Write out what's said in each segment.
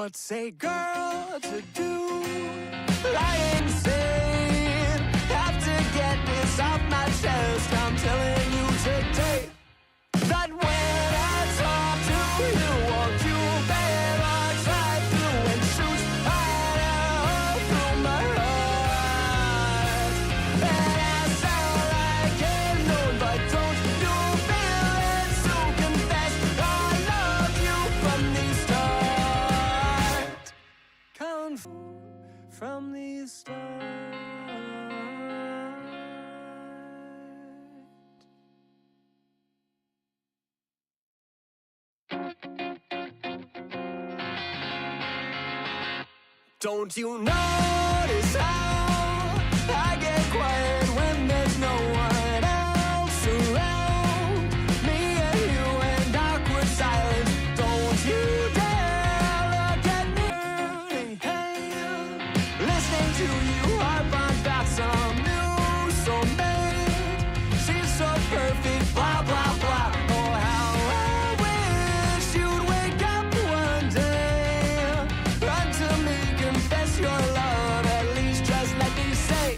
What's a girl to do? Lying sane. Have to get this off my chest. I'm telling you today that when I talk to you, won't you better try to and shoot right out through my heart. And I sound like a known, but don't you feel it? So confess I love you from the start. Come from the start. Don't you notice how I get quiet when there's no one else around? Me and you and awkward silence. Don't you dare look at me. Listening to you harp on about some new soulmate. She's so perfect, blah, blah, blah. Oh, how I wish you'd wake up one day. Run to me, confess your love. At least just let me say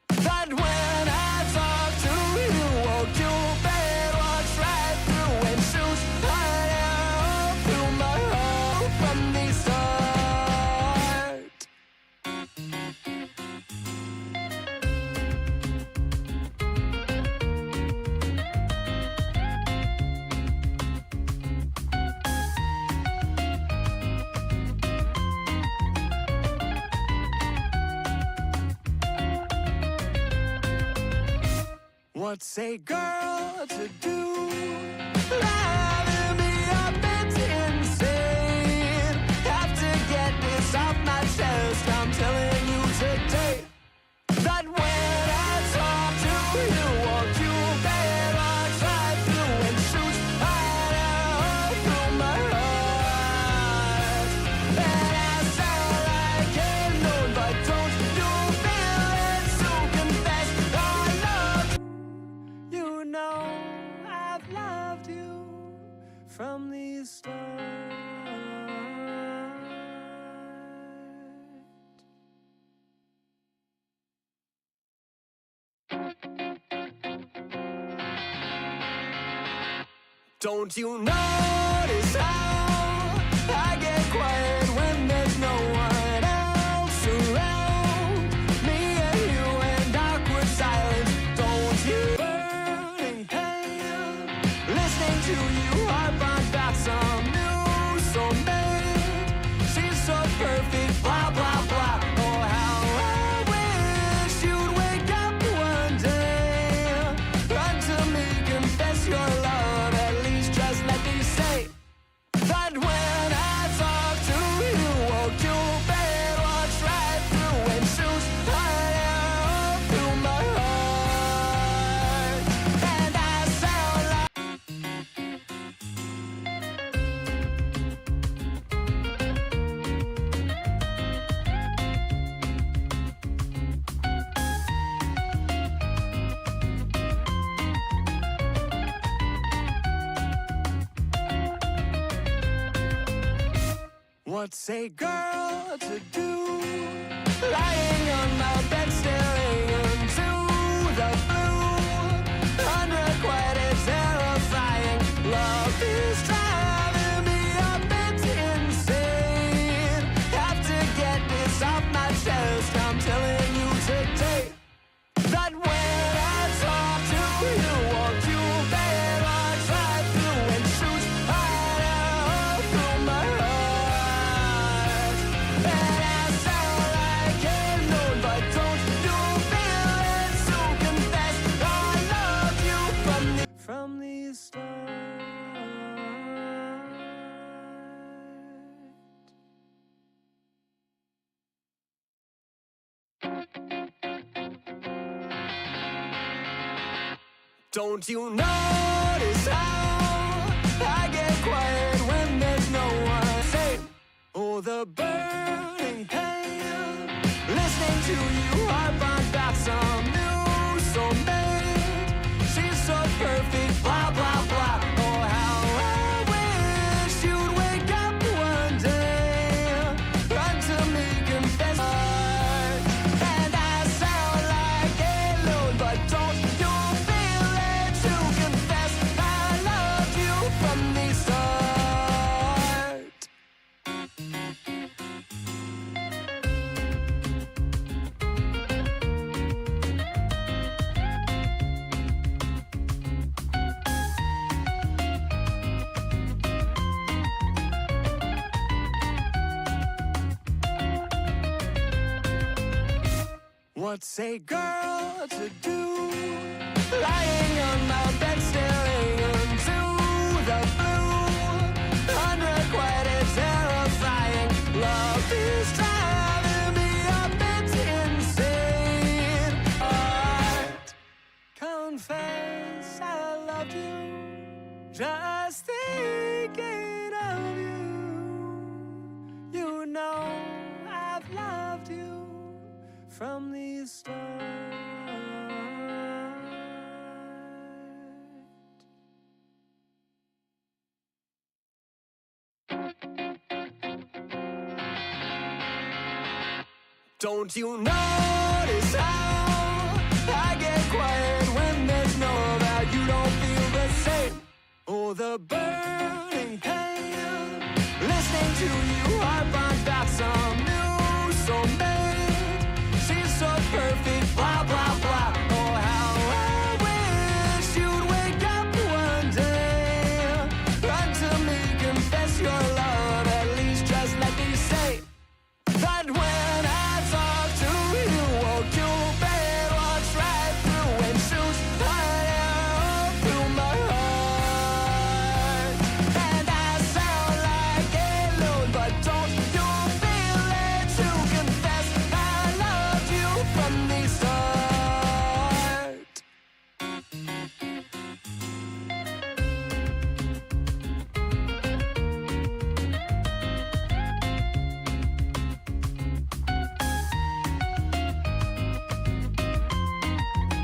that when I talk to you, won't you bet what's right through and shoot right out through my heart from the start. What's a girl to do? Driving me up, it's insane. Have to get this off my chest. I'm telling you today that when I talk to you, won't you better try through and shoot right out through my heart. And I sound like a known, but don't you feel it? So confess I love you. You know I've loved you from the start. Don't you notice how I get quiet when there's no one else around? Me and you and awkward silence. Don't you burning hand. Listening to you harp on about some new soulmate. She's so perfect, blah, blah, blah. Oh, how I wish you'd wake up one day. Run to me, confess your love. At least just let me say that when I talk to you, won't you bet what's right through and shoot right out through my heart. And I sound like what's a girl to do? Lying on my bed, staring into the blue. Unrequited, terrifying. Love is driving me up, it's insane. Have to get this off my chest. I'm telling you today that when I talk to you, won't you better try through and shoot right out through my heart. And I sound like a known, but don't you feel it? So confess I love you from the start. Don't you notice how I get quiet when there's no one? Say, oh, the burning hand. Listening to you harp on about some new soulmate. She's so perfect, blah, blah, blah. Oh, how I wish you'd wake up one day. What's a girl to do? Lying on my bed staring into the blue. Unrequited, terrifying. Love is driving me a bit insane. But confess I loved you. Just thinking of you. You know I've loved you from the start. Don't you notice how I get quiet when there's no about you? Don't feel the same. Oh, the burning pain. Listening to you harp on about some new soulmate. She's so perfect, blah, blah, blah. Oh, how I wish you'd wake up one day. Run to me, confess your love. At least just let me say that when I talk to you, won't you bet walks right through and shoots right out through my heart. And I sound like a loon, but don't you feel it to confess I loved you from the start.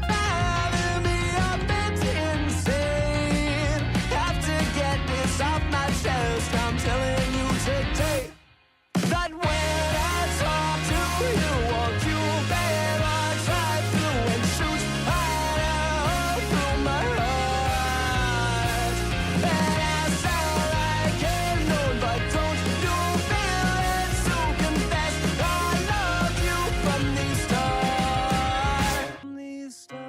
Driving me a bit insane. Have to get this off my chest. I'm telling you today that when I talk to you, won't you bet walks right through and shoots right out through my heart. And I sound like a loon, but don't you feel it to confess I loved you from the start. From the start.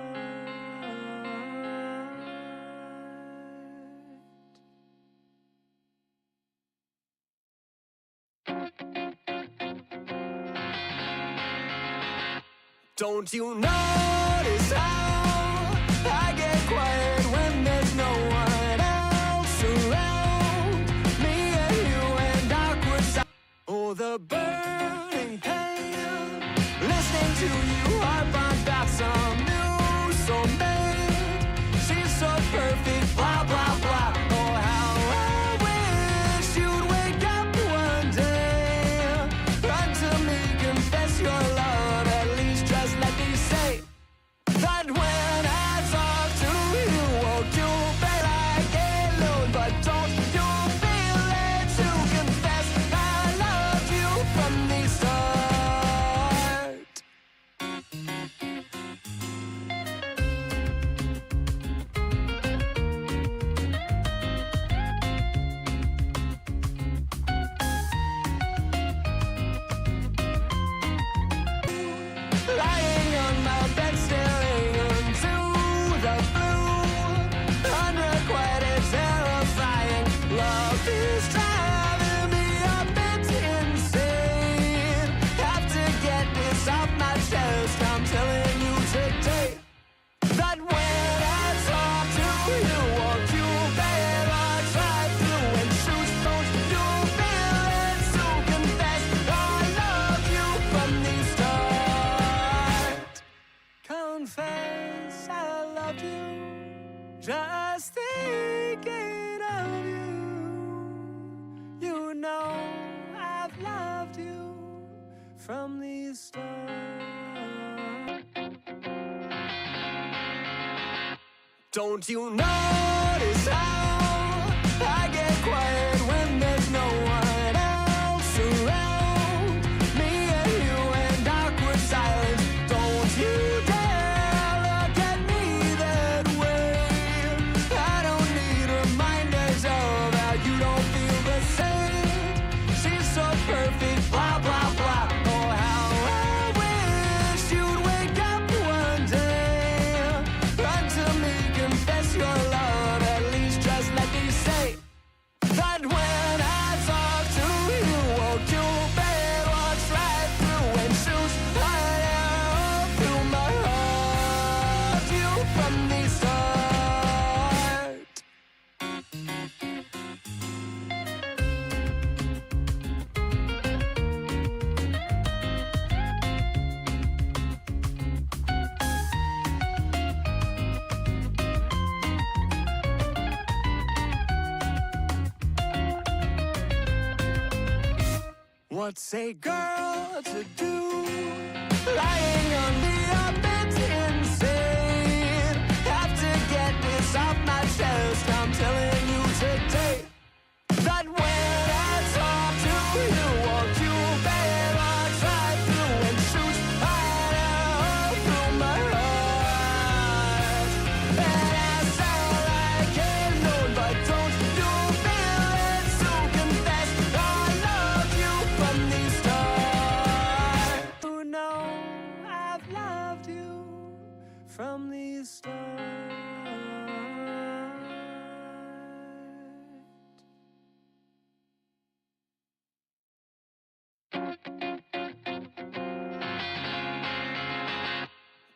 Don't you notice how I get quiet when there's no one else around? Me and you and awkward silence. Oh, the burning pain. Listening to you harp on about some new soulmate. She's so perfect, blah, blah, blah. Oh, how I wish you'd wake up one day. Run to me, confess your love. At least just let me say that when I talk to you, won't you bet like a loon? But don't you feel it to confess I loved you from the start. Lying on my bed staring into the blue. Unrequited, terrifying. Love is driving me a bit insane. Have to get this off my chest. I'm telling you today that when I talk to you, won't you bet walks right through and shoots. Don't you feel it to confess I loved you from the start. Confess I loved you. Just thinking of you. You know I've loved you from the start. Don't you notice how I get quiet when there's no one else around? Me and you and awkward silence. Don't you dare look at me that way. I don't need reminders of how you don't feel the same. She's so perfect, blah, blah, blah. Oh, how I wish you'd wake up one day. Run to me, confess your love. At least just What's a girl to do? Lying under a bed's insane. Have to get this off my chest. I'm telling you today that when I talk to you, won't you better try through and shoot fire through my heart. And I sound like a loon, but don't you feel it to confess I love you from the start. You know I've loved you from the start.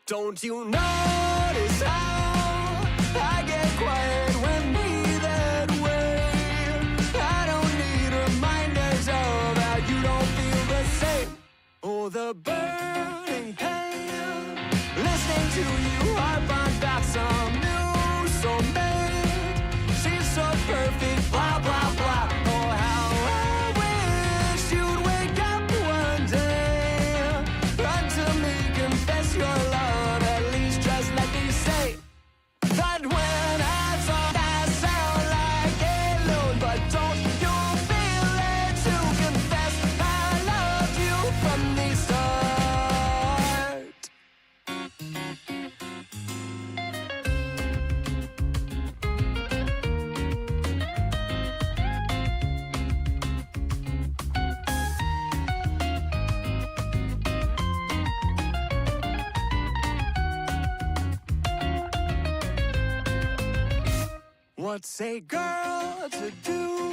Don't you notice how I get quiet when we that way? I don't need reminders of how you don't feel the same. Oh, the burning pain. Listening to you harp on about some new soulmate. She's so perfect, blah, blah, blah. Oh, how I wish you'd wake up one day. Run to me, confess your love. At least just let me say that when I talk, I sound like a loon. But don't you feel it to confess I loved you from the start? What's a girl to do?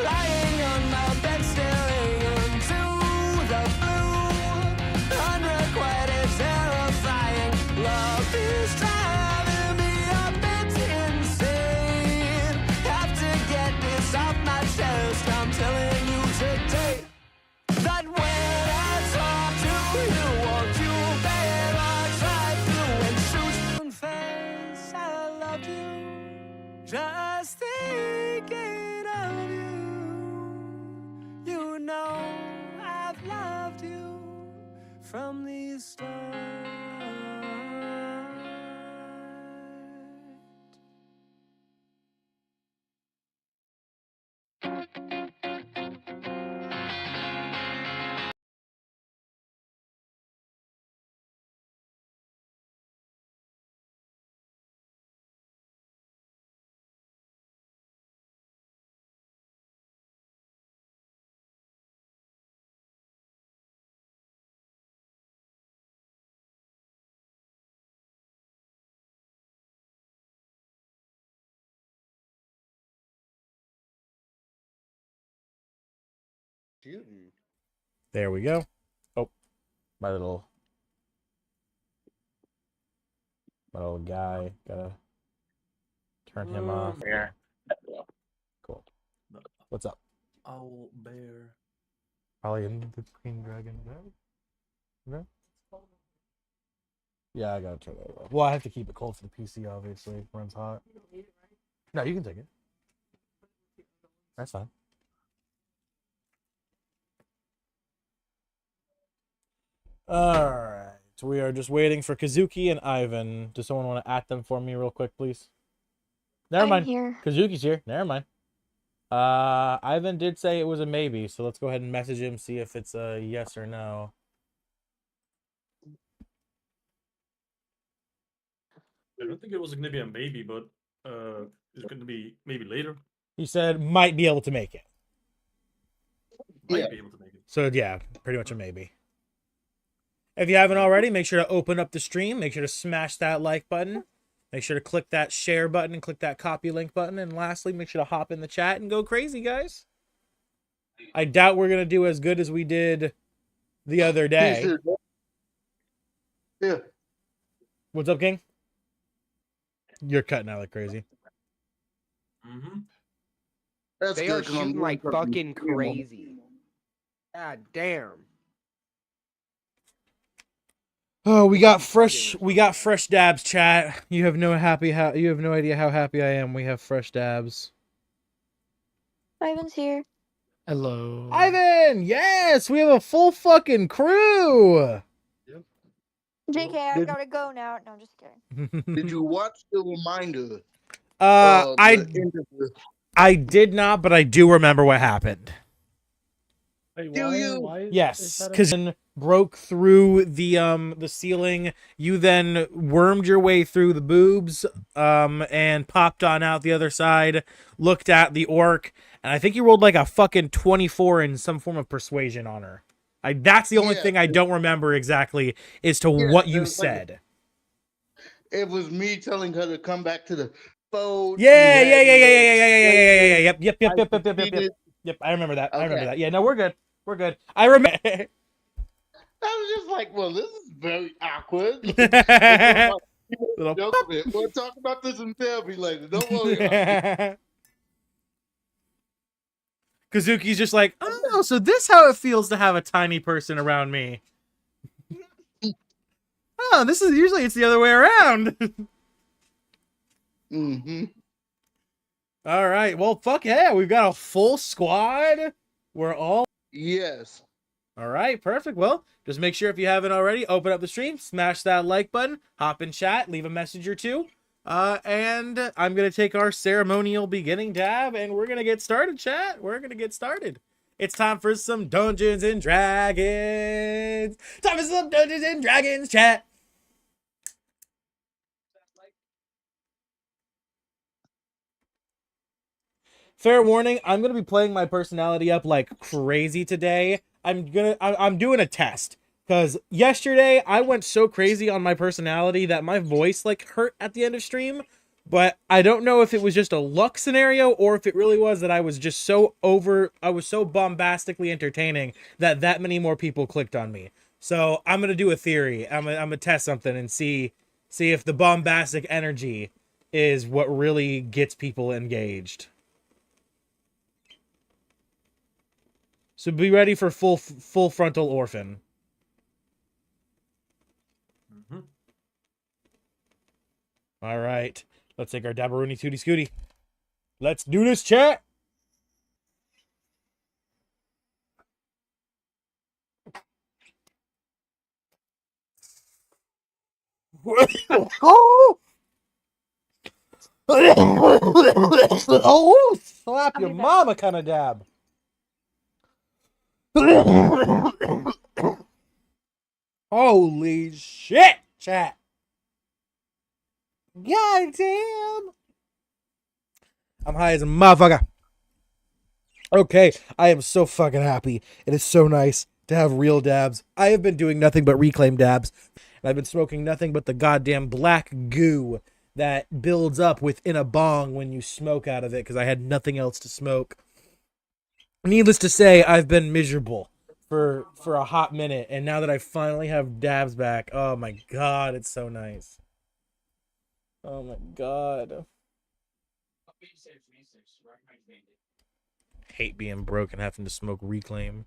Lying on my bed, staring into the blue. Unrequited, terrifying. Love is driving me a bit insane. Have to get this off my chest. I'm telling you today that when I talk to you, won't you better try through and shoot confess I loved you. Just thinking of you, you know I've loved you from the start. Shooting. There we go. Oh, my little guy. Gotta turn him off. Here. Cool. What's up? Owl bear. Probably in the Queen Dragon. No? Yeah, I gotta turn that off. Well, I have to keep it cold for the PC, obviously. It runs hot. No, you can take it. That's fine. Alright. We are just waiting for Kazuki and Ivan. Does someone want to at them for me real quick, please? Never mind. Here. Kazuki's here. Never mind. Ivan did say it was a maybe, so let's go ahead and message him, see if it's a yes or no. I don't think it was going to be a maybe, but it's going to be maybe later. He said might be able to make it. Might be able to make it. So yeah, pretty much a maybe. If you haven't already, make sure to open up the stream. Make sure to smash that like button. Make sure to click that share button and click that copy link button. And lastly, make sure to hop in the chat and go crazy, guys. I doubt we're going to do as good as we did the other day. Yeah. What's up, King? You're cutting out like crazy. Mm-hmm. That's They good, are 'cause I'm shooting like doing something fucking streamable. crazy. God damn. Oh, we got fresh dabs, chat. You have no idea how happy I am. We have fresh dabs. Ivan's here. Hello. Ivan, yes, we have a full fucking crew. JK, I Did, gotta go now. No, I'm just kidding. did you watch the reminder? I The end of the. I did not, but I do remember what happened. Wait, Do why? you? Why is Yes, that? because broke through the ceiling. You then wormed your way through the boobs, and popped on out the other side. Looked at the orc, and I think you rolled like a fucking 24 in some form of persuasion on her. That's the only Yeah, thing I don't remember exactly as to yeah, what it you was like said. it was me telling her to come back to the fold. You Yeah, yeah, had yeah, me yeah, all yeah, yeah, yeah, yeah, yeah, yeah, yeah. excited. Yep, yep, yep, I yep, yep, yep, yep, yep. succeeded. Yep, I remember that. I remember Okay. that. Yeah, no, we're good. We're good. I remember. I was just like, well, this is very awkward. We'll talk about, Little joke of it. We'll talk about this in therapy later. Don't worry about it. Kazuki's just like, oh, so this how it feels to have a tiny person around me. Oh, this is usually it's the other way around. Mm-hmm. All right, well, fuck yeah, we've got a full squad. We're all Yes. all right, perfect. Well, just make sure if you haven't already, open up the stream, smash that like button, hop in chat, leave a message or two. And I'm gonna take our ceremonial beginning dab, and we're gonna get started, chat. We're gonna get started. It's time for some Dungeons and Dragons. Time for some Dungeons and Dragons, chat. Fair warning, I'm gonna be playing my personality up like crazy today. I'm doing a test because yesterday I went so crazy on my personality that my voice like hurt at the end of stream. But I don't know if it was just a luck scenario or if it really was that I was just I was so bombastically entertaining that many more people clicked on me. So I'm gonna do a theory. I'm gonna test something and see if the bombastic energy is what really gets people engaged. So be ready for full frontal orphan. Mm-hmm. All right, let's take our Dabaruni Tootie Scooty. Let's do this, chat. Oh, oh, slap I'll your be back. mama kind of dab. Holy shit, chat. God damn. I'm high as a motherfucker. Okay, I am so fucking happy. It is so nice to have real dabs. I have been doing nothing but reclaim dabs, and I've been smoking nothing but the goddamn black goo that builds up within a bong when you smoke out of it because I had nothing else to smoke. Needless to say, I've been miserable for a hot minute, and now that I finally have dabs back, oh my god, it's so nice. Oh my god. Hate being broke and having to smoke reclaim.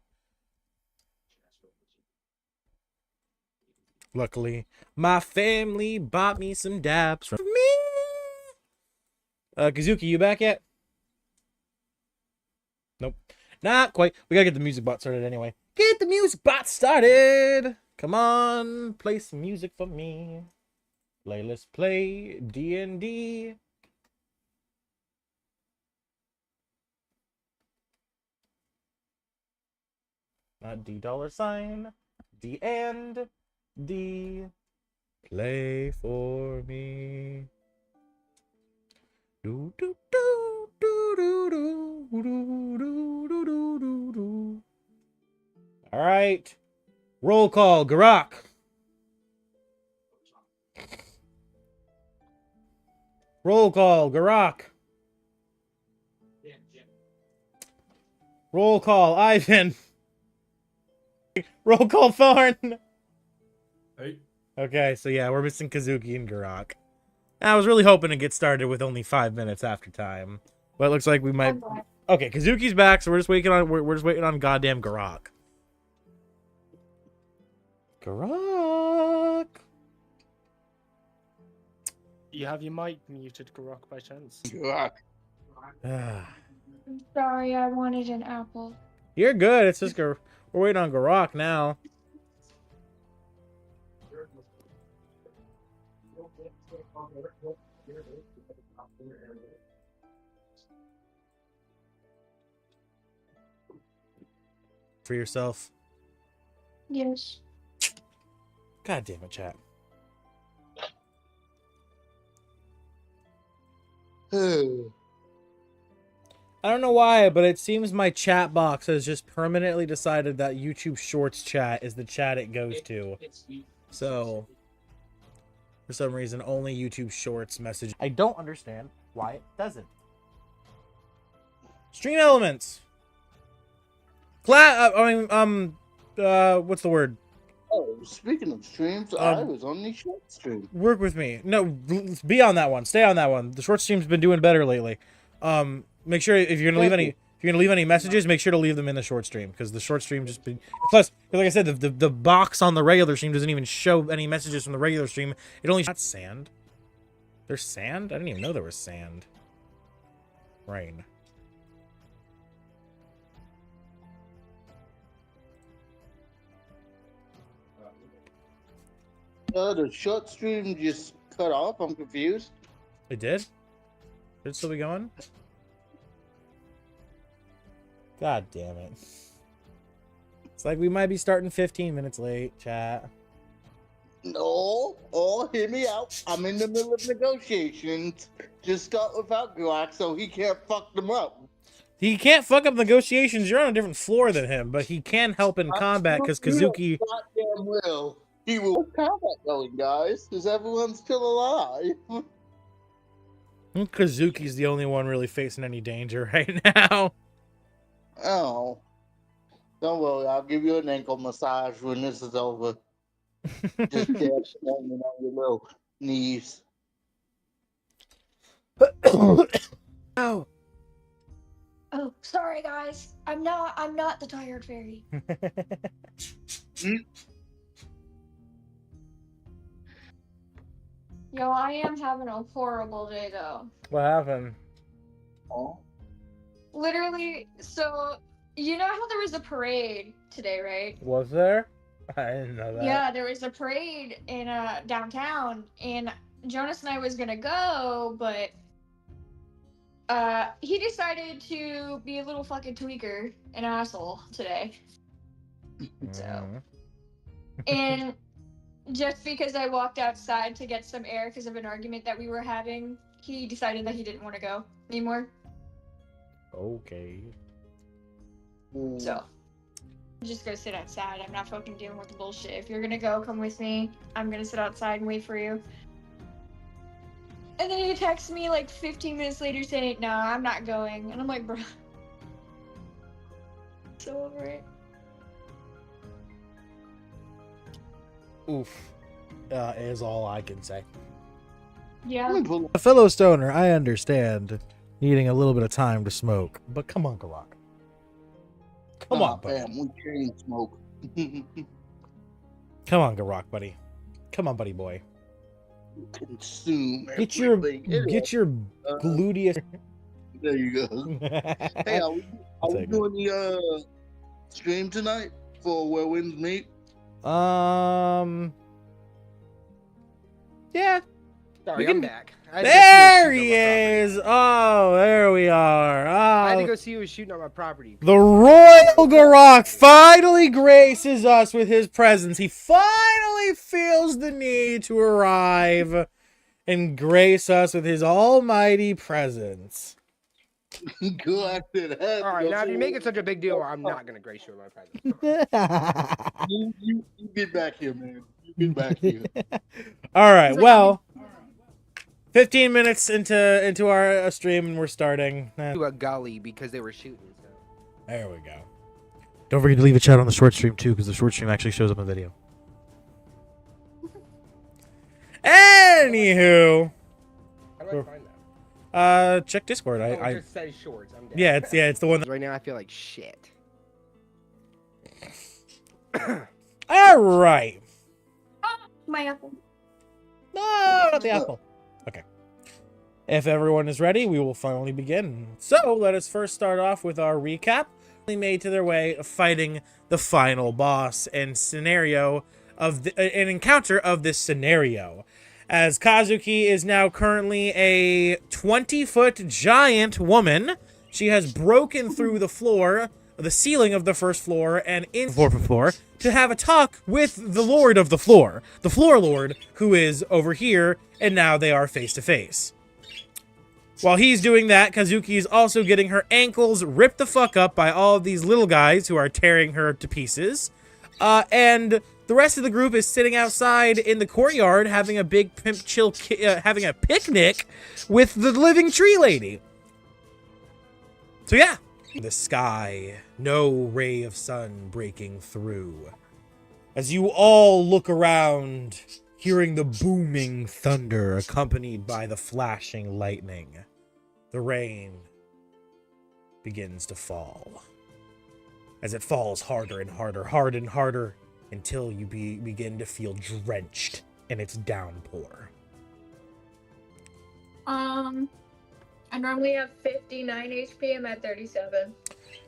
Luckily, my family bought me some dabs from me. Kazuki, you back yet? Nope. Not quite. We gotta get the music bot started anyway. Get the music bot started! Come on, play some music for me. Let's play D&D. Not $, D and D. Play for me. Do do do do do do do do do do do. All right. Roll call, Garak. Roll call, Garak. Roll call, Ivan. Roll call, Thorn. Hey. Okay, so yeah, we're missing Kazuki and Garak. I was really hoping to get started with only 5 minutes after time, but it looks like we might. Okay, Kazuki's back, so we're just waiting on we're just waiting on goddamn Garak. Garak. You have your mic muted, Garok, by chance. Rock. I'm sorry, I wanted an apple. You're good. It's just we're waiting on Garok now. For yourself. Yes. God damn it, chat. I don't know why, but it seems my chat box has just permanently decided that YouTube Shorts chat is the chat it goes to. So, for some reason, only YouTube Shorts message. I don't understand why it doesn't. Stream elements. What's the word? Oh, speaking of streams, I was on the short stream. Work with me. No, be on that one. Stay on that one. The short stream's been doing better lately. Make sure if you're gonna leave any messages, make sure to leave them in the short stream because the short stream just been. Plus, like I said, the box on the regular stream doesn't even show any messages from the regular stream. It only. That's sand. There's sand. I didn't even know there was sand. Rain. The short stream just cut off. I'm confused. It did? Did it still be going? God damn it. It's like we might be starting 15 minutes late, chat. No. Oh, hear me out. I'm in the middle of negotiations. Just start without Glock so he can't fuck them up. He can't fuck up negotiations. You're on a different floor than him, but he can help in combat because Kazuki... Goddamn will. He will. What's combat going, guys? Is everyone still alive? Kazuki's the only one really facing any danger right now. Oh. Don't worry, I'll give you an ankle massage when this is over. Just tap on your little knees. Oh. Oh, sorry guys. I'm not the tired fairy. Yo, I am having a horrible day though. What happened? Oh. Literally, so you know how there was a parade today, right? Was there? I didn't know that. Yeah, there was a parade in downtown, and Jonas and I was gonna go, but he decided to be a little fucking tweaker, an asshole today. So, and just because I walked outside to get some air because of an argument that we were having, he decided that he didn't want to go anymore. Okay. So, I'm just gonna sit outside. I'm not fucking dealing with the bullshit. If you're gonna go, come with me. I'm gonna sit outside and wait for you. And then he texts me like 15 minutes later saying, "No, I'm not going." And I'm like, bro. So over it. Oof. Is all I can say. Yeah. A fellow stoner, I understand needing a little bit of time to smoke, but come on, Garok. Come on, buddy. Damn, we chain smoke. Come on, Garok, buddy. Come on, buddy boy. Consume. Get your everything. gluteus. There you go. Hey, are we doing the stream tonight for Where Winds Meet? Yeah. Sorry, I'm back. There he is. Oh, there we are. I had to Oh, go see who was shooting on my property. the Royal Garok finally graces us with his presence. He finally feels the need to arrive and grace us with his almighty presence. Go after that. All right, now if you make it such a big deal, I'm not gonna grace you with my presence. You get back here, man. You get back here. All right. Well, 15 minutes into our stream and we're starting. To a gully because they were shooting. So. There we go. Don't forget to leave a chat on the short stream too, because the short stream actually shows up in the video. Anywho, How do I find that? check Discord. Oh, I it just says shorts. I'm dead. yeah, it's the one. Right now I feel like shit. All right. My apple. No, not the apple. Okay. If everyone is ready, we will finally begin. So let us first start off with our recap. made to their way of fighting the final boss and scenario of an encounter of this scenario. As Kazuki is now currently a 20-foot giant woman, she has broken through the ceiling of the first floor and in the fourth floor to have a talk with the Lord of the Floor Lord, who is over here, and now they are face to face. While he's doing that, Kazuki is also getting her ankles ripped the fuck up by all of these little guys who are tearing her to pieces. And the rest of the group is sitting outside in the courtyard having a big having a picnic with the living tree lady. So yeah. The sky, no ray of sun breaking through. As you all look around, hearing the booming thunder accompanied by the flashing lightning, the rain begins to fall. As it falls harder and harder, until you begin to feel drenched in its downpour. I normally have 59 HP. I'm at 37.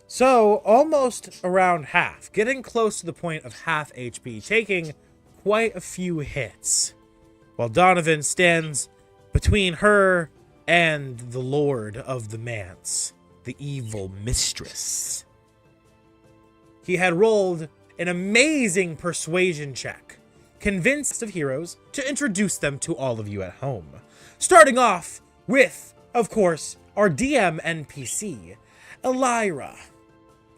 So, almost around half. Getting close to the point of half HP. Taking quite a few hits. While Donovan stands between her and the Lord of the Manse. The evil mistress. He had rolled an amazing persuasion check. Convinced of heroes to introduce them to all of you at home. Starting off with, of course, our DM NPC, Elira,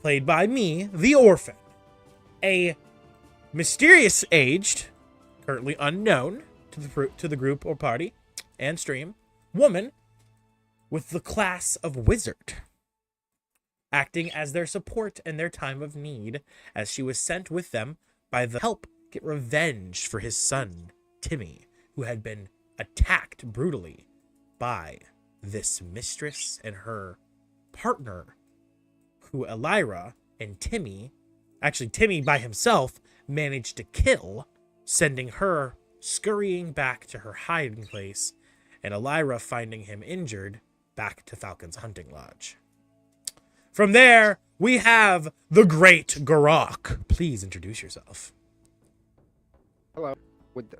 played by me, the Orphan, a mysterious aged, currently unknown to the group or party and stream, woman with the class of wizard, acting as their support in their time of need, as she was sent with them by the help get revenge for his son, Timmy, who had been attacked brutally by this mistress and her partner, who Elira and Timmy, actually Timmy by himself, managed to kill, sending her scurrying back to her hiding place, and Elira finding him injured back to Falcon's hunting lodge. From there, we have the Great Garok. Please introduce yourself. Hello,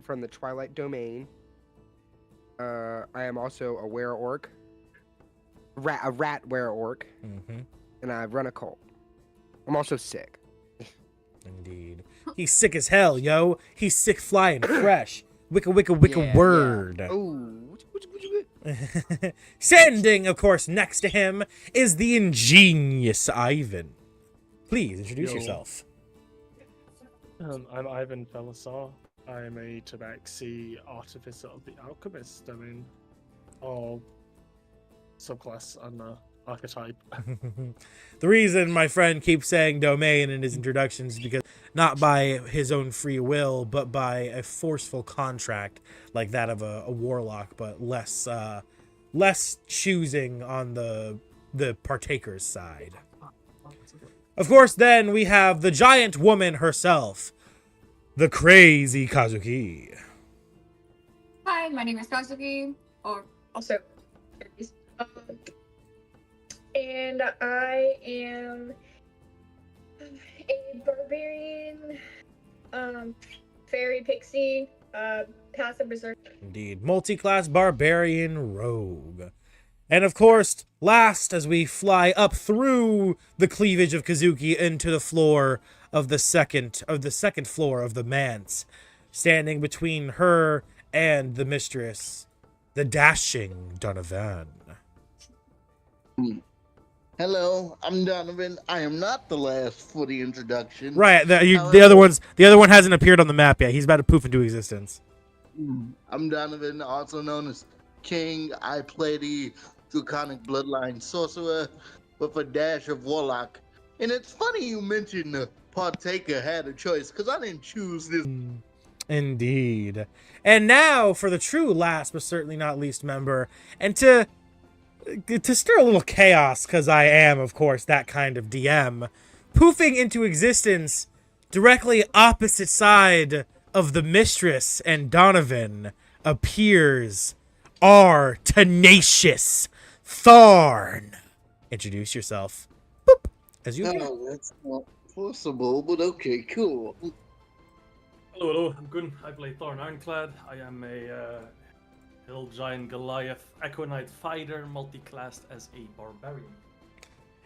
from the Twilight Domain. I am also a were-orc. A rat were-orc. Mm-hmm. And I run a cult. I'm also sick. Indeed. He's sick as hell, yo. He's sick flying fresh. Wicca word. Yeah. Ooh. Standing, of course, next to him is the ingenious Ivan. Please introduce yourself. I'm Ivan Belisar. I am a Tabaxi artificer of the alchemist domain, or subclass and archetype. The reason my friend keeps saying domain in his introductions is because not by his own free will, but by a forceful contract like that of a warlock, but less choosing on the partaker's side. Of course, then we have the giant woman herself, the crazy Kazuki. Hi, my name is Kazuki, or also, and I am a barbarian, fairy pixie, passive berserk. Indeed, multi-class barbarian rogue. And of course, last, as we fly up through the cleavage of Kazuki into the floor of the second floor of the manse, standing between her and the mistress, the dashing Donovan. Hello, I'm Donovan. I am not the last for the introduction. Right, the other one hasn't appeared on the map yet. He's about to poof into existence. I'm Donovan, also known as King. I play the Draconic Bloodline Sorcerer with a dash of Warlock. And it's funny you mentioned the partaker had a choice, because I didn't choose this. Indeed. And now for the true last but certainly not least member, and to stir a little chaos, because I am, of course, that kind of DM, poofing into existence directly opposite side of the mistress and Donovan appears our tenacious Thorn. Introduce yourself. Boop. as you No, that's not possible, but okay, cool. Hello, I'm Gun. I play Thorn Ironclad. I am a hill giant Goliath Equinite fighter, multi-classed as a barbarian.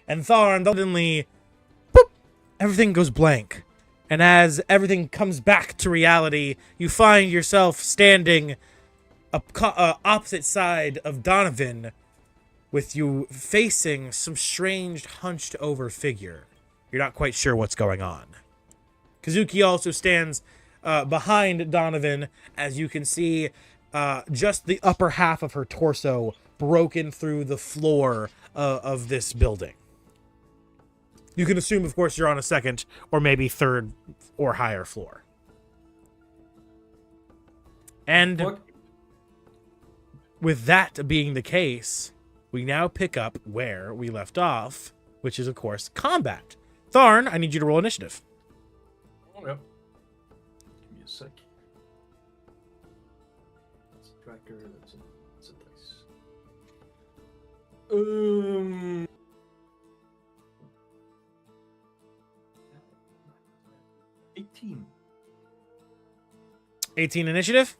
And Tharn, suddenly, boop, everything goes blank. And as everything comes back to reality, you find yourself standing opposite side of Donovan, with you facing some strange hunched over figure. You're not quite sure what's going on. Kazuki also stands behind Donovan, as you can see just the upper half of her torso broken through the floor of this building. You can assume, of course, you're on a second or maybe third or higher floor. And What? with that being the case, we now pick up where we left off, which is, of course, combat. Tharn, I need you to roll initiative. Oh, yeah. Give me a sec. That's a tracker. That's a dice. 18. 18 initiative?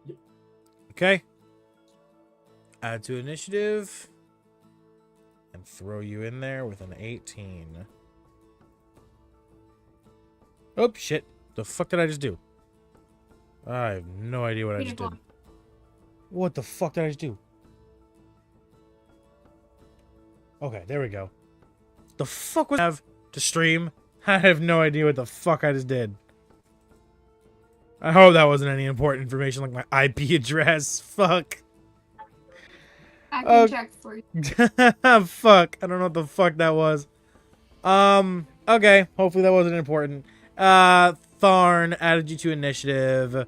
Yep. Okay. Add to initiative. And throw you in there with an 18. Oh, shit. The fuck did I just do? I have no idea what I just did. What the fuck did I just do? Okay, there we go. The fuck was I have to stream? I have no idea what the fuck I just did. I hope that wasn't any important information like my IP address. Fuck. I can check for you. Fuck. I don't know what the fuck that was. Okay. Hopefully that wasn't important. Tharn added you to initiative.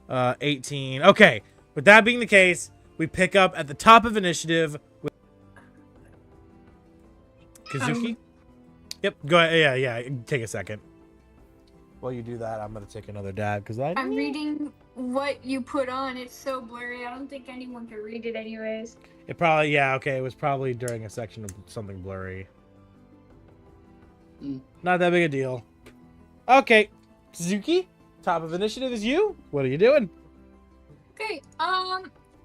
18. Okay. With that being the case, we pick up at the top of initiative with Kazuki. Yep. Go ahead. Yeah. Take a second. While you do that, I'm gonna take another dab because I'm reading what you put on. It's so blurry. I don't think anyone can read it anyways. It probably, yeah, okay. It was probably during a section of something blurry. Not that big a deal. Okay, Suzuki, top of initiative is you. What are you doing? Okay,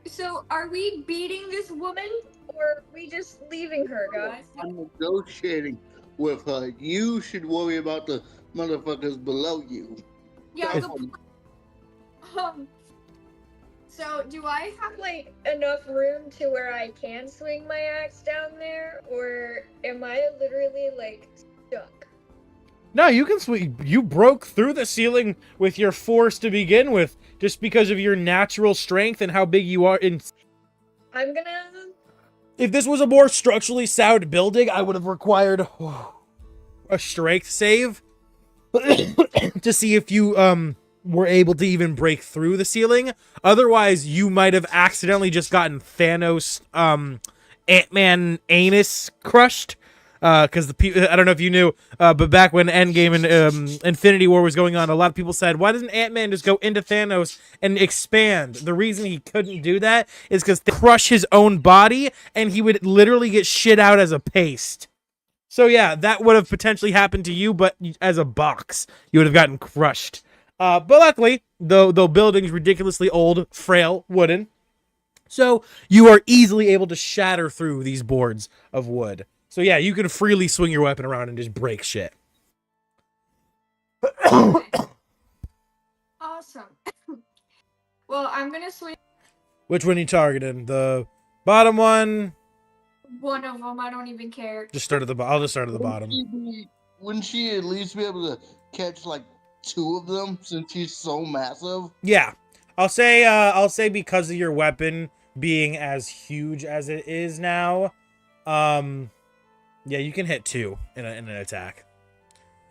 so are we beating this woman or are we just leaving her, guys? I'm negotiating with her. You should worry about the motherfuckers below you. Yeah, so do I have like enough room to where I can swing my axe down there, or am I literally like stuck? No, you can swing. You broke through the ceiling with your force to begin with, just because of your natural strength and how big you are. I'm gonna. If this was a more structurally sound building, I would have required a strength save to see if you were able to even break through the ceiling. Otherwise, you might have accidentally just gotten Thanos Ant-Man anus crushed. Because the people, I don't know if you knew, but back when Endgame and Infinity War was going on, a lot of people said, why doesn't Ant-Man just go into Thanos and expand? The reason he couldn't do that is because they crush his own body and he would literally get shit out as a paste. So yeah, that would have potentially happened to you, but as a box, you would have gotten crushed. But luckily, though building's ridiculously old, frail, wooden, so you are easily able to shatter through these boards of wood. So yeah, you can freely swing your weapon around and just break shit. Awesome. Well, I'm gonna swing Which one are you targeting? The bottom one? one of them. I don't even care. Just start at the bottom. I'll just start at the bottom. Wouldn't she at least be able to catch like two of them since she's so massive? Yeah, I'll say because of your weapon being as huge as it is now, yeah, you can hit two in an attack.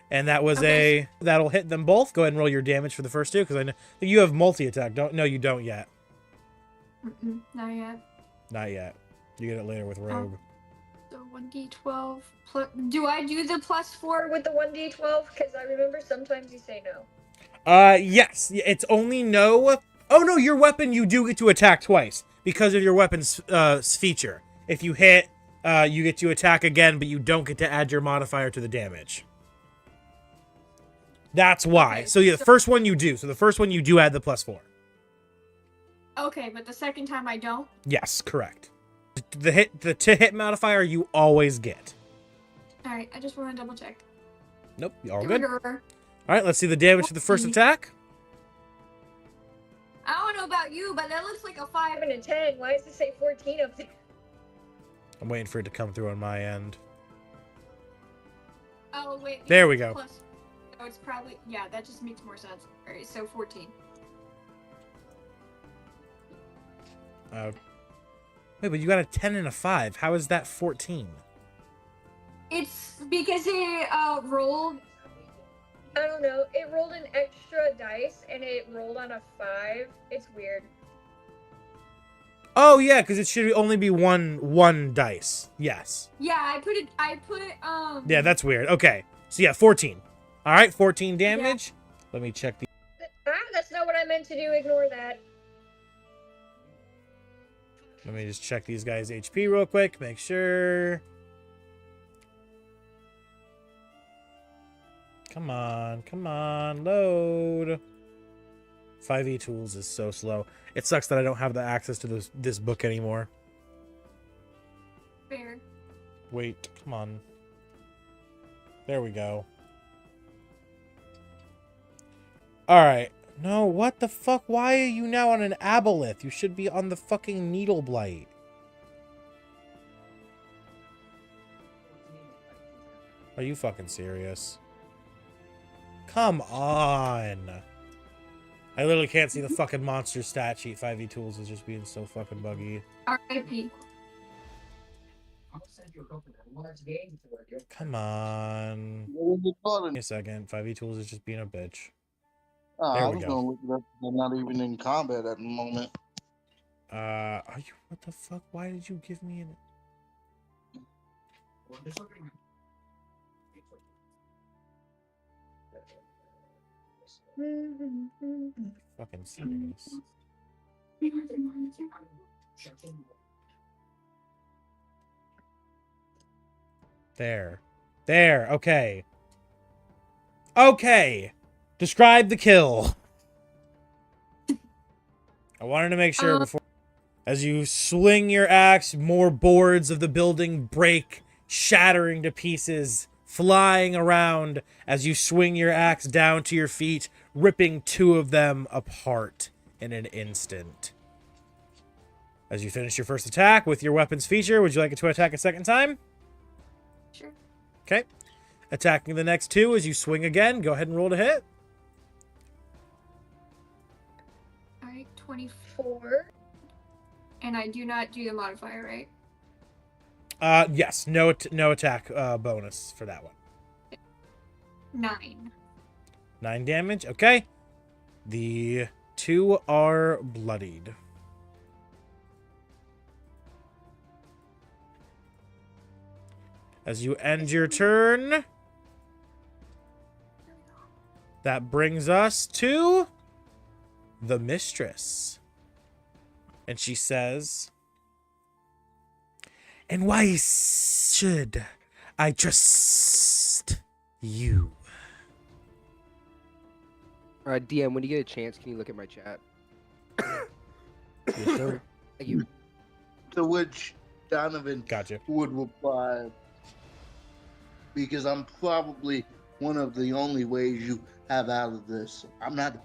And that was that'll hit them both. Go ahead and roll your damage for the first two, because I know you have multi-attack. No, you don't yet. Not yet. Not yet. You get it later with Rogue. So 1d12 plus. Do I do the +4 with the 1d12? Because I remember sometimes you say no. Yes. It's only no. Oh no, your weapon you do get to attack twice because of your weapon's feature. If you hit you get to attack again, but you don't get to add your modifier to the damage. That's why. Okay, So yeah, the first one you do. So the first one you do add the +4. Okay, but the second time I don't. Yes, correct. The to hit modifier you always get. All right, I just want to double check. Nope, all Here good. we All go. right, let's see the damage for the first attack. I don't know about you, but that looks like a 5 and a 10. Why does it say 14 up there? I'm waiting for it to come through on my end. Oh wait. There we go. Plus, oh, it's probably that just makes more sense. All right, so 14. Wait, but you got a 10 and a 5. How is that 14? It's because it rolled. I don't know. It rolled an extra dice and it rolled on a 5. It's weird. Oh yeah, because it should only be one dice. Yes. Yeah, I put Yeah, that's weird. Okay, so yeah, 14. All right, 14 damage. Let me check the. that's not what I meant to do. Ignore that. Let me just check these guys' HP real quick. Make sure. Come on, load. 5e tools is so slow. It sucks that I don't have the access to this book anymore. Fair. Wait, come on. There we go. Alright. No, what the fuck? Why are you now on an aboleth? You should be on the fucking needle blight. Are you fucking serious? Come on. I literally can't see the fucking monster stat sheet. 5e tools is just being so fucking buggy. R.I.P. Come on. What was it Give called? me a second. 5e tools is just being a bitch. Oh, There I we was go. gonna look it up. They're not even in combat at the moment. Are you? What the fuck? Why did you give me an? Fucking serious. There. There. Okay. Okay. Describe the kill. I wanted to make sure before. As you swing your axe, more boards of the building break, shattering to pieces, flying around as you swing your axe down to your feet, ripping 2 of them apart in an instant. As you finish your first attack with your weapons feature, would you like it to attack a second time? Sure. Okay. Attacking the next 2 as you swing again. Go ahead and roll to hit. All right, 24. And I do not do the modifier, right? Yes. No attack bonus for that one. 9. 9 damage. Okay. The 2 are bloodied. As you end your turn, that brings us to the mistress. And she says, "And why should I trust you?" DM, when you get a chance, can you look at my chat? Yes, sir. Thank you. To which Donovan Gotcha. would reply, because I'm probably one of the only ways you have out of this. I'm not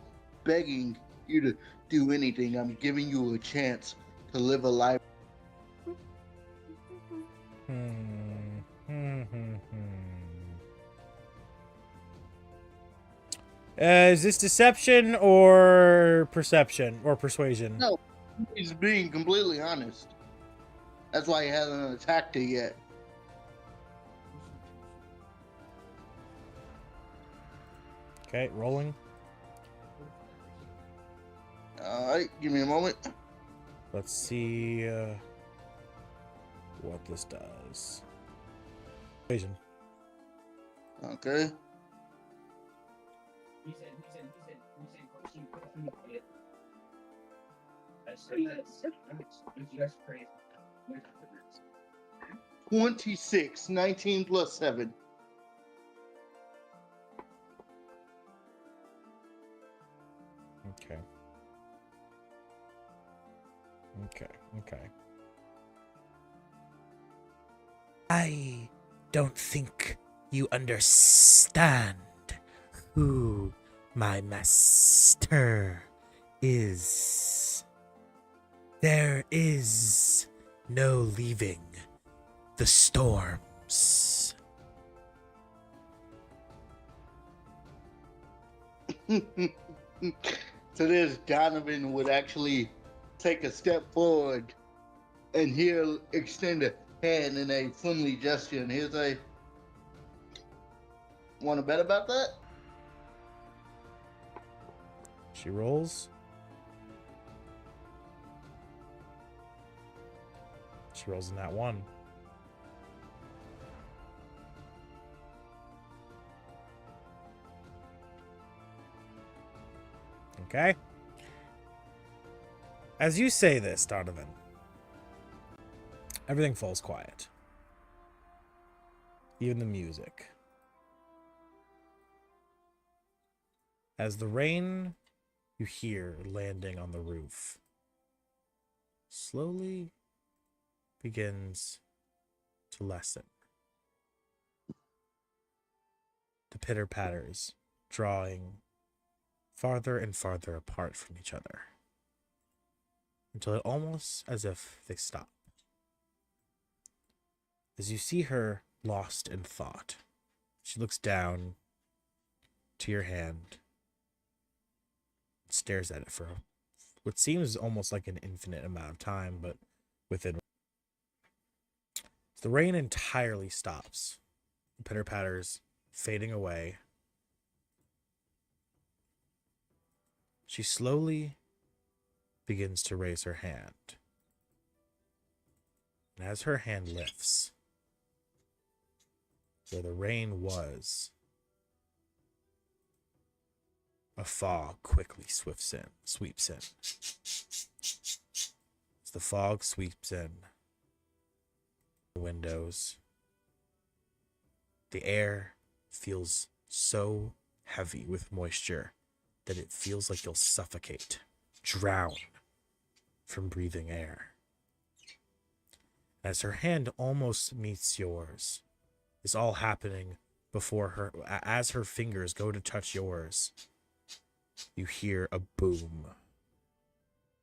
begging you to do anything. I'm giving you a chance to live a life. Is this deception or perception or persuasion? No, he's being completely honest. That's why he hasn't attacked it yet. Okay, rolling. Alright, give me a moment. Let's see what this does. Persuasion. Okay. 26. 19 plus 7. Okay. Okay. I don't think you understand who my master is. There is no leaving the storms. To this, Donovan would actually take a step forward and he'll extend a hand in a friendly gesture and he'll say, "Want to bet about that?" She rolls. She rolls in that one. Okay. As you say this, Donovan, everything falls quiet. Even the music. As the rain you hear landing on the roof slowly begins to lessen. The pitter patters drawing farther and farther apart from each other until it almost as if they stop. As you see her lost in thought, she looks down to your hand, stares at it for what seems almost like an infinite amount of time, but within. The rain entirely stops. The pitter patters fading away. She slowly begins to raise her hand. And as her hand lifts, where the rain was, a fog quickly sweeps in. As the fog sweeps in, the windows, the air feels so heavy with moisture that it feels like you'll suffocate, drown from breathing air. As her hand almost meets yours, it's all happening before her. As her fingers go to touch yours, you hear a boom,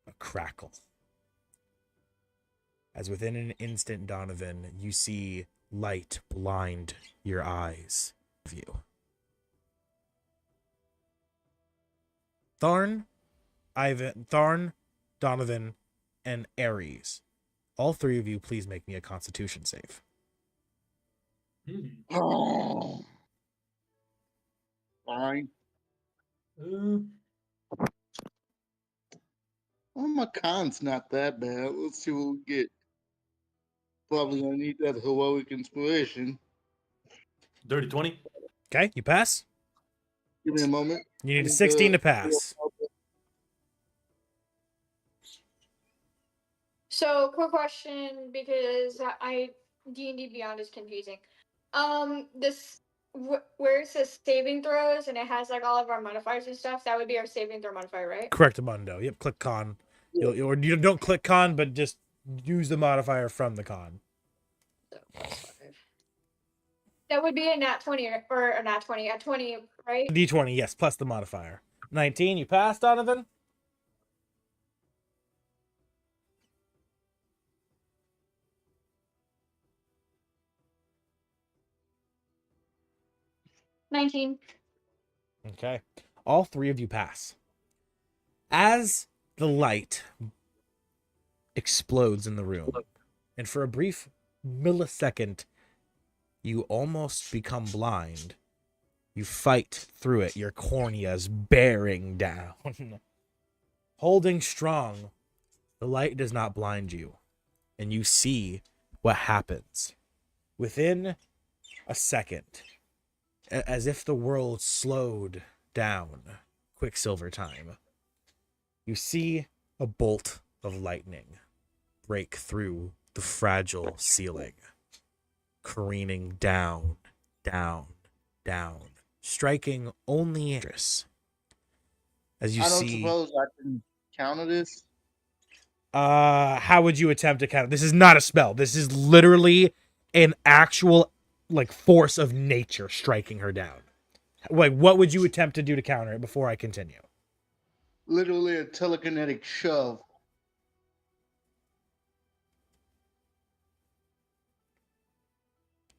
a crackle. As within an instant, Donovan, you see light blind your eyes of you. Tharn, Donovan, and Ares. All three of you, please make me a Constitution save. Oh. Fine. Well, my con's not that bad. Let's see what we get. Probably gonna need that heroic inspiration. Dirty 20. Okay, you pass. Give me a moment. You need a 16 to pass. So, quick question, because D&D Beyond is confusing. Where it says saving throws and it has like all of our modifiers and stuff, that would be our saving throw modifier, right? Correct, Amundo. Yep, click con. Yeah. Or you don't click con, but just use the modifier from the con. So, that would be a nat 20 or a nat 20, a 20, right? D20, yes, plus the modifier. 19, you pass, Donovan? $19. Okay. All three of you pass. As the light explodes in the room, and for a brief millisecond, you almost become blind. You fight through it, your corneas bearing down. Holding strong, the light does not blind you, and you see what happens. Within a second, as if the world slowed down, Quicksilver time, you see a bolt of lightning break through the fragile ceiling careening down, down, down, striking only Andrus. As you I don't see, suppose I can counter this. how would you attempt to counter? This is not a spell. This is literally an actual like force of nature striking her down. Like, what would you attempt to do to counter it before I continue? Literally a telekinetic shove.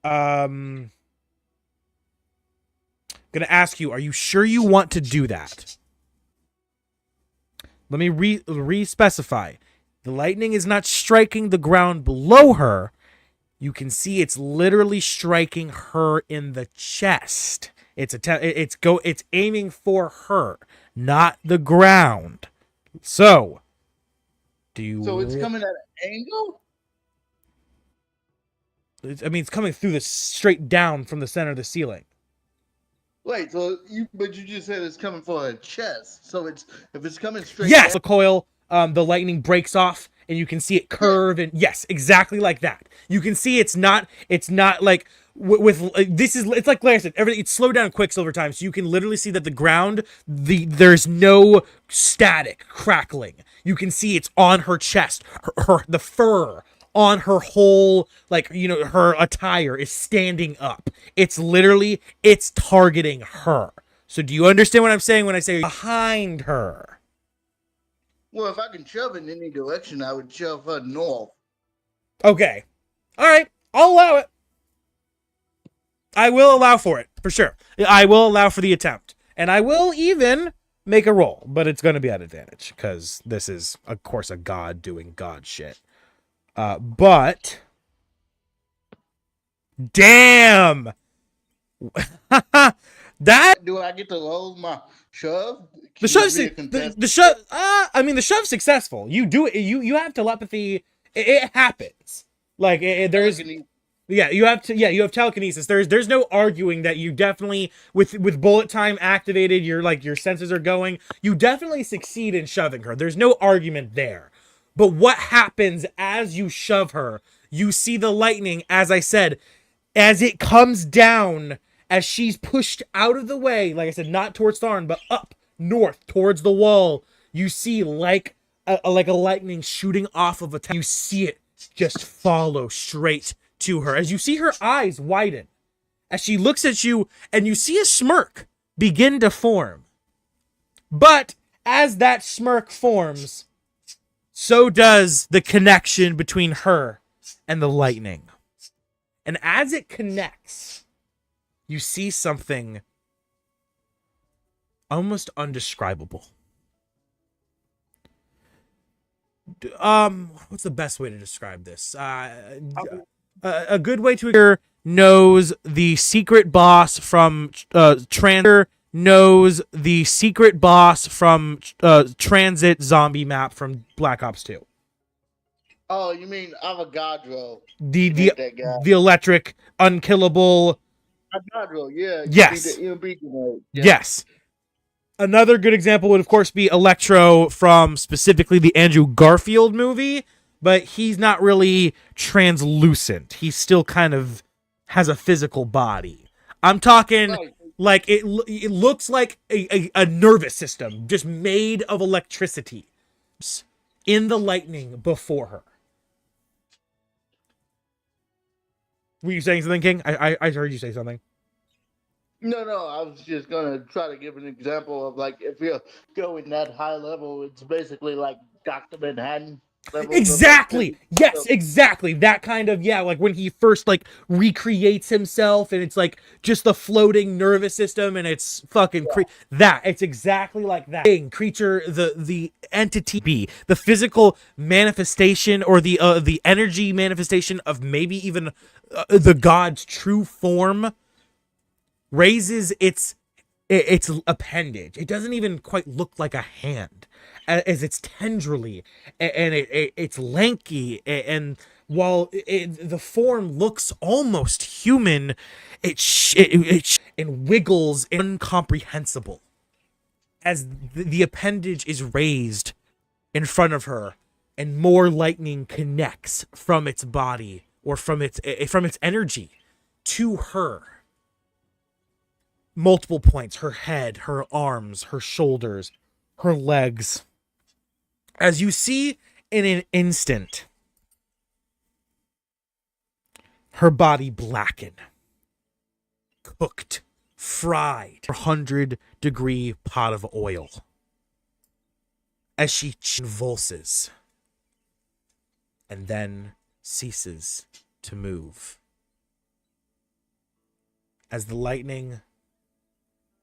Gonna ask you, are you sure you want to do that? Let me re-specify. The lightning is not striking the ground below her. You can see it's literally striking her in the chest. It's aiming for her, not the ground. So, do you? So it's coming at an angle? It's coming through the straight down from the center of the ceiling. Wait, but you just said it's coming for her chest. So if it's coming straight Yes, down, the coil, the lightning breaks off, and you can see it curve, and yes, exactly like that. You can see it's not like it's like Claire said, everything it's slowed down Quicksilver time, so you can literally see that the ground, there's no static crackling. You can see it's on her chest, the fur on her whole, her attire is standing up. It's targeting her. So do you understand what I'm saying when I say behind her? well, if I can shove it in any direction, I would shove her north. Okay. All right. I'll allow it. I will allow for it, for sure. I will allow for the attempt. And I will even make a roll, but it's going to be at advantage because this is, of course, a god doing god shit. But damn. That Do I get to roll my shove? the shove's successful. You do it. You have telepathy. It happens. Like there's. You have telekinesis. There's no arguing that you definitely with bullet time activated, your senses are going. You definitely succeed in shoving her. There's no argument there. But what happens as you shove her? You see the lightning, as I said, as it comes down, as she's pushed out of the way, like I said, not towards Tharn, but up north towards the wall. You see like a lightning shooting off of a tower. You see it just follow straight to her as you see her eyes widen as she looks at you, and you see a smirk begin to form. But as that smirk forms, so does the connection between her and the lightning. And as it connects, you see something almost undescribable. What's the best way to describe this? A good way to knows the secret boss from knows the secret boss from Transit zombie map from Black Ops 2. Oh, you mean Avogadro? The electric unkillable Avogadro, yeah. Yes. Yeah. Yes. Another good example would, of course, be Electro from specifically the Andrew Garfield movie, but he's not really translucent. He still kind of has a physical body. I'm talking like it looks like a nervous system just made of electricity in the lightning before her. Were you saying something, King? I heard you say something. No, I was just gonna try to give an example of like if you're going that high level, it's basically like Dr. Manhattan level. Exactly. Yes, exactly. That kind of, like when he first like recreates himself and it's like just the floating nervous system and it's fucking it's exactly like that. Creature, the entity be the physical manifestation or the energy manifestation of maybe even the god's true form raises its appendage. It doesn't even quite look like a hand, as it's tendrily and it's lanky. And while the form looks almost human, it wiggles incomprehensible as the appendage is raised in front of her, and more lightning connects from its body or from its energy to her. Multiple points, her head, her arms, her shoulders, her legs. As you see in an instant, her body blacken, cooked, fried, 100-degree pot of oil. As she convulses and then ceases to move. As the lightning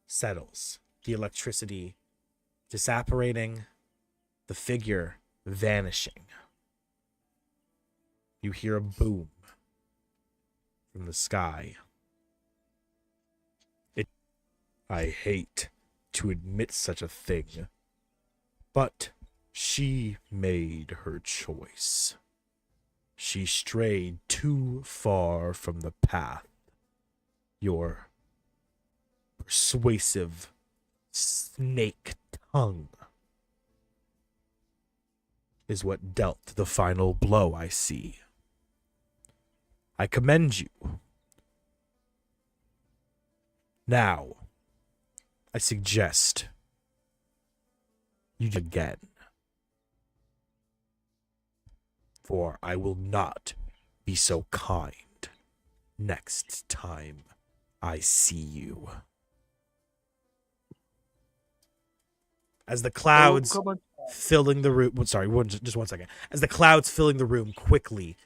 settles, the electricity disapparating, the figure vanishing. You hear a boom from the sky. I hate to admit such a thing, but she made her choice. She strayed too far from the path your persuasive snake tongue is what dealt the final blow, I see. I commend you. Now, I suggest you do again. For I will not be so kind next time I see you. As the clouds filling the room... Sorry, just one second. As the clouds filling the room quickly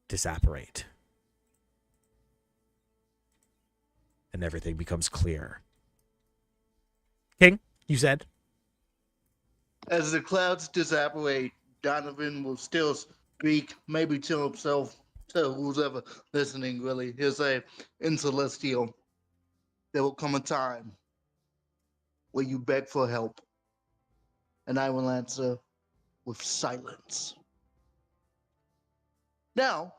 disapparate. And everything becomes clear. King, you said? As the clouds disapparate, Donovan will still speak, maybe to himself, to who's ever listening, really. He'll say, in Celestial, there will come a time where you beg for help, and I will answer with silence. Now,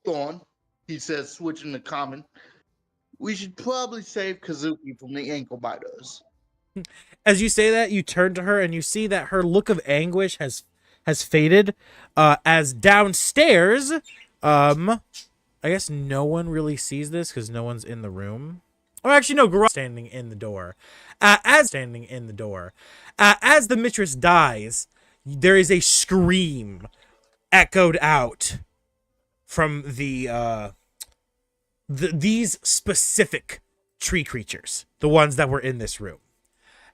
Thorn, he says, switching to common, we should probably save Kazuki from the ankle biters. As you say that, you turn to her and you see that her look of anguish has faded. As downstairs, I guess no one really sees this because no one's in the room. Oh, actually, no, Garage standing in the door. As the mistress dies, there is a scream echoed out from these specific tree creatures, the ones that were in this room.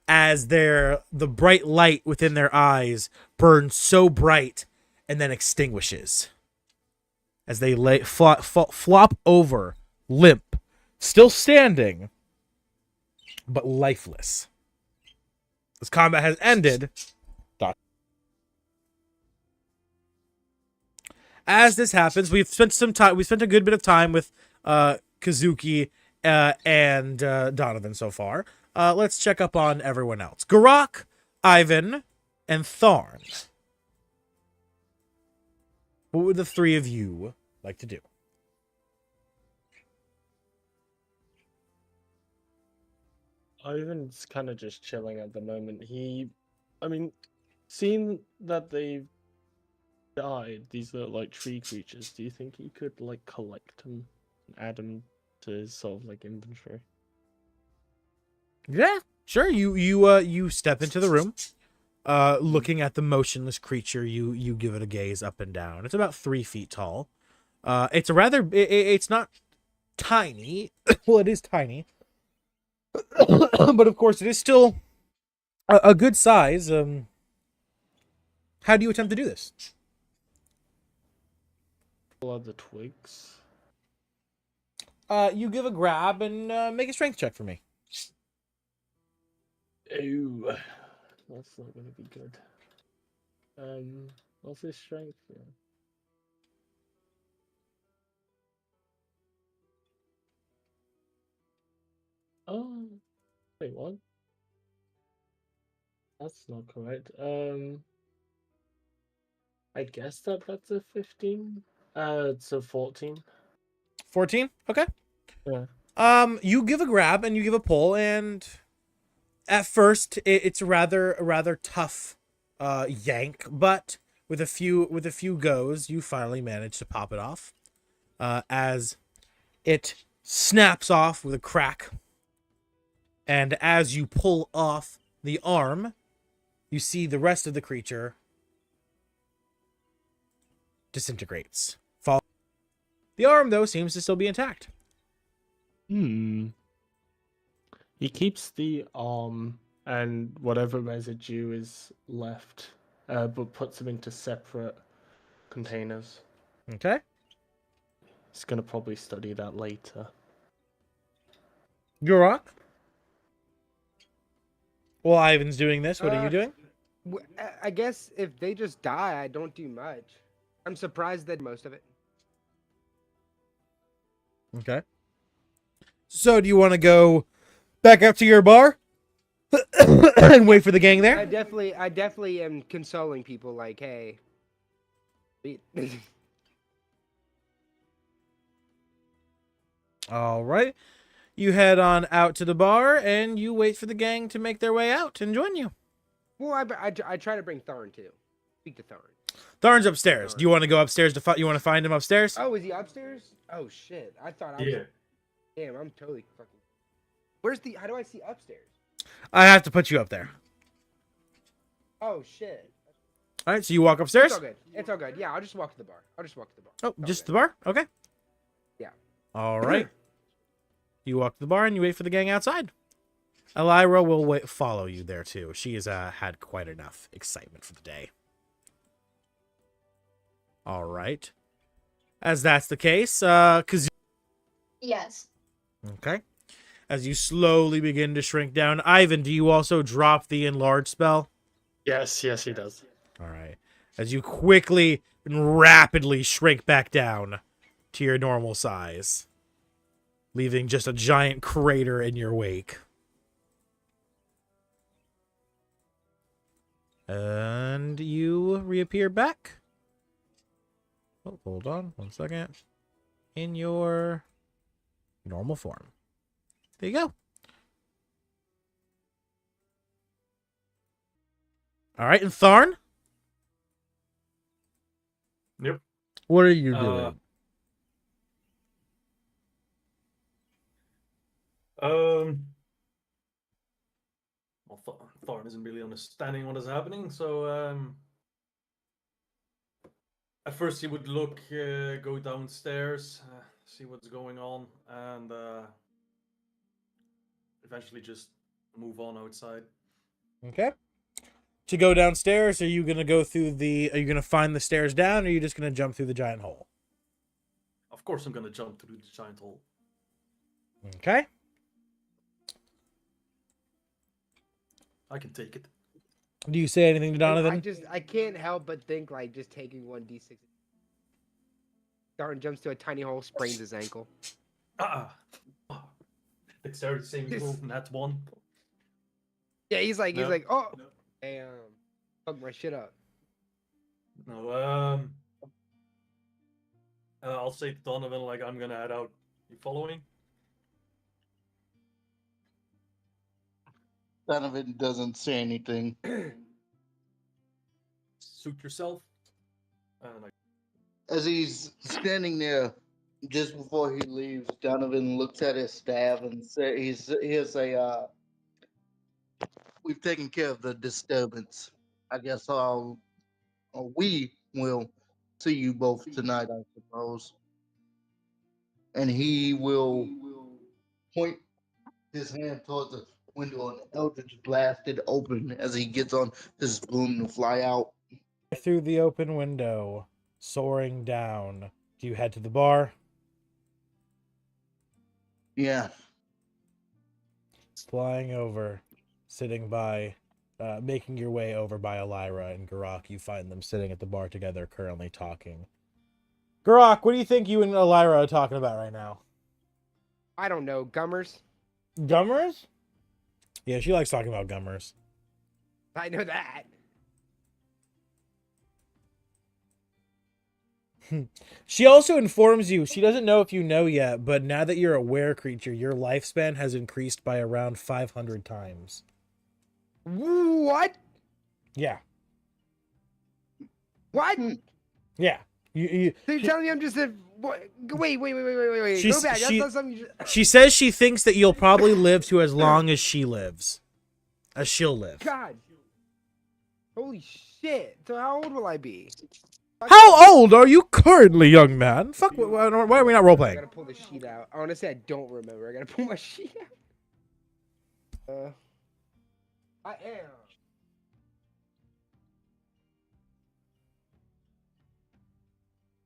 As the bright light within their eyes burns so bright and then extinguishes. As they flop over, limp, still standing, but lifeless. This combat has ended. As this happens, we've spent a good bit of time with Kazuki and Donovan so far. Let's check up on everyone else. Garak, Ivan, and Tharn. What would the three of you like to do? Ivan's kind of just chilling at the moment. Seeing that they've died, these are like tree creatures, do you think he could like collect them and add them to his sort of like inventory? Yeah, sure. You step into the room, looking at the motionless creature. You give it a gaze up and down. It's about 3 feet tall. It's not tiny. Well, it is tiny, but of course it is still a good size. How do you attempt to do this? Pull out the twigs. You give a grab and make a strength check for me. Ooh, that's not gonna be good. What's his strength? Yeah. Oh, wait, what? That's not correct. I guess that's a 15. It's a 14. 14? Okay. Yeah. You give a grab and you give a pull, and at first it's a rather tough yank, but with a few goes, you finally manage to pop it off. As it snaps off with a crack. And as you pull off the arm, you see the rest of the creature disintegrates. The arm, though, seems to still be intact. He keeps the arm and whatever residue is left, but puts them into separate containers. Okay. He's going to probably study that later. Gurok? Well, Ivan's doing this. What are you doing? I guess if they just die, I don't do much. I'm surprised that most of it. Okay. So, do you want to go back up to your bar and wait for the gang there? I definitely am consoling people. Like, hey. All right. You head on out to the bar and you wait for the gang to make their way out and join you. Well, I try to bring Thorn too. Speak to Thorn. Thorn's upstairs. Do you want to go upstairs to you want to find him upstairs? Oh, is he upstairs? Oh shit! I thought I was. Yeah. Damn, I'm totally fucking. Where's the? How do I see upstairs? I have to put you up there. Oh shit! All right, so you walk upstairs? It's all good. It's all good. Yeah, I'll just walk to the bar. Oh, It's just all the bar? Okay. Yeah. All right. You walk to the bar and you wait for the gang outside. Elira will follow you there too. She has had quite enough excitement for the day. All right. As that's the case, Yes. okay. As you slowly begin to shrink down, Ivan, do you also drop the enlarge spell? Yes, he does. All right. As you quickly and rapidly shrink back down to your normal size, leaving just a giant crater in your wake. And you reappear back. Oh, hold on 1 second. In your normal form. There you go. All right, and Tharn? Yep. What are you doing? Well, Thorn isn't really understanding what is happening, so at first he would look, go downstairs, see what's going on, and eventually just move on outside. Okay. To go downstairs, are you going to go through are you going to find the stairs down, or are you just going to jump through the giant hole? Of course I'm gonna jump through the giant hole. Okay. I can take it. Do you say anything to Donovan? I can't help but think like just taking 1d6. Thorn jumps to a tiny hole, sprains his ankle. Dexterity saving throw, nat 1. Yeah, he's like, No. oh, damn, fuck my shit up. No, I'll say to Donovan, like, I'm gonna head out. You following? Donovan doesn't say anything. Suit yourself. And As he's standing there, just before he leaves, Donovan looks at his staff and says, we've taken care of the disturbance. I guess we will see you both tonight, I suppose. And he will point his hand towards the window and Eldritch blasted open as he gets on his boom to fly out. Through the open window, soaring down. Do you head to the bar? Yeah. Flying over, sitting by, making your way over by Elira and Gurok. You find them sitting at the bar together, currently talking. Gurok, what do you think you and Elira are talking about right now? I don't know, gummers. Gummers? Yeah, she likes talking about gummers. I know that. She also informs you, she doesn't know if you know yet, but now that you're a were creature, your lifespan has increased by around 500 times. What? Yeah. What? Yeah. You, So you're telling me I'm just a... What? Wait. She's- Go back. she- That's not something you just... she says she thinks that you'll probably live to as long as she lives. As she'll live. God. Holy shit. So how old will I be? How old are you currently, young man? Fuck, why are we not I roleplaying? gotta pull the sheet out. Honestly, I don't remember. I gotta pull my sheet out. I am.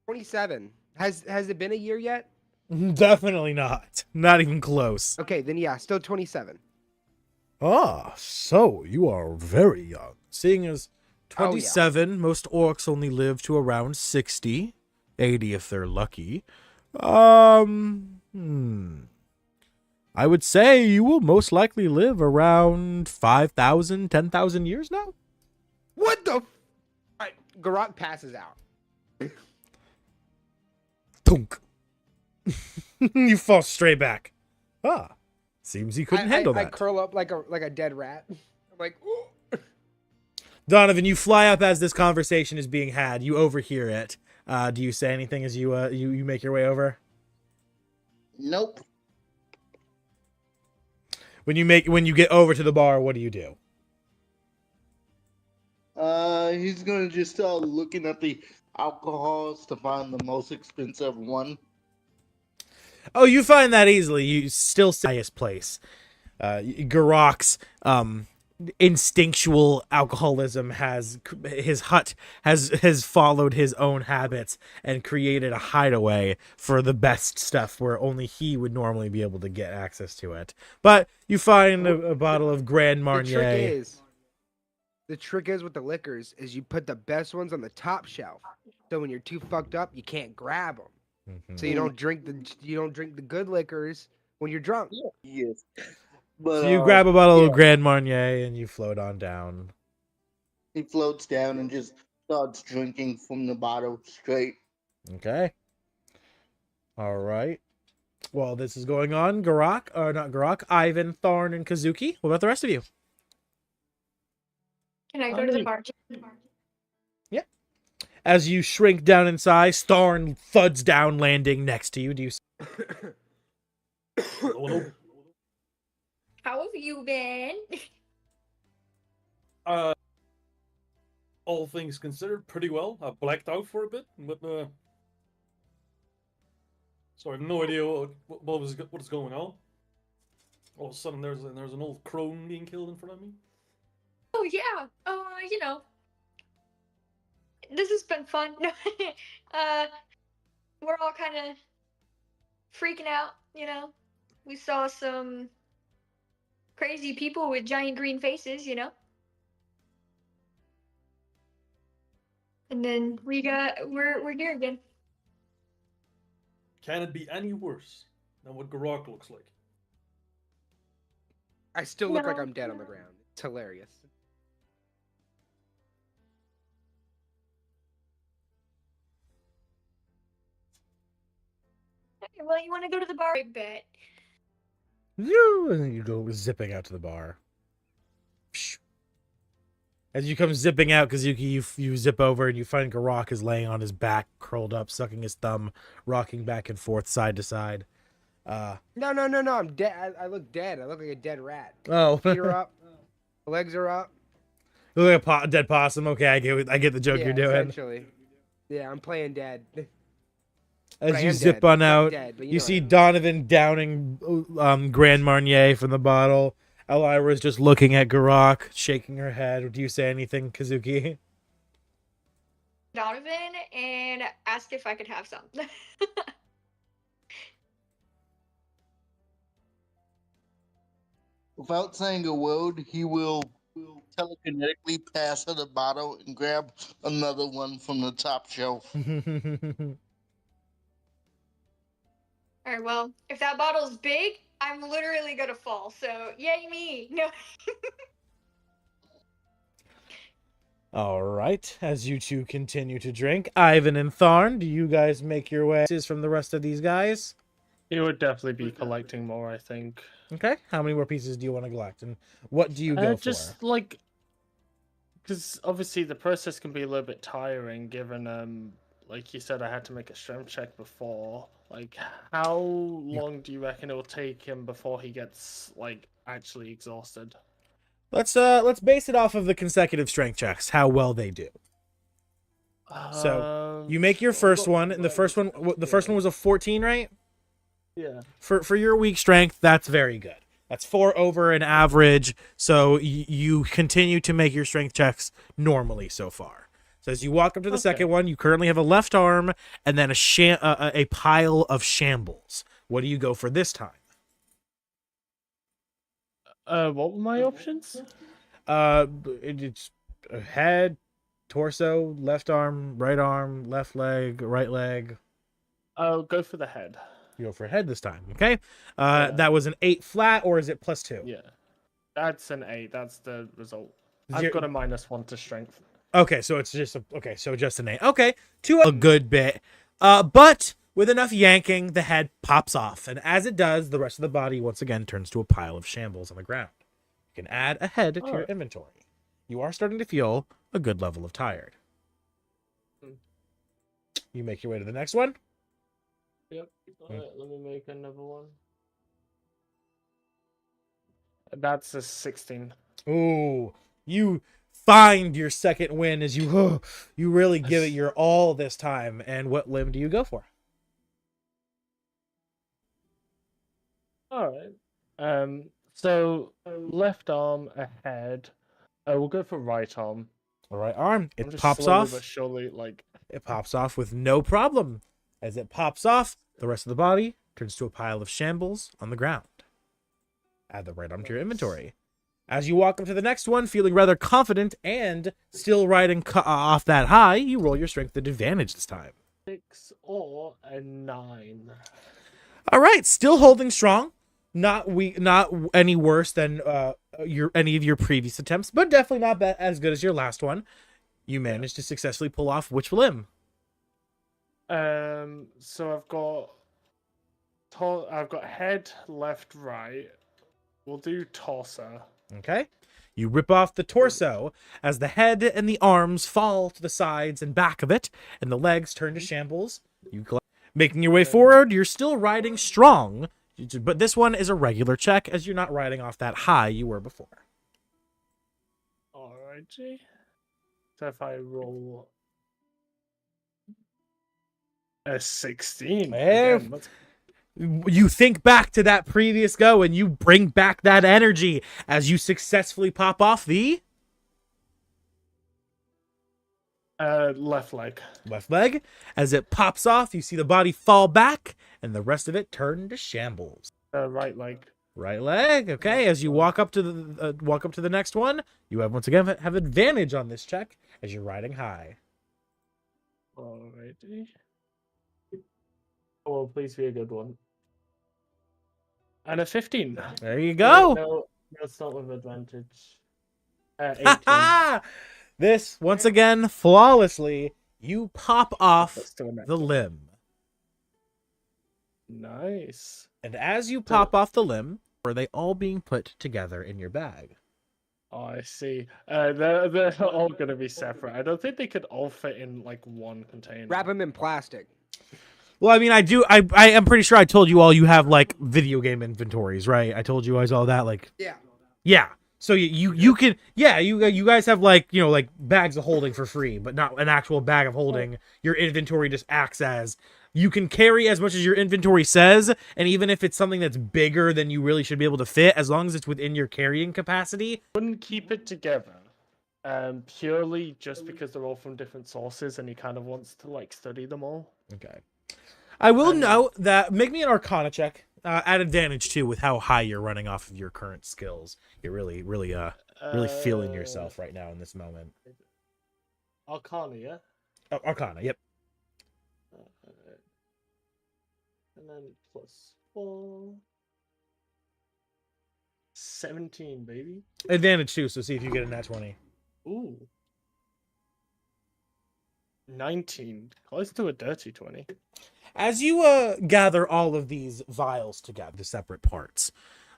$27. Has it been a year yet? Definitely not. Not even close. Okay, then yeah, still 27. Ah, so you are very young. Seeing as Oh, yeah. 27, most orcs only live to around 60, 80 if they're lucky. I would say you will most likely live around 5,000, 10,000 years now. What the? Alright, Garok passes out. Thunk. You fall straight back. Ah, seems he couldn't handle I that. curl up like a dead rat. I'm like, ooh. Donovan, you fly up as this conversation is being had. You overhear it. Do you say anything as you make your way over? Nope. When you get over to the bar, what do you do? He's gonna just start looking at the alcohols to find the most expensive one. Oh, you find that easily. You still see the highest place. Garok's instinctual alcoholism has followed his own habits and created a hideaway for the best stuff where only he would normally be able to get access to it. But you find a bottle of Grand Marnier. The trick is with the liquors is you put the best ones on the top shelf. So when you're too fucked up, you can't grab them. So you don't drink the good liquors when you're drunk. Yes. But, So you grab a bottle of Grand Marnier and you float on down. He floats down and just starts drinking from the bottle straight. Okay. All right. While this is going on, Ivan, Thorn, and Kazuki. What about the rest of you? Can I go to the bar? Yeah. As you shrink down in size, Thorn thuds down, landing next to you. Do you? Hello? How have you been? All things considered, pretty well. I blacked out for a bit, but so I have no idea what is going on. All of a sudden, there's an old crone being killed in front of me. Oh yeah. This has been fun. We're all kind of freaking out. We saw some crazy people with giant green faces. And then we're here again. Can it be any worse than what Garok looks like? I still look like No. I'm dead on the ground. It's hilarious. Okay, well, you want to go to the bar? I bet. And then you go zipping out to the bar. Psh. As you come zipping out, Kazuki, you zip over and you find Garok is laying on his back, curled up, sucking his thumb, rocking back and forth, side to side. No, I'm dead. I look dead. I look like a dead rat. Oh, Feet are up. Legs are up. you look like a dead possum. Okay, I get the joke Yeah, you're doing. essentially. Yeah, I'm playing dead. As But I you am zip dead. on I'm out, dead, but you know see what I mean. Donovan downing Grand Marnier from the bottle. Elira's just looking at Garok, shaking her head. Do you say anything, Kazuki? Donovan and ask if I could have some. Without saying a word, he will telekinetically pass her the bottle and grab another one from the top shelf. Alright, well, if that bottle's big, I'm literally gonna fall. So, yay me! No. All right. As you two continue to drink, Ivan and Tharn, do you guys make your way from the rest of these guys? He would definitely be collecting more, I think. Okay. How many more pieces do you want to collect, and what do you go Just for? like because obviously the process can be a little bit tiring, given like you said, I had to make a strength check before. Like, how long do you reckon it will take him before he gets like actually exhausted? Let's base it off of the consecutive strength checks, how well they do. So you make your first one, and the first one was a 14, right? Yeah. For your weak strength, that's very good. That's 4 over an average. So you continue to make your strength checks normally so far. So as you walk up to the second one, you currently have a left arm and then a pile of shambles. What do you go for this time? What were my options? It's a head, torso, left arm, left leg, right leg. Oh, go for the head. You go for a head this time, okay? That was an 8 flat, or is it +2? Yeah, that's an 8. That's the result. I've got a -1 to strength. Okay, so it's just just an 8. Okay, to a good bit. But with enough yanking, the head pops off, and as it does, the rest of the body once again turns to a pile of shambles on the ground. You can add a head to your inventory. You are starting to feel a good level of tired. You make your way to the next one. Yep. Alright, let me make another one. That's a 16. Ooh, you find your second win as you really give it your all this time. And what limb do you go for? Alright. So left arm ahead. We'll go for right arm. The right arm. I'm It just pops slowly off. but surely, like, It pops off with no problem. As it pops off, the rest of the body turns to a pile of shambles on the ground. Add the right arm to your inventory. As you walk up to the next one, feeling rather confident and still riding off that high, you roll your strength at advantage this time. 6 or a 9. All right, still holding strong. Not any worse than any of your previous attempts, but definitely not as good as your last one. You managed to successfully pull off which limb? So I've got head, left, right. We'll do torso. Okay. You rip off the torso as the head and the arms fall to the sides and back of it, and the legs turn to shambles. Making your way forward, you're still riding strong, but this one is a regular check as you're not riding off that high you were before. Alrighty. So if I roll a 16, again, You think back to that previous go and you bring back that energy as you successfully pop off the left leg. left leg. As it pops off, you see the body fall back and the rest of it turn to shambles. Right leg. Right leg. Okay, as you walk up to the next one, you once again have advantage on this check as you're riding high. Alrighty. Oh, please be a good one. And a 15. There you go. No, it's not with advantage. 18. This, once again, flawlessly, you pop off Let's do it. the limb. Nice. And as you pop off the limb, are they all being put together in your bag? Oh, I see. They're all going to be separate. I don't think they could all fit in like one container. Wrap them in plastic. Well, I mean, I am pretty sure I told you all you have like video game inventories, right? I told you guys all that, like yeah. So you can you guys have like like bags of holding for free, but not an actual bag of holding. Your inventory just acts as you can carry as much as your inventory says, and even if it's something that's bigger than you really should be able to fit, as long as it's within your carrying capacity. Wouldn't keep it together, purely just because they're all from different sources, and he kind of wants to like study them all. Okay. I will note that make me an Arcana check at advantage too with how high you're running off of your current skills. You're really feeling yourself right now in this moment. Arcana, yeah. Oh, Arcana, yep. And then +4. 17, baby. Advantage too, so see if you get a nat 20. Ooh. 19. Close to a dirty 20. As you gather all of these vials together, the separate parts,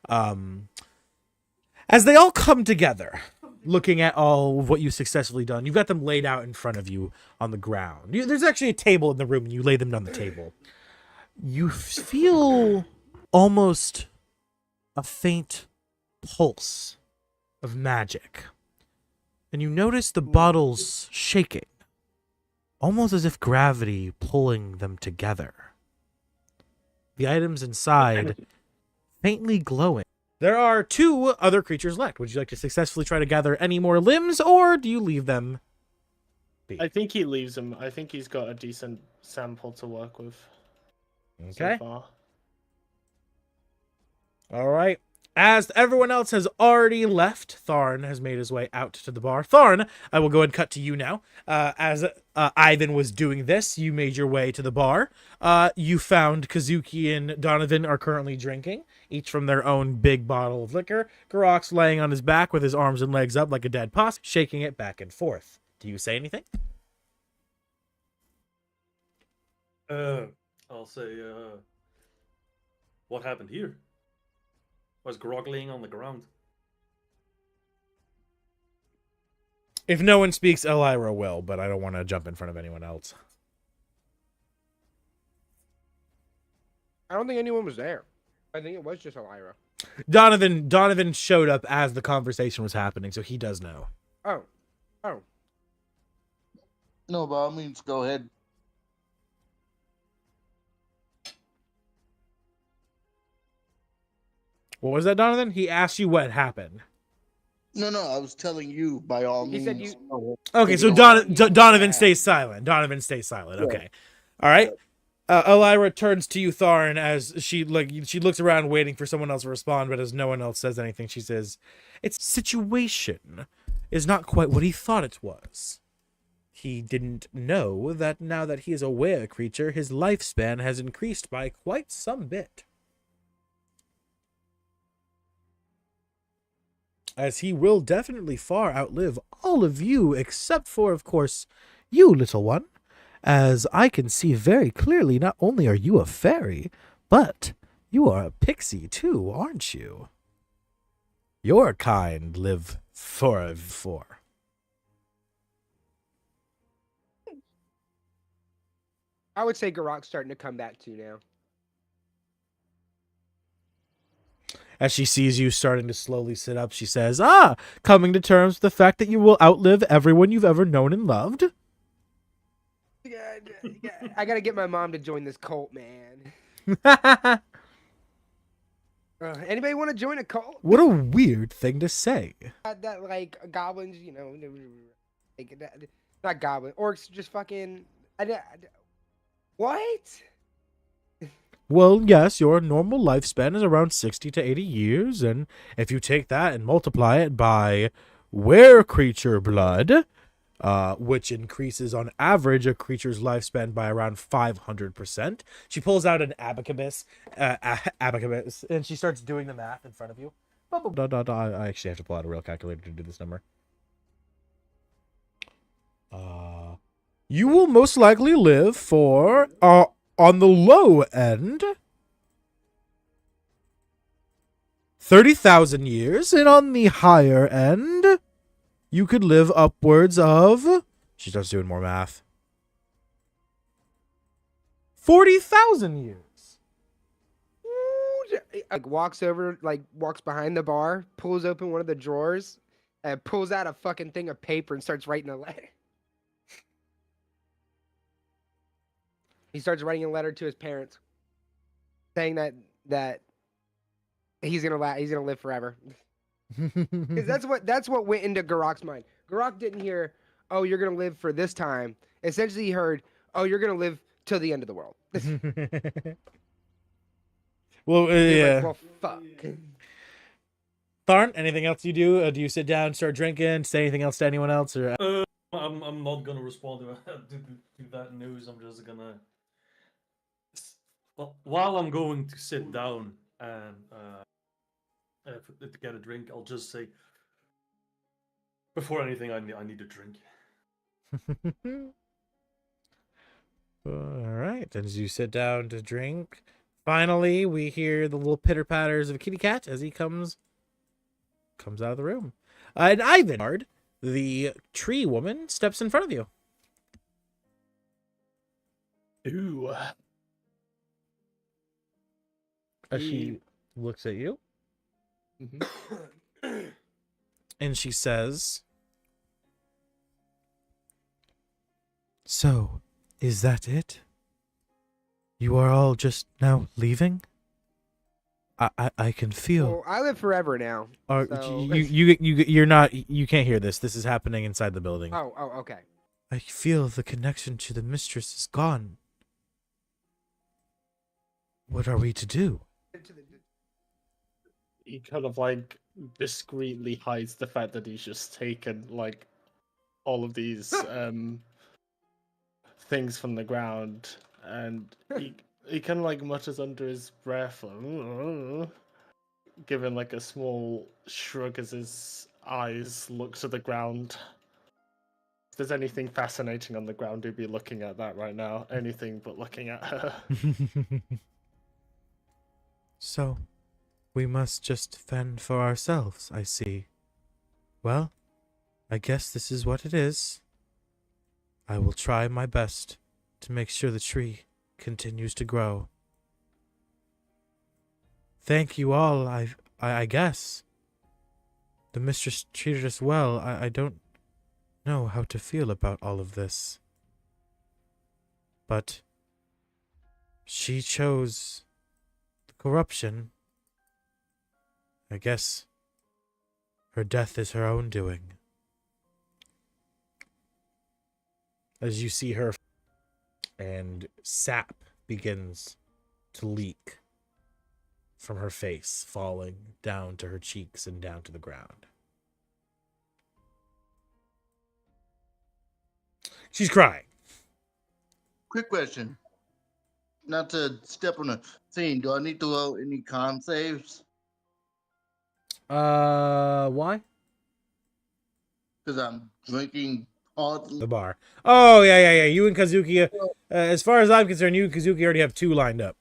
as they all come together, looking at all of what you've successfully done. You've got them laid out in front of you on the ground. There's actually a table in the room, and you lay them on the table. You feel almost a faint pulse of magic. And you notice the bottles shaking, almost as if gravity pulling them together. The items inside faintly glowing. There are 2 other creatures left. Would you like to successfully try to gather any more limbs, or do you leave them be? I think he leaves them. I think he's got a decent sample to work with. Okay. So far. All right. As everyone else has already left, Tharn has made his way out to the bar. Tharn, I will go ahead and cut to you now. As Ivan was doing this, you made your way to the bar. You found Kazuki and Donovan are currently drinking, each from their own big bottle of liquor. Garok's laying on his back with his arms and legs up like a dead possum, shaking it back and forth. Do you say anything? I'll say, what happened here? Was Grog laying on the ground? If no one speaks, Elira will, but I don't want to jump in front of anyone else. I don't think anyone was there. I think it was just Elira. Donovan showed up as the conversation was happening, so he does know. Oh. No, by all means, go ahead. What was that, Donovan? He asked you what happened. No, I was telling you, by all He means. said you- Okay, so Donovan stays silent. Donovan stays silent. Yeah. Okay. All right. Elira turns to you, Tharn, as she looks around waiting for someone else to respond, but as no one else says anything, she says, "Its situation is not quite what he thought it was. He didn't know that now that he is a were creature, his lifespan has increased by quite some bit. As he will definitely far outlive all of you, except for, of course, you, little one. As I can see very clearly, not only are you a fairy, but you are a pixie too, aren't you? Your kind live forever." I would say Garok's starting to come back too now. As she sees you starting to slowly sit up, she says, coming to terms with the fact that you will outlive everyone you've ever known and loved? Yeah, I gotta get my mom to join this cult, man. Anybody want to join a cult? What a weird thing to say. That like goblins, you know, like, not goblin, orcs, just fucking. What? Well, yes, your normal lifespan is around 60 to 80 years, and if you take that and multiply it by were creature blood, which increases on average a creature's lifespan by around 500%. She pulls out an abacus, and she starts doing the math in front of you. I actually have to pull out a real calculator to do this number. You will most likely live for, on the low end, 30,000 years, and on the higher end, you could live upwards of, she starts doing more math, 40,000 years. Like walks over, like walks behind the bar, pulls open one of the drawers, and pulls out a fucking thing of paper and starts writing a letter. He starts writing a letter to his parents, saying that he's gonna live forever. Because that's what went into Garok's mind. Garok didn't hear, "Oh, you're gonna live for this time." Essentially, he heard, "Oh, you're gonna live till the end of the world." Well, yeah. Like, well, fuck. Tharn, anything else you do? Do you sit down, start drinking, say anything else to anyone else? Or I'm not gonna respond to that news. I'm just gonna. Well, while I'm going to sit down and to get a drink, I'll just say, before anything, I need a drink. All right. As you sit down to drink, finally we hear the little pitter patters of a kitty cat as he comes out of the room. And Ivan, the tree woman, steps in front of you. Ooh. As she looks at you. Mhm. And she says, "So, is that it? You are all just now leaving? I can feel." Well, I live forever now. Or So- you're not. You can't hear this. This is happening inside the building. Oh, okay. I feel the connection to the mistress is gone. What are we to do? He kind of like discreetly hides the fact that he's just taken like all of these things from the ground, and he kind of like mutters under his breath, like, giving like a small shrug as his eyes look to the ground. If there's anything fascinating on the ground, he'd be looking at that right now. Anything but looking at her. So, we must just fend for ourselves, I see. Well, I guess this is what it is. I will try my best to make sure the tree continues to grow. Thank you all, I guess. The mistress treated us well. I don't know how to feel about all of this. But she chose the corruption. I guess her death is her own doing. As you see her, and sap begins to leak from her face, falling down to her cheeks and down to the ground. She's crying. Quick question. Not to step on a scene, do I need to roll any con saves? Why? Because I'm drinking all The bar. Oh, yeah. You and Kazuki, as far as I'm concerned, you and Kazuki already have 2 lined up.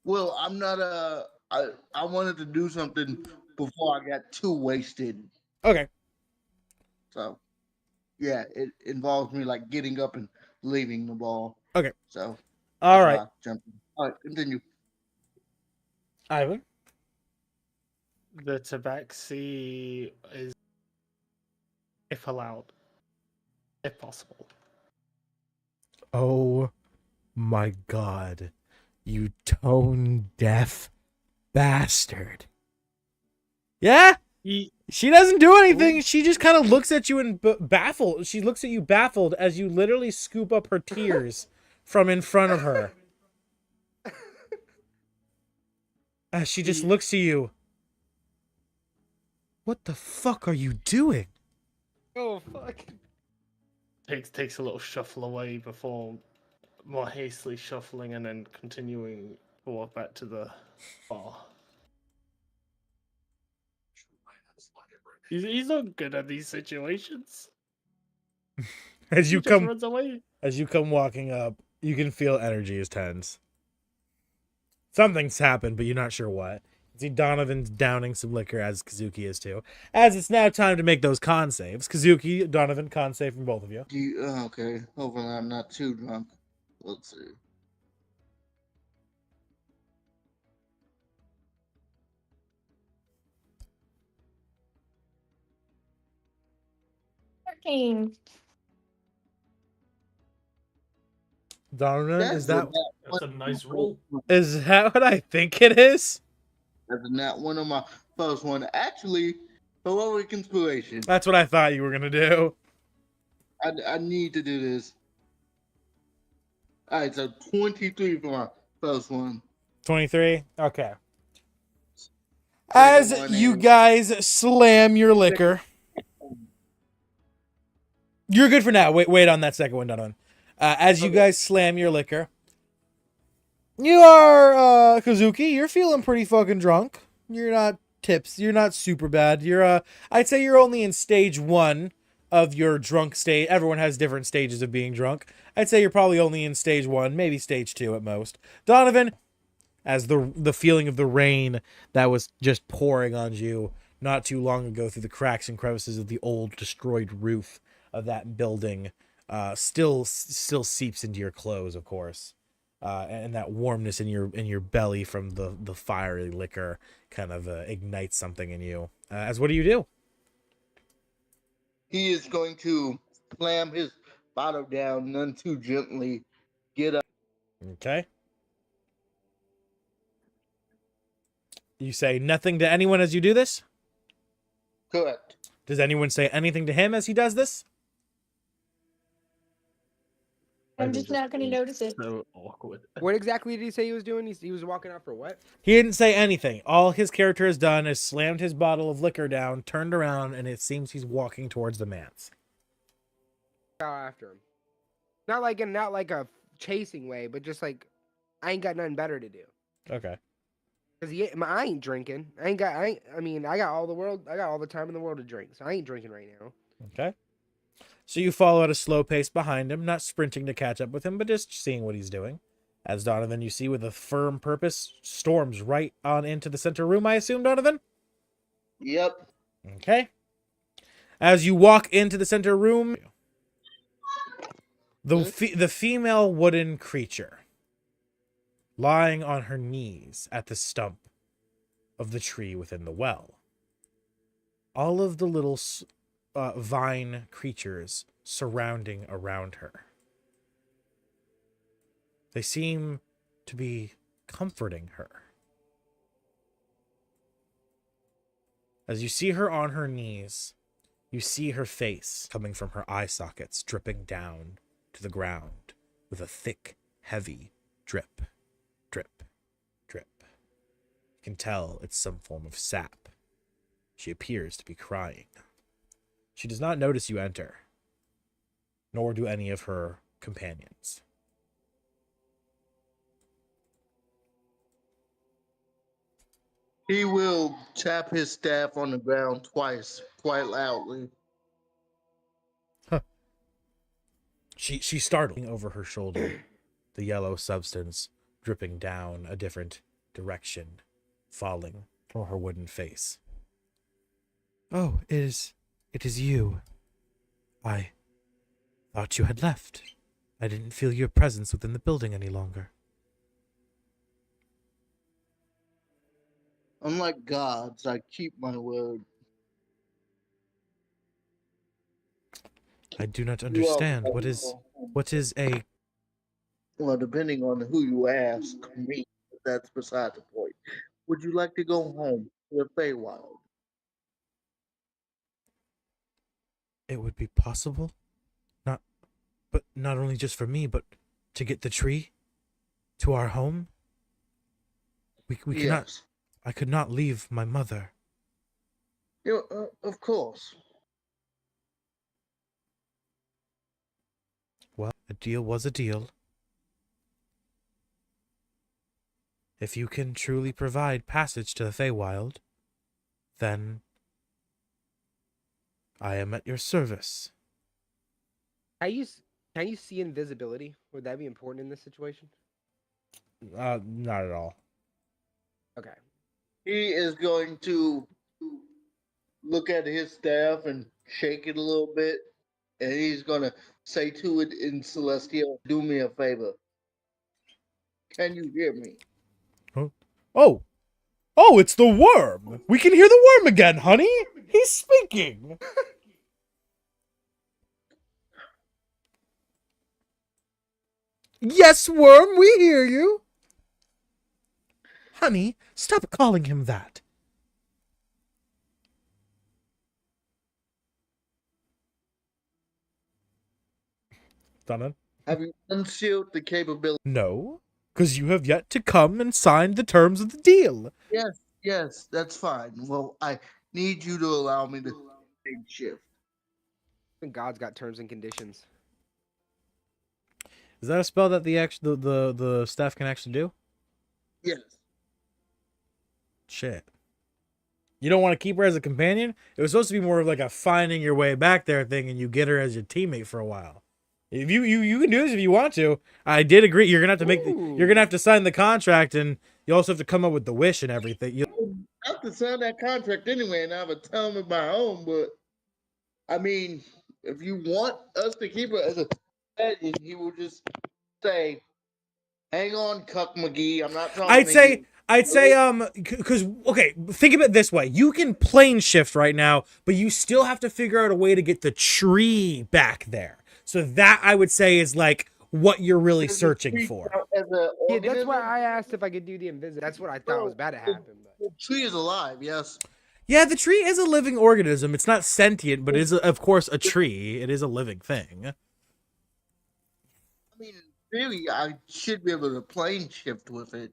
Well, I'm not I wanted to do something before I got too wasted. Okay. So, yeah, it involves me like getting up and leaving the ball. Okay. So, All that's right. why I jumped in. All right, continue. Ivan? The tabaxi is, if allowed, if possible. Oh my god. You tone deaf bastard. Yeah? She doesn't do anything. She just kind of looks at you and baffled. She looks at you baffled as you literally scoop up her tears from in front of her. As she just looks to you. What the fuck are you doing? Oh, fuck. Takes a little shuffle away before more hastily shuffling and then continuing to walk back to the bar. He's not good at these situations. As you He just come runs away. As you come walking up, you can feel energy is tense. Something's happened, but you're not sure what. You see Donovan's downing some liquor, as Kazuki is too. As it's now time to make those con saves. Kazuki, Donovan, con save from both of you. Okay, hopefully I'm not too drunk. Let's see. Donovan, is that That's a nice roll. what I think it is? That's not one of my first one. Actually, heroic inspiration. That's what I thought you were gonna do. I need to do this. All right, so 23 for my first one. 23? Okay. As you guys slam your liquor. You're good for now. Wait on that second one, Donovan. As you guys slam your liquor. You are, Kazuki, you're feeling pretty fucking drunk. You're not tips. You're not super bad. You're, I'd say you're only in stage 1 of your drunk state. Everyone has different stages of being drunk. I'd say you're probably only in stage 1, maybe stage 2 at most. Donovan, as the feeling of the rain that was just pouring on you not too long ago through the cracks and crevices of the old destroyed roof of that building still seeps into your clothes, of course. And that warmness in your belly from the fiery liquor kind of ignites something in you. As what do you do? He is going to slam his bottle down none too gently. Get up. Okay. You say nothing to anyone as you do this? Correct. Does anyone say anything to him as he does this? I'm just not going to notice it. So awkward. What exactly did he say he was doing? He was walking out for what? He didn't say anything. All his character has done is slammed his bottle of liquor down, turned around, and it seems he's walking towards the manse. Go after him. Not like a chasing way, but just like I ain't got nothing better to do. Okay. Cause I ain't drinking. I got all the time in the world to drink, so I ain't drinking right now. Okay. So you follow at a slow pace behind him, not sprinting to catch up with him, but just seeing what he's doing. As Donovan, you see, with a firm purpose, storms right on into the center room, I assume, Donovan? Yep. Okay. As you walk into the center room, the female wooden creature lying on her knees at the stump of the tree within the well. All of the little vine creatures surrounding around her. They seem to be comforting her. As you see her on her knees, you see her face coming from her eye sockets, dripping down to the ground with a thick, heavy drip, drip, drip. You can tell it's some form of sap. She appears to be crying. She does not notice you enter, nor do any of her companions. He will tap his staff on the ground twice, quite loudly. She's startled over her shoulder, the yellow substance dripping down a different direction, falling from her wooden face. Oh, it is you. I thought you had left. I didn't feel your presence within the building any longer. Unlike gods, I keep my word. I do not understand. What is a... Well, depending on who you ask, me, that's beside the point. Would you like to go home to the Feywild? It would be possible? Not only just for me, but to get the tree to our home? We cannot... Yes. I could not leave my mother. Of course. Well, a deal was a deal. If you can truly provide passage to the Feywild, then I am at your service. Can you see invisibility? Would that be important in this situation? Not at all. Okay. He is going to look at his staff and shake it a little bit, and he's going to say to it in Celestial, do me a favor. Can you hear me? Huh? Oh, it's the worm. We can hear the worm again, honey. He's speaking. Yes, worm, we hear you. Honey, stop calling him that. Donna? Have you unsealed the capability? No, because you have yet to come and sign the terms of the deal. Yes, that's fine. Well, I need you to allow me to take shift. I think God's got terms and conditions. Is that a spell that the staff can actually do? Yes. Shit. You don't want to keep her as a companion? It was supposed to be more of like a finding your way back there thing, and you get her as your teammate for a while. If you can do this if you want to. I did agree. You're gonna have to you're gonna have to sign the contract, and you also have to come up with the wish and everything. have to sign that contract anyway, and I have a town of my own. But I mean, if you want us to keep it as a pet, he will just say, "Hang on, Cuck McGee. I'm not talking to you." I'd say, because okay, think of it this way: you can plane shift right now, but you still have to figure out a way to get the tree back there. So that I would say is like what you're really Does the searching tree for. count as a Yeah, that's why organism? I asked if I could do the invisible. That's what I thought was about to happen. But The tree is alive, yes. Yeah, the tree is a living organism. It's not sentient, but it is, of course, a tree. It is a living thing. I mean, in theory, I should be able to plane shift with it.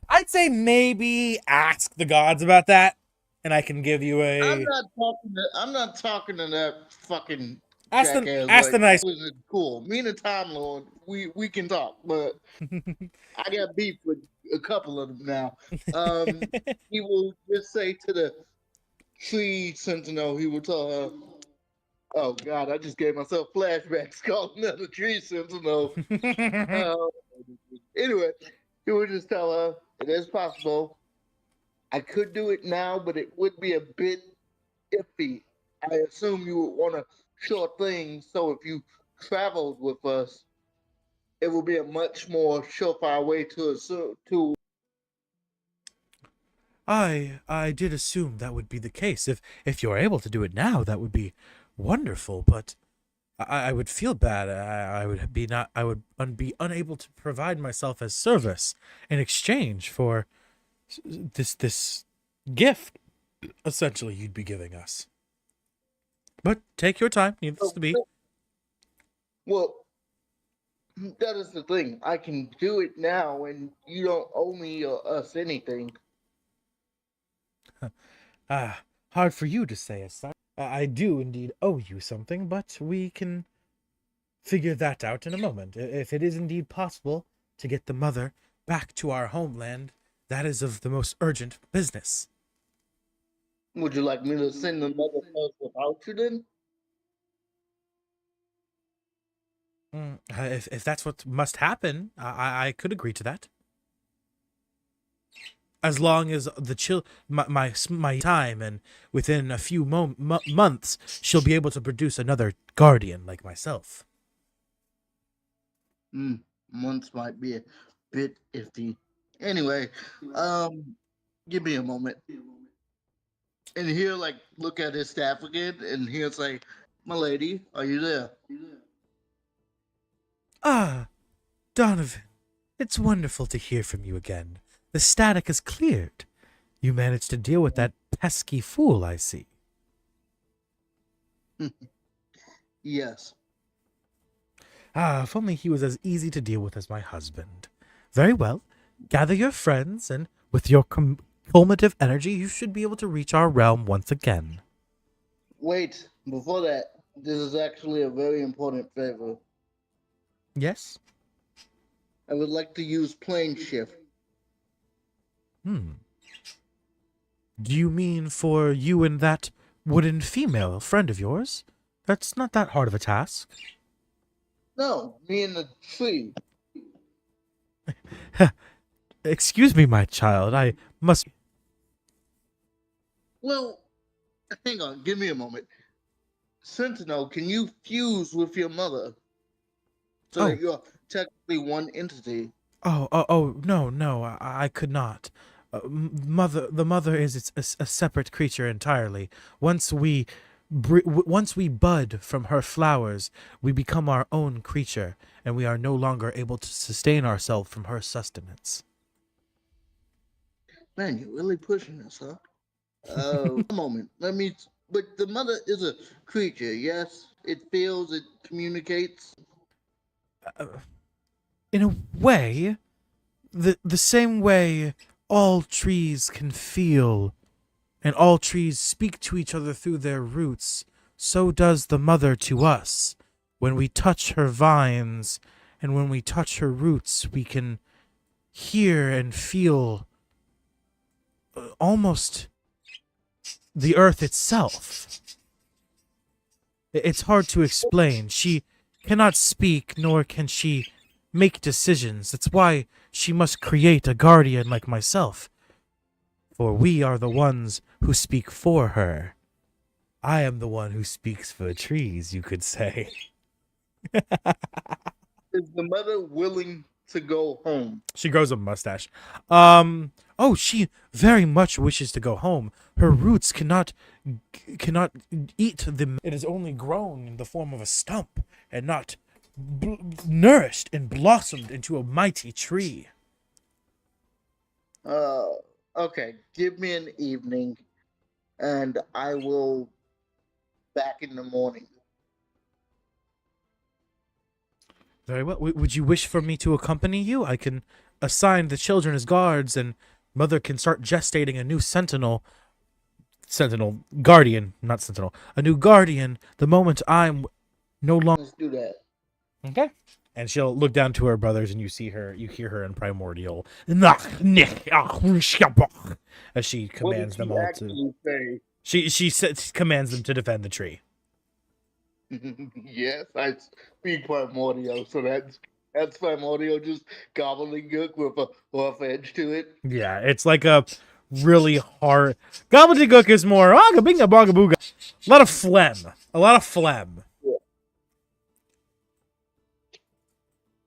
I'd say maybe ask the gods about that, and I can give you I'm a. not talking to that fucking Ask the jackass. ask the nice. Listen, cool. Me and the Time Lord, we can talk, but I got beef with a couple of them now. He will just say to the tree sentinel, he will tell her, "Oh God, I just gave myself flashbacks calling that a tree sentinel." Anyway, he would just tell her it is possible. I could do it now, but it would be a bit iffy. I assume you would want a short thing, so if you traveled with us, it would be a much more surefire way to. I did assume that would be the case. If you're able to do it now, that would be wonderful. But I would feel bad. I would be unable to provide myself as service in exchange for this gift. Essentially, you'd be giving us. But take your time. Needless to be. Well, that is the thing. I can do it now, and you don't owe me or us anything. Hard for you to say as such. I do indeed owe you something, but we can figure that out in a moment. If it is indeed possible to get the mother back to our homeland, that is of the most urgent business. Would you like me to send the mother first without you then? If that's what must happen, I could agree to that. As long as my time, and within a few months, she'll be able to produce another guardian like myself. Months might be a bit iffy. Anyway, give me a moment. And he'll like look at his staff again, and he'll say, "My lady, are you there?" Ah, Donovan, it's wonderful to hear from you again. The static is cleared. You managed to deal with that pesky fool, I see. Yes. If only he was as easy to deal with as my husband. Very well. Gather your friends, and with your cumulative energy, you should be able to reach our realm once again. Wait, before that, this is actually a very important favor. Yes? I would like to use plane shift. Do you mean for you and that wooden female friend of yours? That's not that hard of a task. No, me and the tree. Excuse me, my child. I must... Well, hang on, give me a moment. Sentinel, can you fuse with your mother? So that you're technically one entity. No, I could not. The mother is a separate creature entirely. Once we bud from her flowers, we become our own creature, and we are no longer able to sustain ourselves from her sustenance. Man, you're really pushing this, huh? A moment. But the mother is a creature, yes? It feels, it communicates. In a way, the same way all trees can feel, and all trees speak to each other through their roots, so does the mother to us. When we touch her vines, and when we touch her roots, we can hear and feel almost the earth itself. It's hard to explain. She cannot speak, nor can she make decisions. That's why she must create a guardian like myself. For we are the ones who speak for her. I am the one who speaks for trees, you could say. Is the mother willing to go home? She grows a mustache. Oh, she very much wishes to go home. Her roots cannot eat the. It is only grown in the form of a stump and not nourished and blossomed into a mighty tree. Okay. Give me an evening, and I will back in the morning. Very well. Would you wish for me to accompany you? I can assign the children as guards, and Mother can start gestating a new guardian, not sentinel, a new guardian the moment I'm no longer. Let's do that. Okay. And she'll look down to her brothers, and you hear her in primordial, as she commands them all to. Say? She commands them to defend the tree. Yes, I speak primordial, so that's primordial, just gobbledygook with a rough edge to it. Yeah, it's like a really hard. Gobbledygook is more binga bonga booga. A lot of phlegm.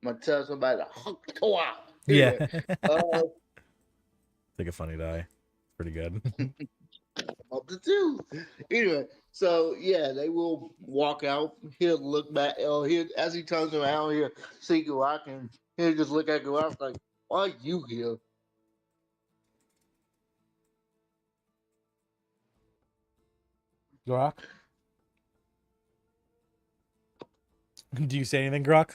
I'm gonna tell somebody to Yeah. uh, Take a funny die. Pretty good. up to two. Anyway, so yeah, they will walk out. He'll look back. As he turns around, he'll see Garak, and he'll just look at Garak like, "Why are you here?" Grok? Do you say anything, Grok?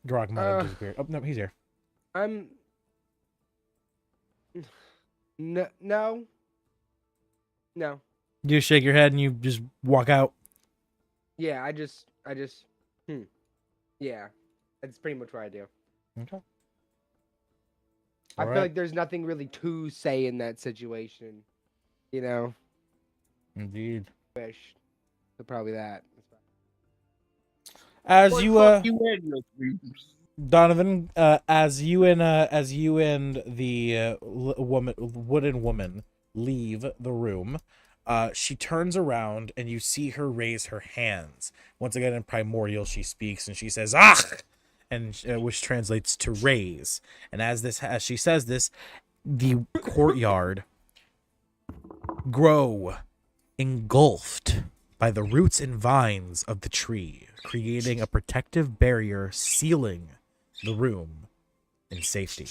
Grok might have disappeared. Oh, no, he's here. No. You just shake your head and you just walk out. Yeah, I just. Yeah, that's pretty much what I do. Okay. I feel like there's nothing really to say in that situation. You know? Indeed. Wish. So probably that. As What you the fuck you in your dreams? Donovan, as you and the wooden woman leave the room, she turns around and you see her raise her hands. Once again in primordial, she speaks and she says "Ach," and which translates to raise. And as she says this, the courtyard grow engulfed by the roots and vines of the tree, creating a protective barrier sealing the room in safety.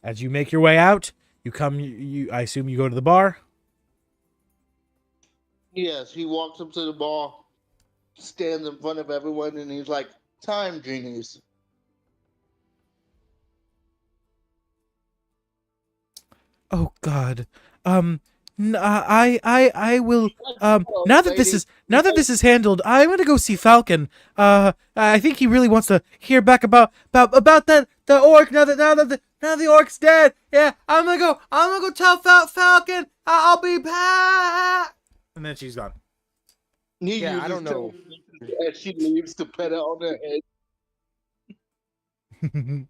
As you make your way out, I assume you go to the bar? Yes, he walks up to the bar, stands in front of everyone, and he's like, "Time genies." Oh God. I will. Now that this is handled, I'm gonna go see Falcon. I think he really wants to hear back about the orc. Now the orc's dead. Yeah, I'm gonna go tell Falcon. I'll be back. And then she's gone. Yeah, I don't know. As she leaves to pet her on her head,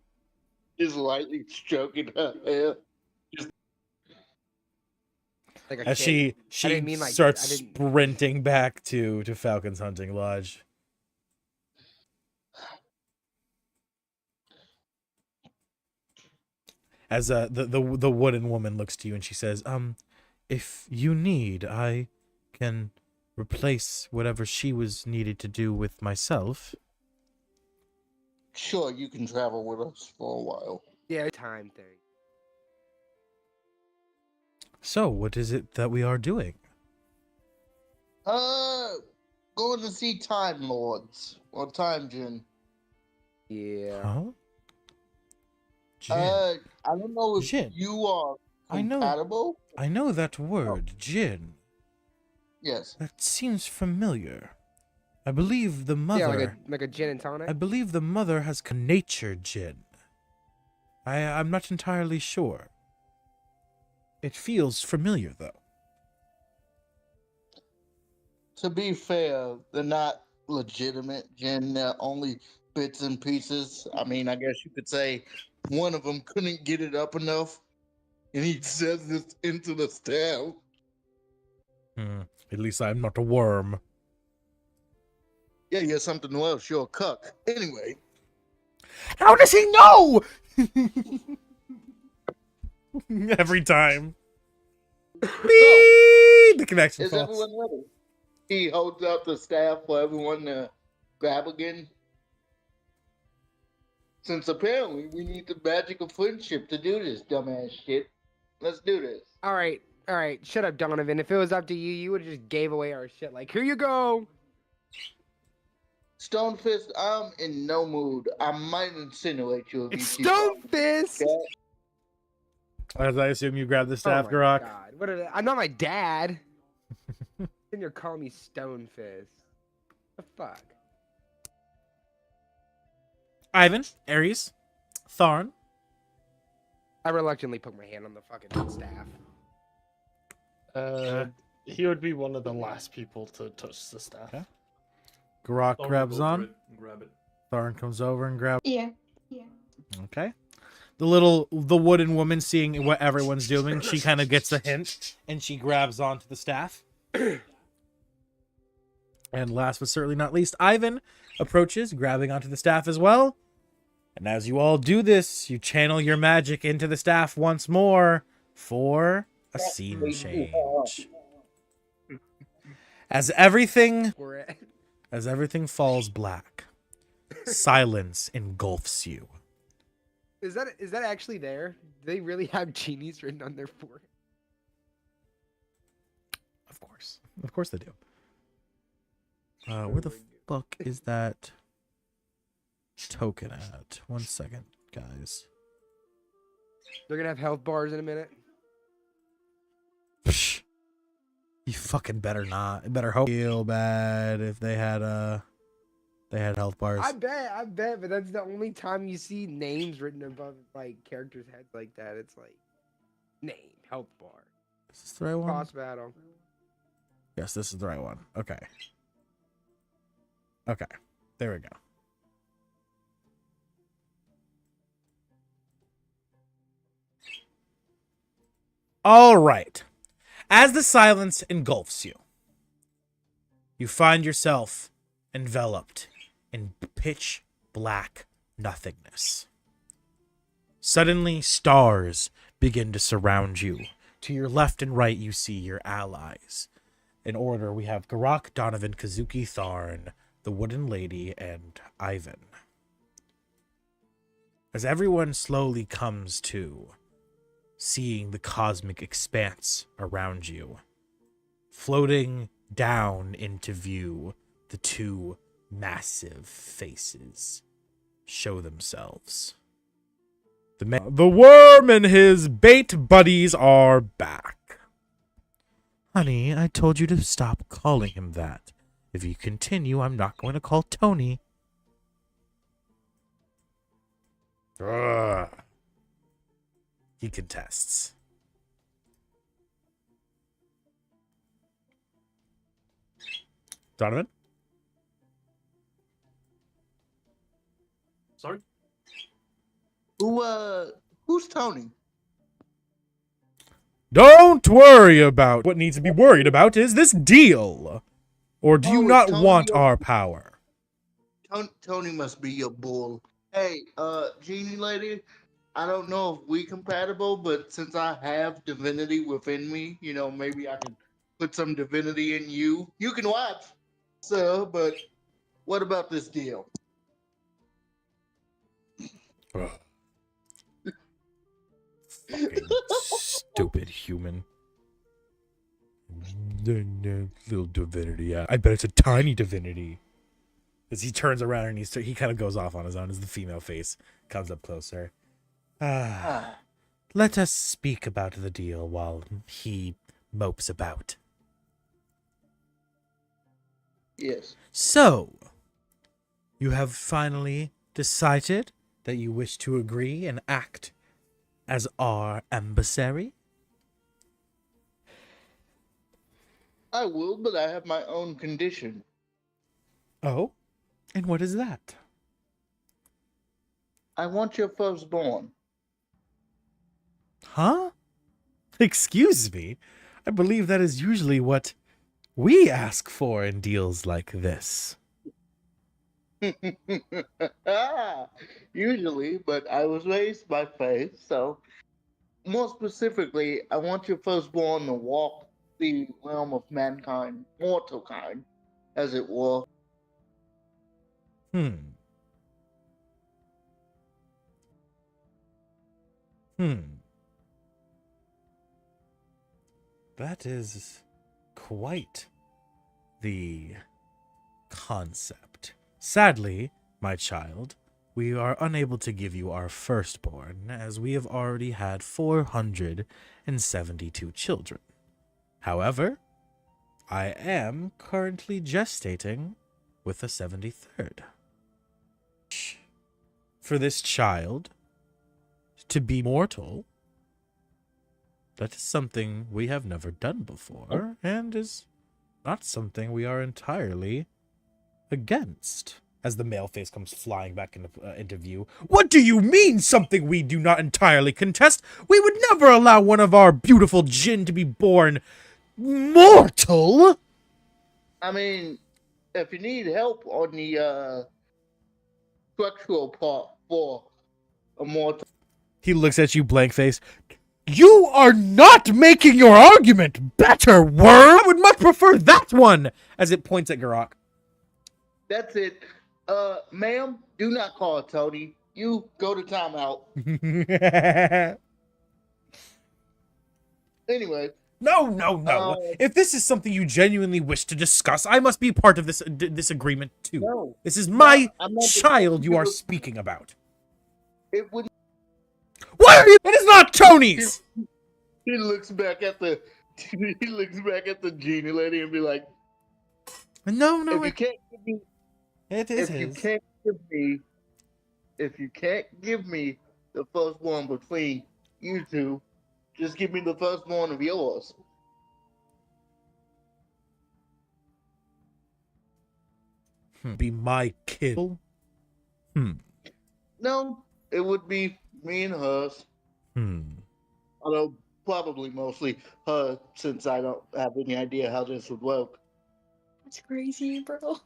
just lightly stroking her hair. Like a As kid. she I didn't mean like- starts I didn't- sprinting back to Falcon's hunting lodge. As the wooden woman looks to you and she says, if you need, I can replace whatever she was needed to do with myself. Sure, you can travel with us for a while. Yeah, time thing. So, what is it that we are doing? Going to see Time Lords or Time Djinn. Yeah. Huh? Jinn. I don't know if Djinn. you are I know. compatible. I know that word, Jinn. Yes. That seems familiar. I believe the mother. Yeah, like a gin and tonic. I believe the mother has nature Jinn. I'm not entirely sure. It feels familiar, though. To be fair, they're not legitimate, Jen. They're only bits and pieces. I mean, I guess you could say one of them couldn't get it up enough, and he says this into the staff. At least I'm not a worm. Yeah, you're something else. You're a cuck. Anyway, How does he know? Every time. The connection is falls. everyone ready? He holds out the staff for everyone to grab again. Since apparently we need the magic of friendship to do this dumbass shit. Let's do this. All right. Shut up, Donovan. If it was up to you, you would have just gave away our shit. Like, here you go. Stonefist, I'm in no mood. I might insinuate you if you It's keep going. Stonefist. Okay? As I assume you grab the Oh staff, my Garak. God. What are they? I'm not my dad. Then you're calling me Stonefist. The fuck? Ivan, Ares, Tharn. I reluctantly put my hand on the fucking staff. He would be one of the last people to touch the staff. Okay. Garak Thorn will grabs go for on. it and grab it. Tharn comes over and grabs. Yeah. Okay. The wooden woman, seeing what everyone's doing, she kind of gets the hint and she grabs onto the staff. And last but certainly not least, Ivan approaches, grabbing onto the staff as well. And as you all do this, you channel your magic into the staff once more for a scene change. As everything falls black, silence engulfs you. Is that actually there? Do they really have genies written on their forehead? Of course they do. Where the fuck is that token at? 1 second, guys. They're gonna have health bars in a minute. Psh. You fucking better not. It better hope feel bad if they had health bars. I bet, but that's the only time you see names written above like characters' heads like that. It's like name, health bar, Is this the right one? boss battle. Yes, this is the right one. Okay. Okay. There we go. All right. As the silence engulfs you, you find yourself enveloped in pitch black nothingness. Suddenly, stars begin to surround you. To your left and right, you see your allies. In order, we have Garak, Donovan, Kazuki, Tharn, the Wooden Lady, and Ivan. As everyone slowly comes to, seeing the cosmic expanse around you, floating down into view, the two massive faces show themselves. The worm and his bait buddies are back. Honey, I told you to stop calling him that. If you continue, I'm not going to call Tony. Ugh. He contests. Donovan? Sorry? Who's Tony? Don't worry about what needs to be worried about is this deal. Or do you Oh, not Tony, want you're- our power? Tony must be your bull. Hey, Genie Lady, I don't know if we compatible, but since I have divinity within me, maybe I can put some divinity in you. You can watch, sir, but what about this deal? Fucking stupid human. Little divinity. I bet it's a tiny divinity. As he turns around and he kind of goes off on his own as the female face comes up closer. Let us speak about the deal while he mopes about. Yes. So, you have finally decided that you wish to agree and act as our emissary? I will, but I have my own condition. Oh? And what is that? I want your firstborn. Huh? Excuse me? I believe that is usually what we ask for in deals like this. Usually, but I was raised by faith, so more specifically, I want your firstborn to walk the realm of mankind, mortal kind, as it were. Hmm. Hmm. That is quite the concept. Sadly, my child, we are unable to give you our firstborn, as we have already had 472 children. However, I am currently gestating with a 73rd. For this child to be mortal, that is something we have never done before, and is not something we are entirely against. As the male face comes flying back into view. What do you mean, something we do not entirely contest? We would never allow one of our beautiful jinn to be born mortal! I mean, if you need help on the structural part for a mortal, He looks at you blank face. You are not making your argument better, worm! I would much prefer that one! As it points at Garok. that's it. Ma'am, do not call Tony. You go to timeout. Anyway. No. If this is something you genuinely wish to discuss, I must be part of this agreement too. No. This is my I'm not child you are speaking about. It would. What are you? It is not Tony's! He looks back at the genie lady and be like, No, if you can't give me, it is if you his. can't give me the firstborn between you two, just give me the firstborn of yours. Be my kid. No, it would be me and hers. Although probably mostly her, since I don't have any idea how this would work. That's crazy, bro.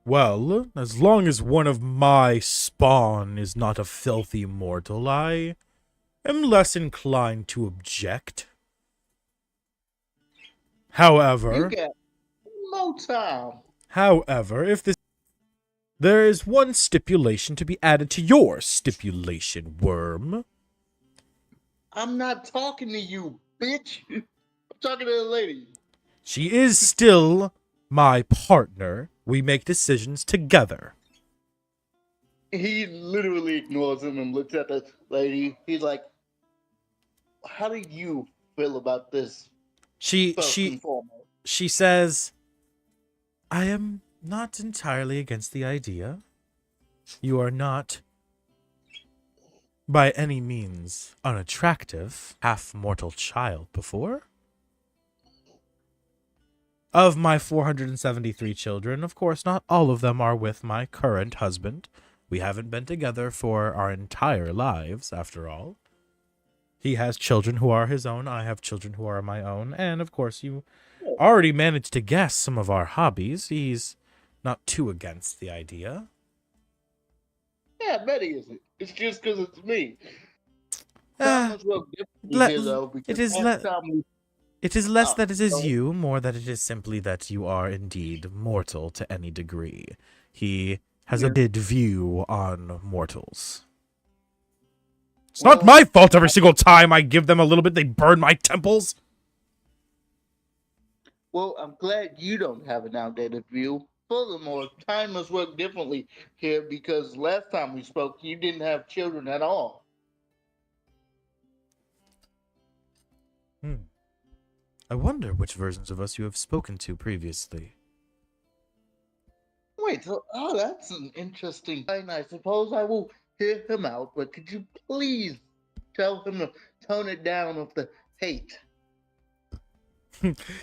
Well, as long as one of my spawn is not a filthy mortal, I am less inclined to object. However, You got no time. However, if this... There is one stipulation to be added to your stipulation, worm. I'm not talking to you, bitch. I'm talking to the lady. She is still my partner. We make decisions together. He literally ignores him and looks at the lady. He's like, how do you feel about this? She says, I am not entirely against the idea. You are not, by any means, unattractive. Half-mortal child before. Of my 473 children, of course, not all of them are with my current husband. We haven't been together for our entire lives, after all. He has children who are his own, I have children who are my own, and of course you already managed to guess some of our hobbies. He's not too against the idea. Yeah, I bet he isn't. It's just because it's me. It is less that it is you, more that it is simply that you are indeed mortal to any degree. He has a bid view on mortals. It's not my fault every single time I give them a little bit, they burn my temples. Well, I'm glad you don't have an outdated view. Furthermore, time must work differently here because last time we spoke, you didn't have children at all. I wonder which versions of us you have spoken to previously. Wait, so, that's an interesting thing. I suppose I will hear him out, but could you please tell him to tone it down with the hate?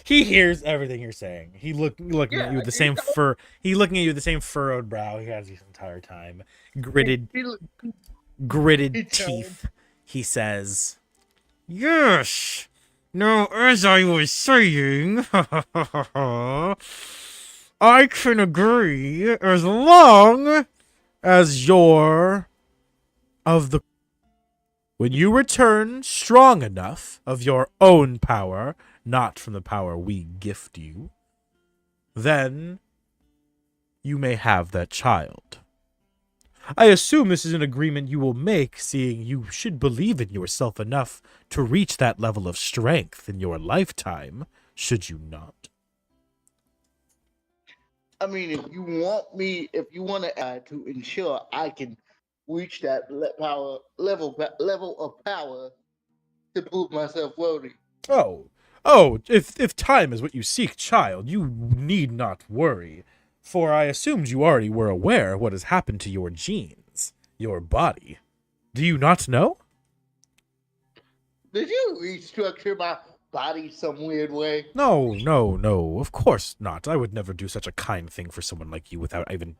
He hears everything you're saying. Looking at you with the Yeah, same fur. He looking at you with the same furrowed brow he has this entire time. Gritted he tells- teeth. He says, "Yes. Now, as I was saying, I can agree as long as you're of the. When you return strong enough of your own power, not from the power we gift you, then you may have that child. I assume this is an agreement you will make, seeing you should believe in yourself enough to reach that level of strength in your lifetime, should you not?" I mean, if you want to ensure I can reach that level of power to prove myself worthy. If time is what you seek, child, you need not worry, for I assumed you already were aware of what has happened to your genes, your body. Do you not know? Did you restructure my body some weird way? No, of course not. I would never do such a kind thing for someone like you without even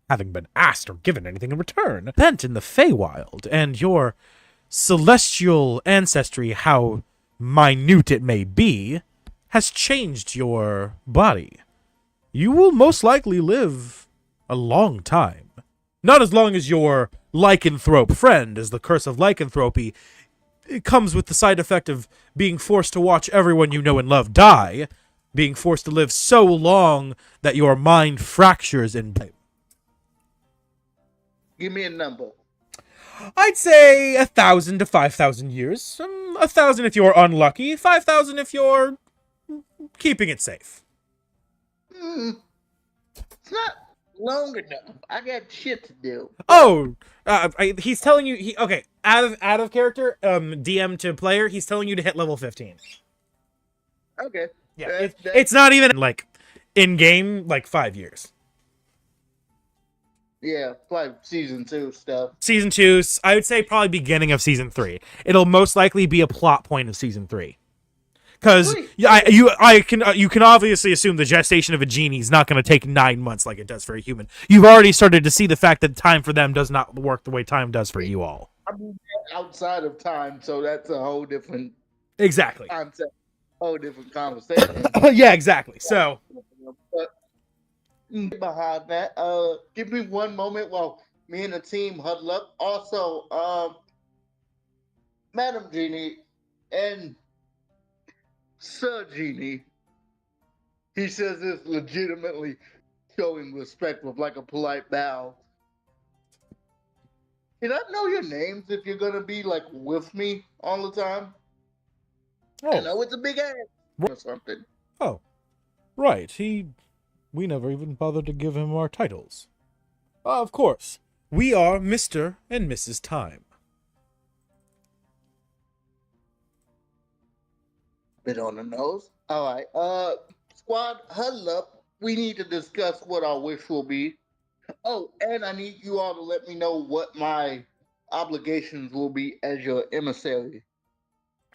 having been asked or given anything in return. Bent in the Feywild, and your celestial ancestry, how minute it may be, has changed your body. You will most likely live a long time. Not as long as your lycanthrope friend, as the curse of lycanthropy it comes with the side effect of being forced to watch everyone you know and love die, being forced to live so long that your mind fractures in. Give me a number. I'd say 1,000 to 5,000 years. 1,000 if you're unlucky, 5,000 if you're keeping it safe. It's not long enough. I got shit to do. Oh, he's telling you. Okay, out of character. DM to player. He's telling you to hit level 15. Okay. Yeah, it's not even like in game like 5 years. Yeah, like season 2 stuff. Season 2, I would say probably beginning of season 3. It'll most likely be a plot point of season 3. Because you can obviously assume the gestation of a genie is not going to take 9 months like it does for a human. You've already started to see the fact that time for them does not work the way time does for you all. I mean, outside of time, so that's a whole different Exactly. concept, whole different conversation. Yeah, exactly. So But behind that, give me one moment while me and the team huddle up. Also, Madam Genie and Sir Genie, he says this legitimately showing respect with like a polite bow. Can I know your names if you're gonna be like with me all the time? I know it's a big ass or something. Oh, right. We never even bothered to give him our titles. Of course, we are Mr. and Mrs. Time. Bit on the nose. All right. Squad, huddle up. We need to discuss what our wish will be. Oh, and I need you all to let me know what my obligations will be as your emissary.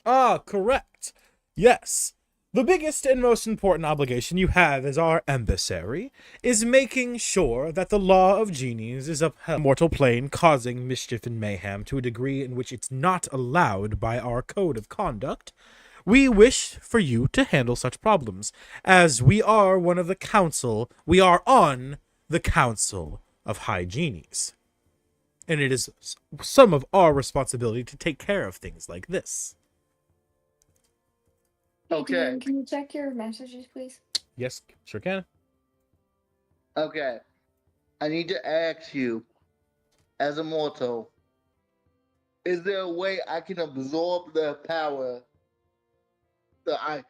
Ah, correct. Yes. The biggest and most important obligation you have as our emissary is making sure that the law of genies is upheld in the mortal plane, causing mischief and mayhem to a degree in which it's not allowed by our code of conduct. We wish for you to handle such problems, as we are one of the council. We are on the Council of High Genies. And it is some of our responsibility to take care of things like this. Hey, Okay. DM, can you check your messages, please? Yes, sure can. Okay. I need to ask you, as a mortal, is there a way I can absorb the power that I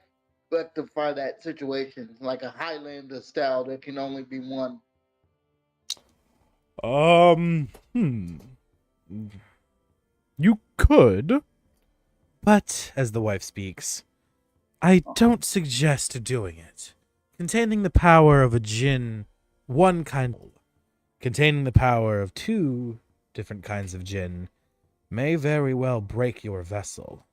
rectify that situation? Like a Highlander style, there can only be one. You could, but, as the wife speaks, I don't suggest doing it. Containing the power of a djinn, one kind, containing the power of 2 different kinds of djinn, may very well break your vessel.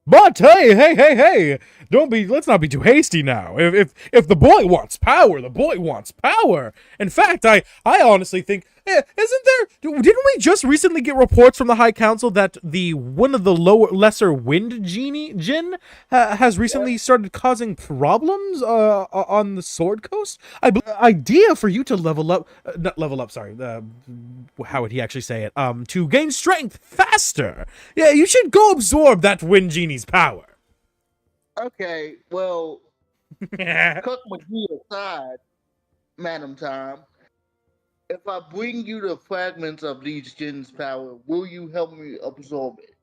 But hey! Let's not be too hasty now. If the boy wants power, the boy wants power. In fact, I honestly think, isn't there? Didn't we just recently get reports from the High Council that one of the lesser wind jinn has recently started causing problems on the Sword Coast? Idea for you to level up, not level up. Sorry, how would he actually say it? To gain strength faster. Yeah, you should go absorb that wind genie's power. Okay, well, cut McGee aside, Madam Tom. If I bring you the fragments of these jinns' power, will you help me absorb it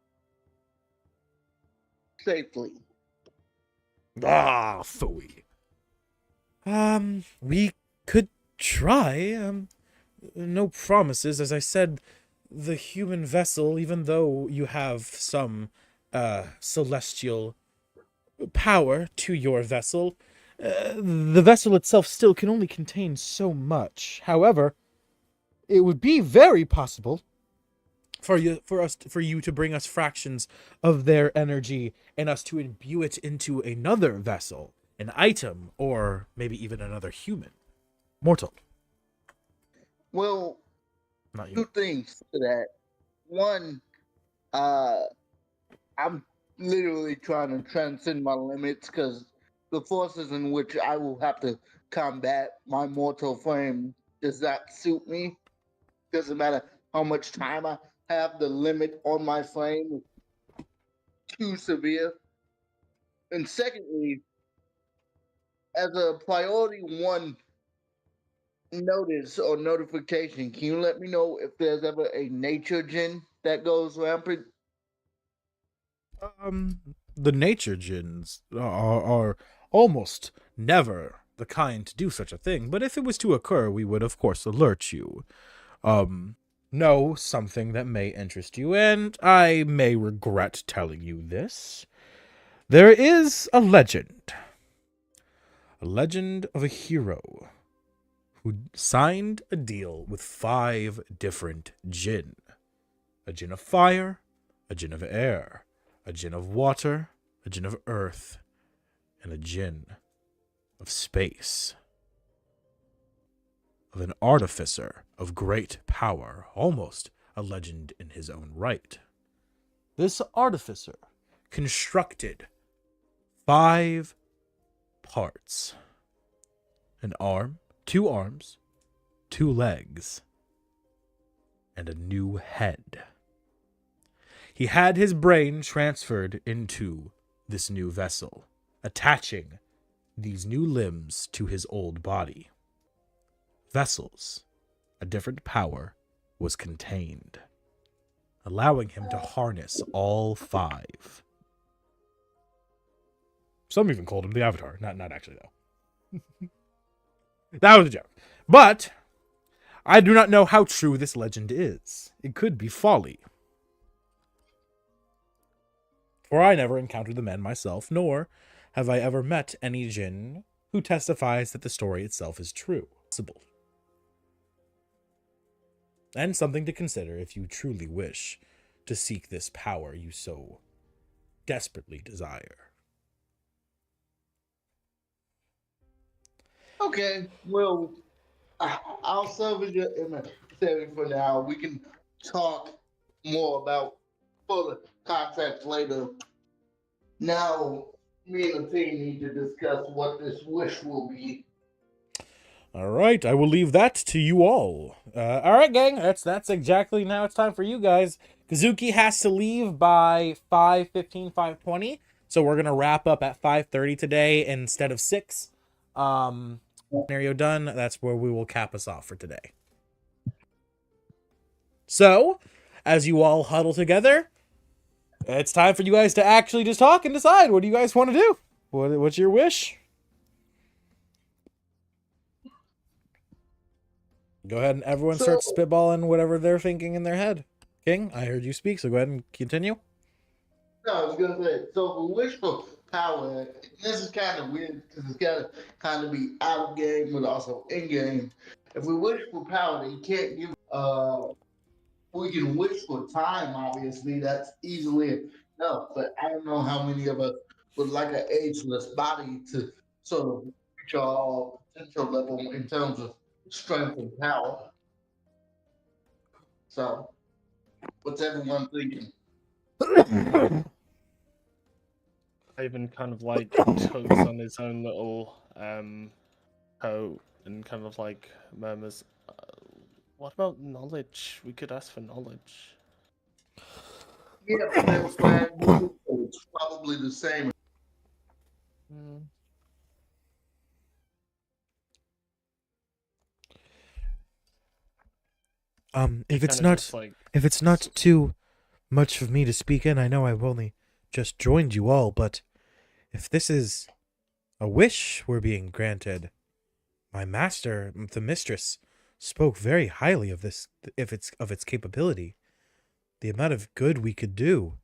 safely? Ah, phooey. We could try. No promises. As I said, the human vessel, even though you have some celestial power to your vessel, the vessel itself still can only contain so much. However, it would be very possible for you to bring us fractions of their energy and us to imbue it into another vessel, an item, or maybe even another human. Mortal. Well, Not you. two things to that. One, I'm literally trying to transcend my limits because the forces in which I will have to combat my mortal frame does not suit me. Doesn't matter how much time I have, the limit on my frame is too severe. And secondly, as a priority one notice or notification, can you let me know if there's ever a nature gen that goes rampant? The nature jinns are almost never the kind to do such a thing, but if it was to occur, we would of course alert you. Know something that may interest you, and I may regret telling you this. There is a legend of a hero who signed a deal with 5 different jinn. A jinn of fire, a jinn of air, a jinn of water, a jinn of earth, and a jinn of space. Of an artificer of great power, almost a legend in his own right. This artificer constructed 5 parts. An arm, 2 arms, 2 legs, and a new head. He had his brain transferred into this new vessel, attaching these new limbs to his old body. Vessels, a different power, was contained, allowing him to harness all 5. Some even called him the Avatar. Not actually, though. That was a joke. But I do not know how true this legend is. It could be folly. For I never encountered the men myself, nor have I ever met any jinn who testifies that the story itself is true. Possible. And something to consider if you truly wish to seek this power you so desperately desire. Okay, well, I'll salvage your emissary for now. We can talk more about further context later. Now, me and the team need to discuss what this wish will be. All right, I will leave that to you all. All right, gang, that's exactly now. It's time for you guys. Kazuki has to leave by 5:15, 5:20, so we're gonna wrap up at 5:30 today instead of 6. Scenario done. That's where we will cap us off for today. So, as you all huddle together, it's time for you guys to actually just talk and decide. What do you guys want to do? What's your wish? Go ahead and everyone start spitballing whatever they're thinking in their head. King, I heard you speak, so go ahead and continue. No, I was gonna say, so if we wish for power, this is kind of weird because it's gotta kind of be out of game but also in game. If we wish for power, you can't give. We can wish for time. Obviously, that's easily enough, but I don't know how many of us would like an ageless body to sort of reach our potential level in terms of strength and power. So, what's everyone thinking? Ivan kind of like tugs on his own little coat and kind of like murmurs, "What about knowledge? We could ask for knowledge." Yeah, but they're fragmented, so it's probably the same. If it's Kind of not just, like, if it's not too much for me to speak in, I know I've only just joined you all, but if this is a wish we're being granted, my master, the mistress, spoke very highly of this, if it's of its capability. The amount of good we could do,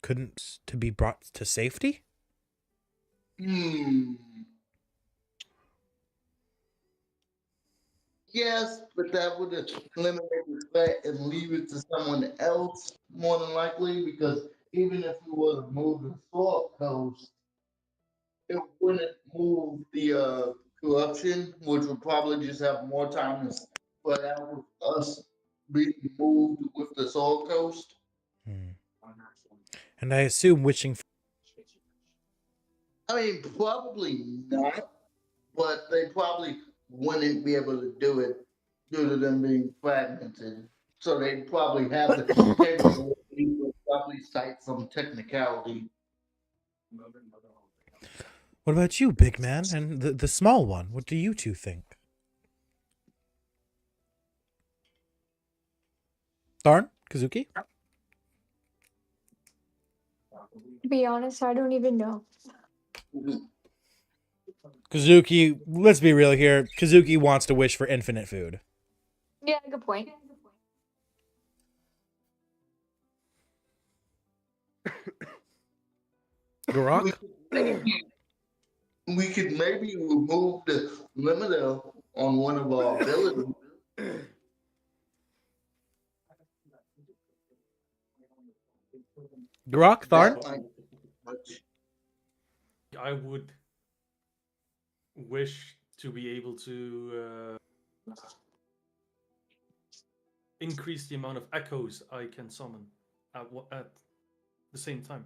couldn't to be brought to safety? Yes, but that would eliminate the threat and leave it to someone else, more than likely, because even if we were to move the Sword Coast, it wouldn't move the corruption, which would probably just have more time to spread out with us being moved with the Sword Coast. And I assume wishing for... I mean, probably not, but they probably wouldn't be able to do it due to them being fragmented. So they probably have the capability to probably cite some technicality. What about you, big man, and the small one? What do you two think? Tharn? Kazuki? To be honest, I don't even know. Kazuki, let's be real here. Kazuki wants to wish for infinite food. Yeah, good point. Garak? We could maybe remove the limiter on one of our abilities. Garak, Tharn? That might be much. I would wish to be able to increase the amount of echoes I can summon at the same time.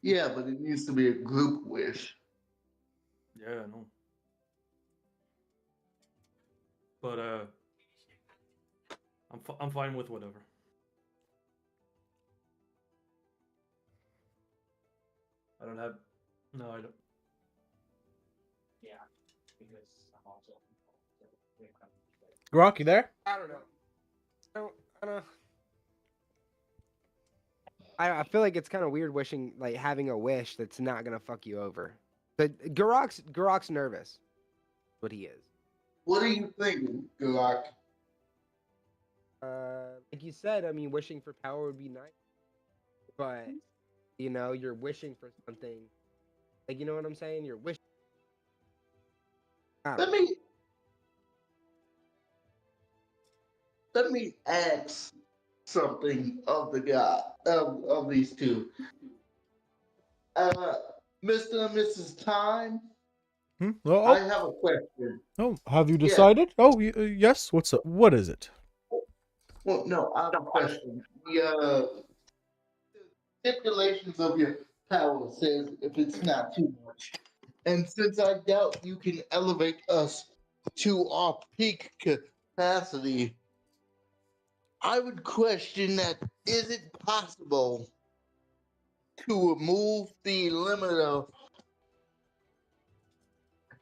Yeah, but it needs to be a group wish. Yeah, I know. But I'm fine with whatever. I don't have. No, I don't. Garak, you there? I don't know. I don't. I feel like it's kind of weird wishing, like having a wish that's not gonna fuck you over. But Garak's nervous. What he is. What are you thinking, Garak? Like you said, I mean, wishing for power would be nice, but you know, you're wishing for something. Like, you know what I'm saying? You're wishing. Let me ask something of the guy of these two. Mr. and Mrs. Time, I have a question. Oh, have you decided? Oh, yes. What's up? What is it? Well, no, I have a question. The stipulations of your power says if it's not too much. And since I doubt you can elevate us to our peak capacity, I would question that, is it possible to remove the limiter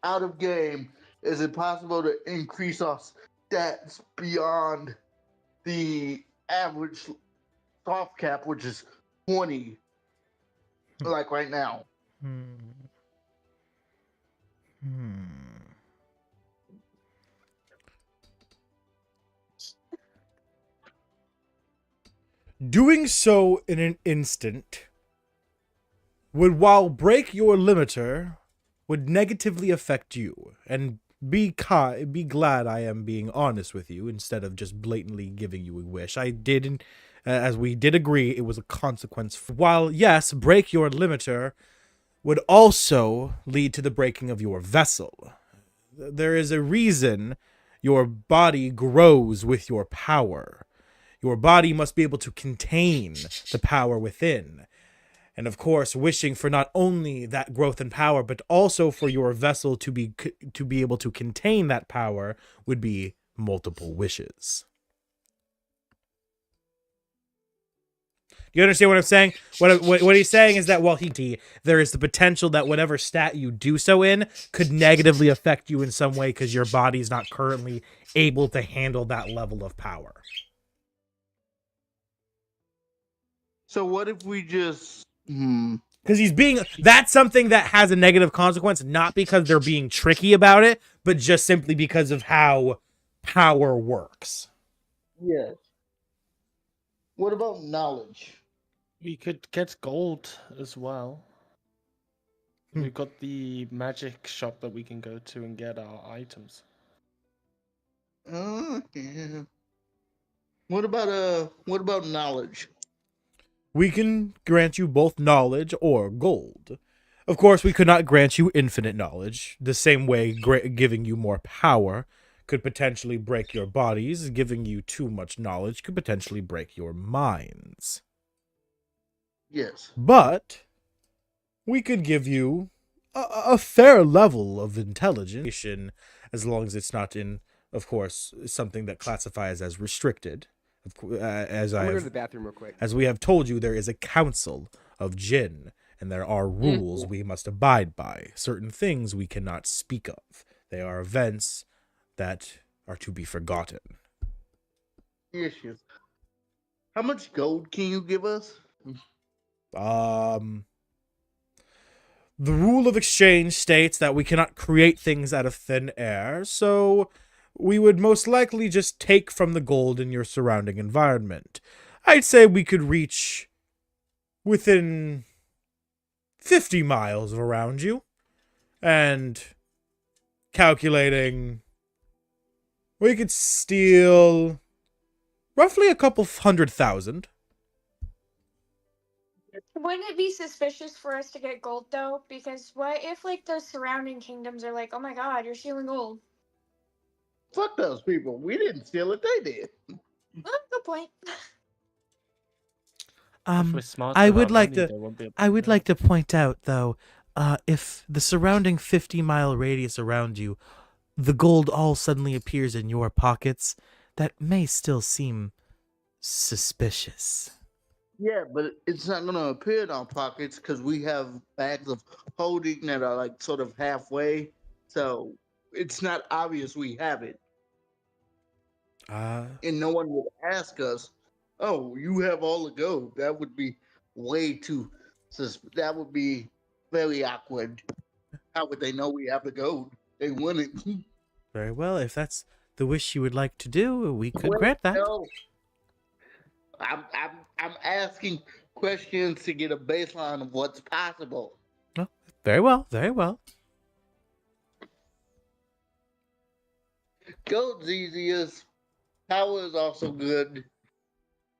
out of game? Is it possible to increase our stats beyond the average soft cap, which is 20, like right now? Doing so in an instant would, while break your limiter, would negatively affect you. And be glad I am being honest with you instead of just blatantly giving you a wish. I did as we did agree, it was a consequence. While, yes, break your limiter would also lead to the breaking of your vessel. There is a reason your body grows with your power. Your body must be able to contain the power within. And of course, wishing for not only that growth and power, but also for your vessel to be able to contain that power would be multiple wishes. You understand what I'm saying? What he's saying is that while there is the potential that whatever stat you do so in could negatively affect you in some way because your body's not currently able to handle that level of power. So what if we just Because that's something that has a negative consequence, not because they're being tricky about it, but just simply because of how power works. Yes. What about knowledge? We could get gold as well. We've got the magic shop that we can go to and get our items. Yeah. What about knowledge? We can grant you both knowledge or gold. Of course, we could not grant you infinite knowledge. The same way giving you more power could potentially break your bodies. Giving you too much knowledge could potentially break your minds. Yes. But we could give you a fair level of intelligence, as long as it's not in, of course, something that classifies as restricted. I'm gonna go to the bathroom real quick. As we have told you, there is a council of jinn, and there are rules we must abide by. Certain things we cannot speak of. They are events that are to be forgotten. Yes. How much gold can you give us? The rule of exchange states that we cannot create things out of thin air, so we would most likely just take from the gold in your surrounding environment. I'd say we could reach within 50 miles around you, and calculating, we could steal roughly a couple 100,000. Wouldn't it be suspicious for us to get gold though? Because what if like the surrounding kingdoms are like, oh my god, you're stealing gold? Fuck those people. We didn't steal it, they did. Oh, good point. If we're smart I with would our like money, to there won't be a I would problem. like to point out though, if the surrounding 50-mile radius around you, the gold all suddenly appears in your pockets, that may still seem suspicious. Yeah, but it's not gonna appear in our pockets because we have bags of holding that are like sort of halfway. So it's not obvious we have it. And no one would ask us, "Oh, you have all the gold." That would be way too. That would be very awkward. How would they know we have the gold? They wouldn't. Very well, if that's the wish you would like to do, we could Wait, grant that. no. I'm asking questions to get a baseline of what's possible. Oh, very well, very well. Gold's easiest. Power is also good.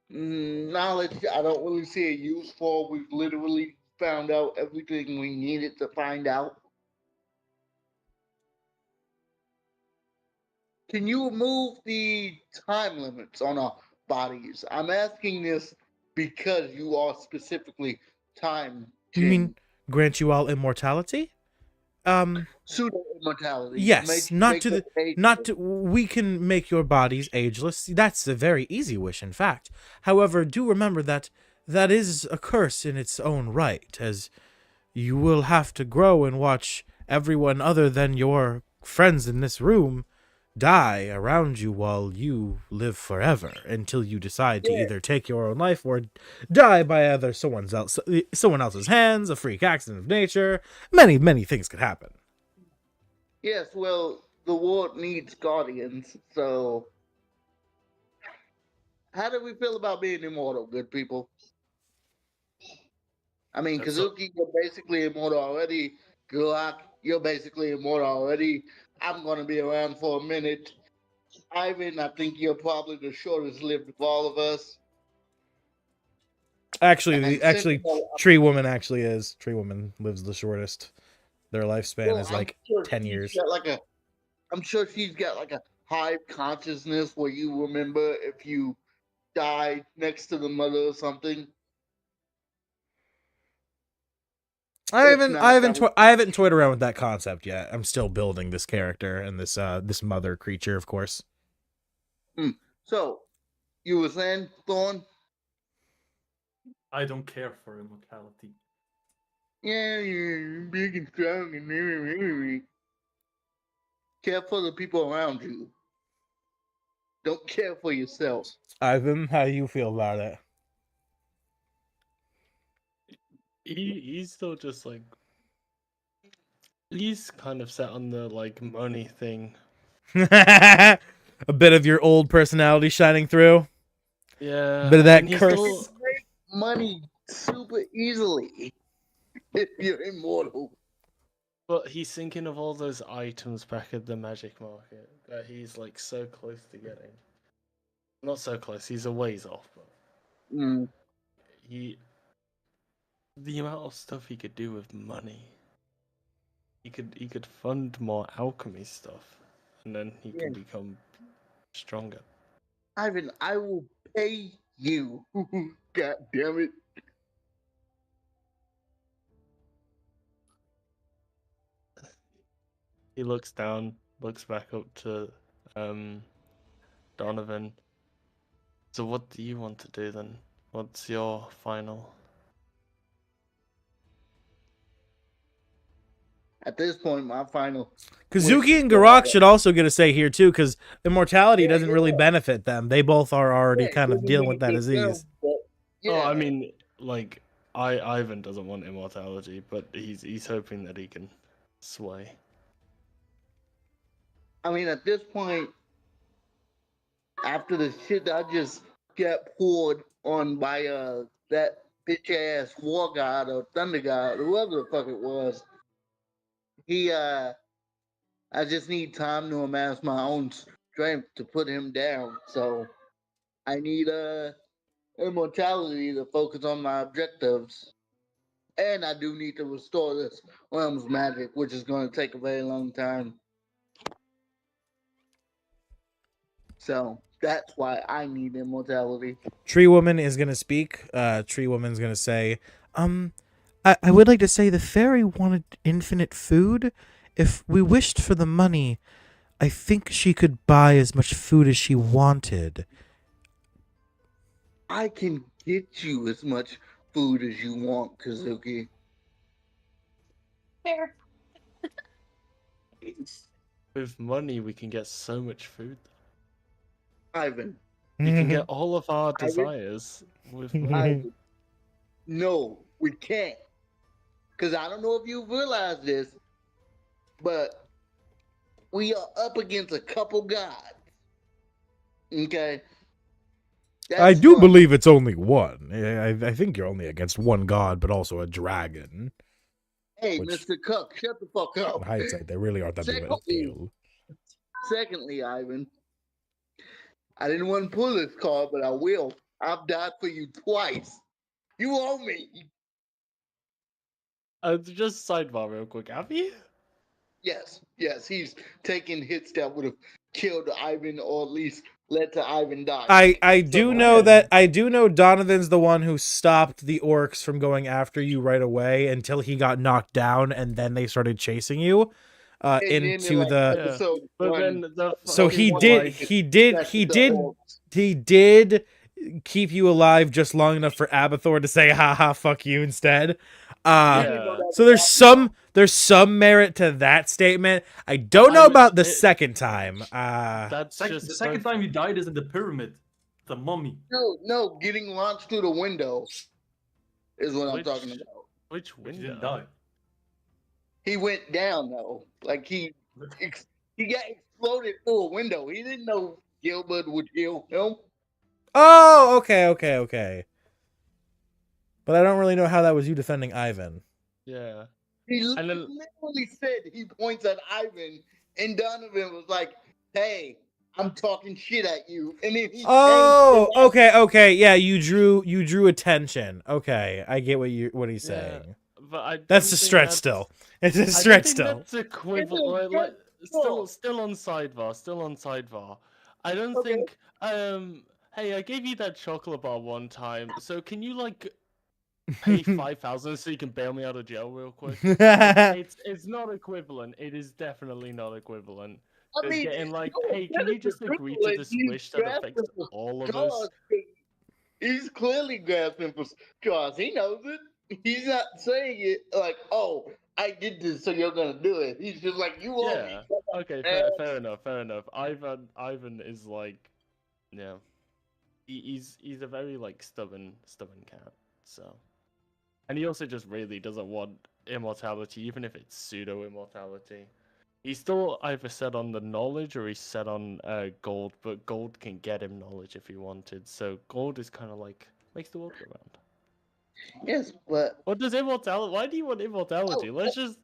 Knowledge, I don't really see a use for. We've literally found out everything we needed to find out. Can you remove the time limits on our bodies? I'm asking this because you are specifically time. You mean grant you all immortality? Pseudo immortality? Yes, we can make your bodies ageless. That's a very easy wish, in fact. However, do remember that is a curse in its own right, as you will have to grow and watch everyone other than your friends in this room die around you while you live forever until you decide to either take your own life or die by either someone else's hands, a freak accident of nature. Many things could happen. Yes, well, the world needs guardians, so how do we feel about being immortal, good people? I mean, Kazuki, you're basically immortal already. Gulak, you're basically immortal already. I'm going to be around for a minute. Ivan, I think you're probably the shortest lived of all of us. Actually, And since, Tree Woman actually is. Tree Woman lives the shortest. Their lifespan well, is I'm like sure 10 she's years. got I'm sure she's got like a hive consciousness where you remember if you died next to the mother or something. I If haven't not, that would. I haven't toyed around with that concept yet. I'm still building this character and this mother creature, of course. So, you were saying, Thorn? I don't care for immortality. Yeah, you're big and strong and care for the people around you. Don't care for yourself. Ivan, how do you feel about it? He's still just like he's kind of set on the like money thing. A bit of your old personality shining through. Yeah, Bit of I that mean, he's curse. still- Make money super easily if you're immortal. But he's thinking of all those items back at the magic market that he's like so close to getting. Not so close, he's a ways off, but Mm. the amount of stuff he could do with money. He could fund more alchemy stuff, and then he Yeah. could become stronger. Ivan, I will pay you. God damn it. He looks down, looks back up to Donovan. So what do you want to do then? What's your final? At this point, my final. Kazuki and Garak should also get a say here too, because immortality Yeah, doesn't really yeah. benefit them. They both are already Yeah, kind of doesn't dealing with that benefit them, disease. but yeah. Oh, I mean, like Ivan doesn't want immortality, but he's hoping that he can sway. I mean, at this point, after the shit that I just got poured on by that bitch ass war god or thunder god, whoever the fuck it was, I just need time to amass my own strength to put him down. So I need immortality to focus on my objectives. And I do need to restore this realm's magic, which is going to take a very long time. So that's why I need immortality. Tree Woman is gonna speak. Tree Woman's gonna say, I would like to say the fairy wanted infinite food. If we wished for the money, I think she could buy as much food as she wanted. I can get you as much food as you want, Kazuki. Fair. With money, we can get so much food. Ivan. We can get all of our Ivan? desires with money. Ivan. No, we can't. Because I don't know if you realize this, but we are up against a couple gods. Okay? I That's do one. believe it's only one. I think you're only against one god, but also a dragon. Hey, which- Mr. Cook, shut the fuck In up. hindsight, they really aren't that big of a deal. Secondly, Ivan, I didn't want to pull this card, but I will. I've died for you twice. You owe me. Just sidebar real quick, have you? Yes, he's taking hits that would have killed Ivan or at least led to Ivan dying. I do know Donovan's the one who stopped the orcs from going after you right away until he got knocked down, and then they stared chasing you And then into in, like, the. episode But one, then the So he fucking did like, he did back he to the did orcs. he did keep you alive just long enough for Abathor to say haha fuck you instead. Yeah. So there's some merit to that statement. I don't know about the second time. That's The just second time you died is in the pyramid. The mummy. No, getting launched through the window is what I'm Which- talking about. Which But you window? didn't die. He went down though, like he got exploded through a window. He didn't know Gilbert would kill him. Oh, okay. But I don't really know how that was you defending Ivan. Yeah. He And then- literally said he points at Ivan, and Donovan was like, "Hey, I'm talking shit at you, and then he Oh, changed it. okay. Yeah, you drew attention. Okay, I get what he's Yeah, saying. but I don't That's a think stretch that's. still. It's a I don't stretch think still. that's equivalent. Cool. Still on sidebar. Still on sidebar. I don't Okay. think. Hey, I gave you that chocolate bar one time. So can you like pay 5,000 so you can bail me out of jail real quick? It's not equivalent. It is definitely not equivalent. I mean, Getting like, no, hey, that can you is the just agree to privilege this he's wish that affects grasping for all of straws. us? He's clearly grasping for straws. He knows it. He's not saying it like, "Oh, I did this, so you're gonna do it." He's just like, "You owe me." Yeah. Okay. Fair enough. Fair enough. Ivan is like, yeah. He's a very like stubborn cat. So, and he also just really doesn't want immortality, even if it's pseudo immortality. He's still either set on the knowledge or he's set on gold, but gold can get him knowledge if he wanted. So gold is kind of like makes the world go round. Yes, but What does immortality? Why do you want immortality? Let's just.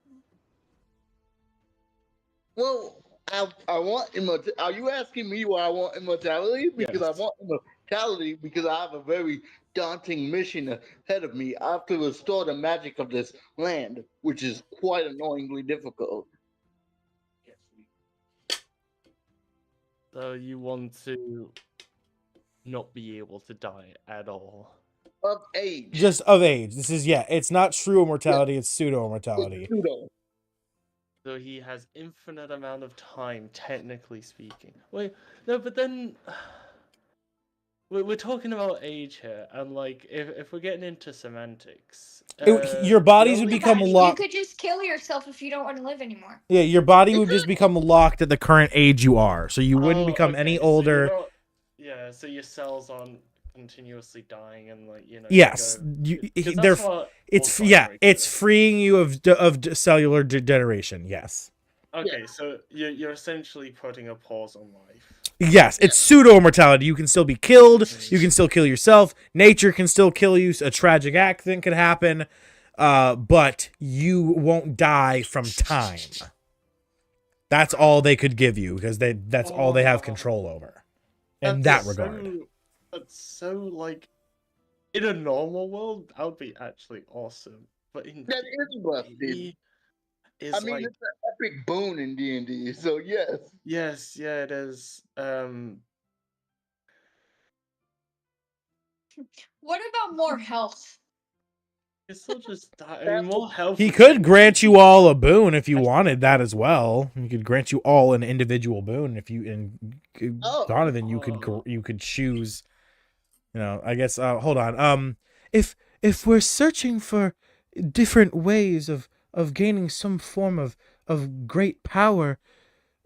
well, I want immortality. Are you asking me why I want immortality? Because I Yes. want immortality because I have a very daunting mission ahead of me. I have to restore the magic of this land, which is quite annoyingly difficult. So you want to not be able to die at all. Of age. Just of age. This is it's not true immortality, it's pseudo immortality. Pseudo. So he has infinite amount of time, technically speaking. Wait, no, but then we're talking about age here, and like if we're getting into semantics, Your bodies would the only become Yeah, you locked. could just kill yourself if you don't want to live anymore. Yeah, your body would just become locked at the current age you are, so you wouldn't become any okay, so you're older. not- yeah, so your cells aren't continuously dying, and like you Yes, go- 'cause they're. that's what It's Alzheimer's it's is. freeing you of cellular degeneration. Yes. Okay, so you're essentially putting a pause on life. Yes, it's pseudo immortality. You can still be killed. You can still kill yourself. Nature can still kill you. A tragic accident could happen, but you won't die from time. That's all they could give you because that's all they have control over. In that regard. That's so like in a normal world, that would be actually awesome. But in That is busted. D&D, is I mean, like it's an epic boon in D&D, so yes. yes, yeah, it is. What about more health? It's still just die. I mean, more health. He would could change grant you things. all a boon if you wanted that as well. He could grant you all an individual boon if you and Oh. Donovan you could choose. I guess. Hold on. If we're searching for different ways of gaining some form of great power,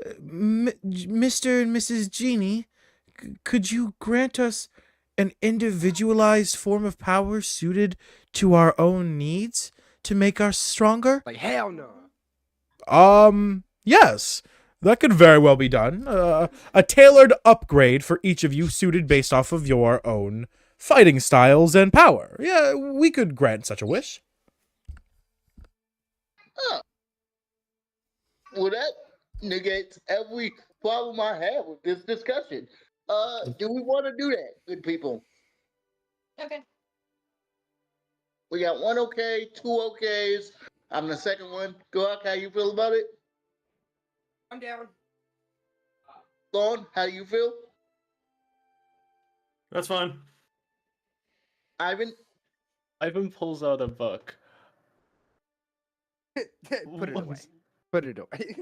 Mr. and Mrs. Genie, could you grant us an individualized form of power suited to our own needs to make us stronger? Like hell no. Yes. That could very well be done. A tailored upgrade for each of you suited based off of your own fighting styles and power. Yeah, we could grant such a wish. Well, that negates every problem I have with this discussion. Do we want to do that, good people? Okay. We got one okay, two okays. I'm the second one. Glock, how you feel about it? I'm down. Dawn, how you feel? That's fine. Ivan? Ivan pulls out a book. Put it away. What? Put it away.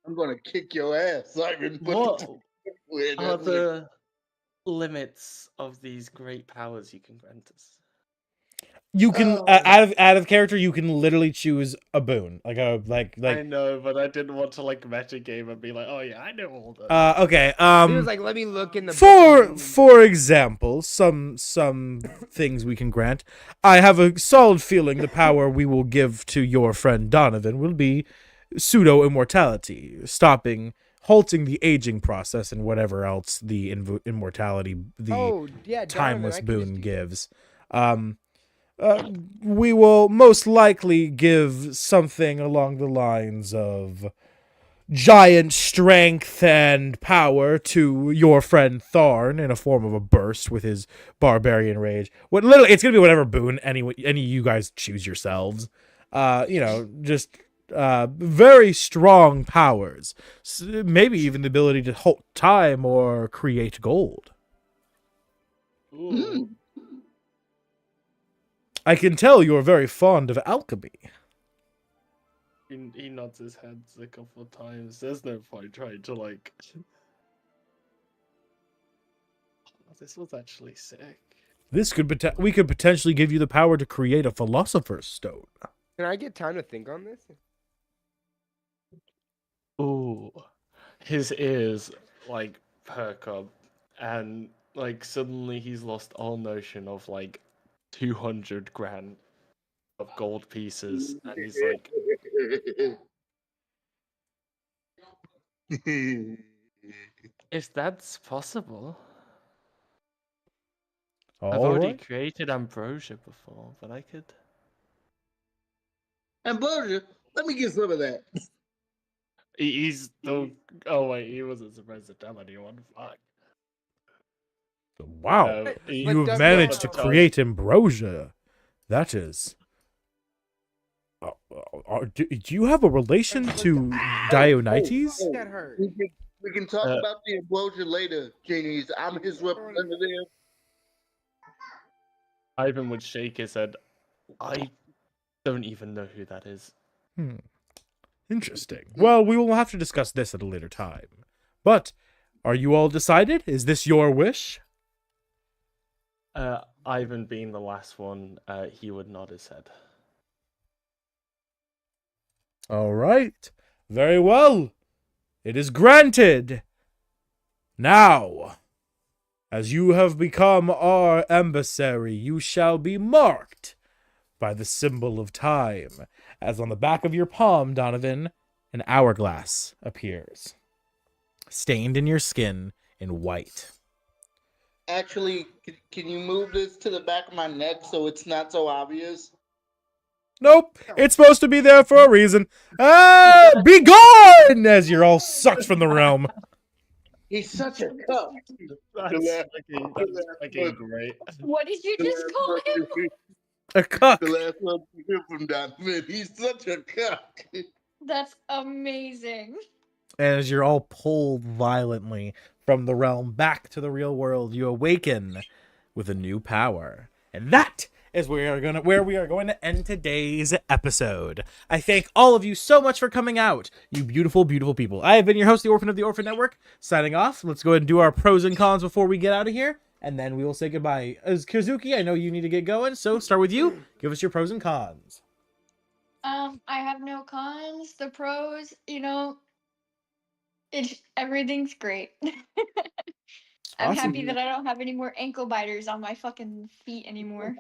I'm gonna kick your ass, Ivan. What Wait, are that's the limits of these great powers you can grant us? You can out of character. You can literally choose a boon, like I know, but I didn't want to like meta game and be like, oh yeah, I know all that. Okay. He was like, let me look in the book. For example, some things we can grant. I have a solid feeling the power we will give to your friend Donovan will be pseudo immortality, halting the aging process and whatever else the immortality, timeless boon gives. We will most likely give something along the lines of giant strength and power to your friend Tharn in a form of a burst with his barbarian rage. What literally, it's gonna be whatever boon any of you guys choose yourselves. Just very strong powers. Maybe even the ability to halt time or create gold. Ooh. I can tell you're very fond of alchemy. He nods his head a couple of times. There's no point trying to like. This was actually sick. This could we could potentially give you the power to create a philosopher's stone. Can I get time to think on this? Ooh, his ears like perk up, and like suddenly he's lost all notion of like 200 grand of gold pieces, and he's like, if that's possible. I've already created ambrosia before, but I could. Ambrosia, let me get some of that. He's still. Oh wait, he wasn't surprised to tell anyone. Fuck. Wow, you have managed to create ambrosia. That is. Do you have a relation to Dionysus? That hurt. We can talk about the ambrosia later, genies. I'm his representative. Ivan would shake his head. I don't even know who that is. Interesting. Well, we will have to discuss this at a later time. But, are you all decided? Is this your wish? Ivan being the last one, he would nod his head. All right. Very well. It is granted. Now, as you have become our emissary, you shall be marked by the symbol of time. As on the back of your palm, Donovan, an hourglass appears, stained in your skin in white. Actually, can you move this to the back of my neck so it's not so obvious? Nope, it's supposed to be there for a reason. Be gone! As you're all sucked from the realm. He's such a cuck. That's fucking great. What did you just call him? A cuck. The last one we hear from Donovan. He's such a cuck. That's amazing. And as you're all pulled violently from the realm back to the real world, you awaken with a new power. And that is where we are going to end today's episode. I thank all of you so much for coming out, you beautiful, beautiful people. I have been your host, the Orphan of the Orphan Network, signing off. Let's go ahead and do our pros and cons before we get out of here, and then we will say goodbye. As Kazuki, I know you need to get going, so start with you. Give us your pros and cons. I have no cons. The pros, everything's great. I'm Awesome. happy that I don't have any more ankle biters on my fucking feet anymore.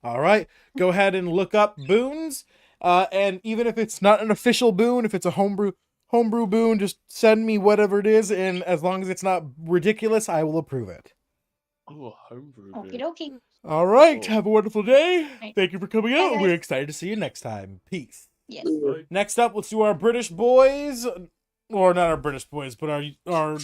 All right, go ahead and look up boons, and even if it's not an official boon, if it's a homebrew boon, just send me whatever it is, and as long as it's not ridiculous, I will approve it. Oh, homebrew. Okie dokie. All right, Cool. have a wonderful day. Right. Thank you for coming Bye, out. guys. We're excited to see you next time. Peace. Yes. Next up, let's do our British boys, or not our British boys, but our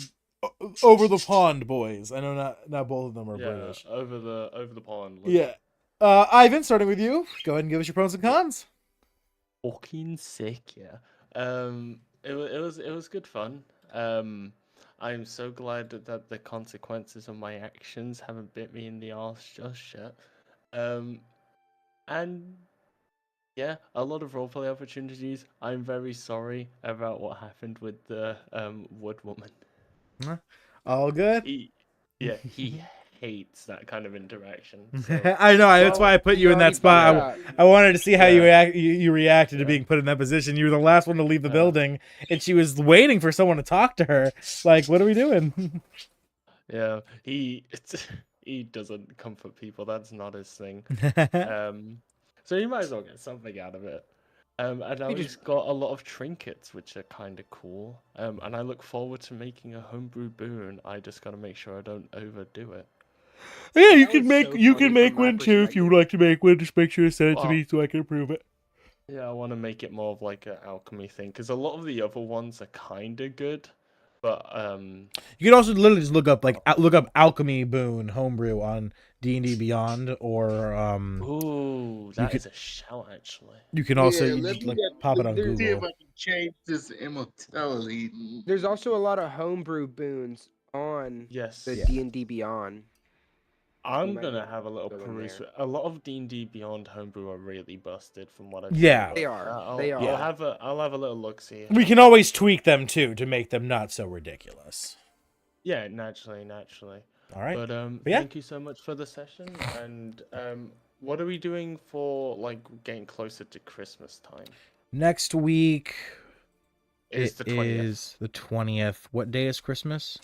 over the pond boys. I know not both of them are British. over the pond. Yeah. Ivan, starting with you. Go ahead and give us your pros and cons. Fucking sick, yeah. It was good fun. I'm so glad that the consequences of my actions haven't bit me in the arse just yet. And yeah, a lot of roleplay opportunities. I'm very sorry about what happened with the wood woman. All good. He hates that kind of interaction. I know. That's why I put you in that spot. I wanted to see how you reacted to being put in that position. You were the last one to leave the building, and she was waiting for someone to talk to her. Like, what are we doing? Yeah, he doesn't comfort people. That's not his thing. So you might as well get something out of it. And I just got a lot of trinkets, which are kind of cool. And I look forward to making a homebrew boon. I just got to make sure I don't overdo it. Yeah, you That can was make so you funny can make from my one too if you would like to make one. Just make sure to send it to Oh. me so I can approve it. Yeah, I want to make it more of like an alchemy thing because a lot of the other ones are kind of good, but You could also literally just look up look up alchemy boon homebrew on D&D Beyond, or ooh, you that could is a shout actually. you can also Yeah, you let just me like get, pop it on there's- see if Google. I can change this immortality. There's also a lot of homebrew boons on Yes, the Yeah. D&D Beyond. I'm might gonna wanna have a little go in peruse. there. A lot of D&D Beyond homebrew are really busted from what I've Yeah. seen. They but, are. I'll, They I'll are. have a little look see. We can always tweak them too to make them not so ridiculous. Yeah, naturally. All right. But yeah. thank you so much for the session. And what are we doing for like getting closer to Christmas time? Next week Is the 20th. is the 20th. What day is Christmas?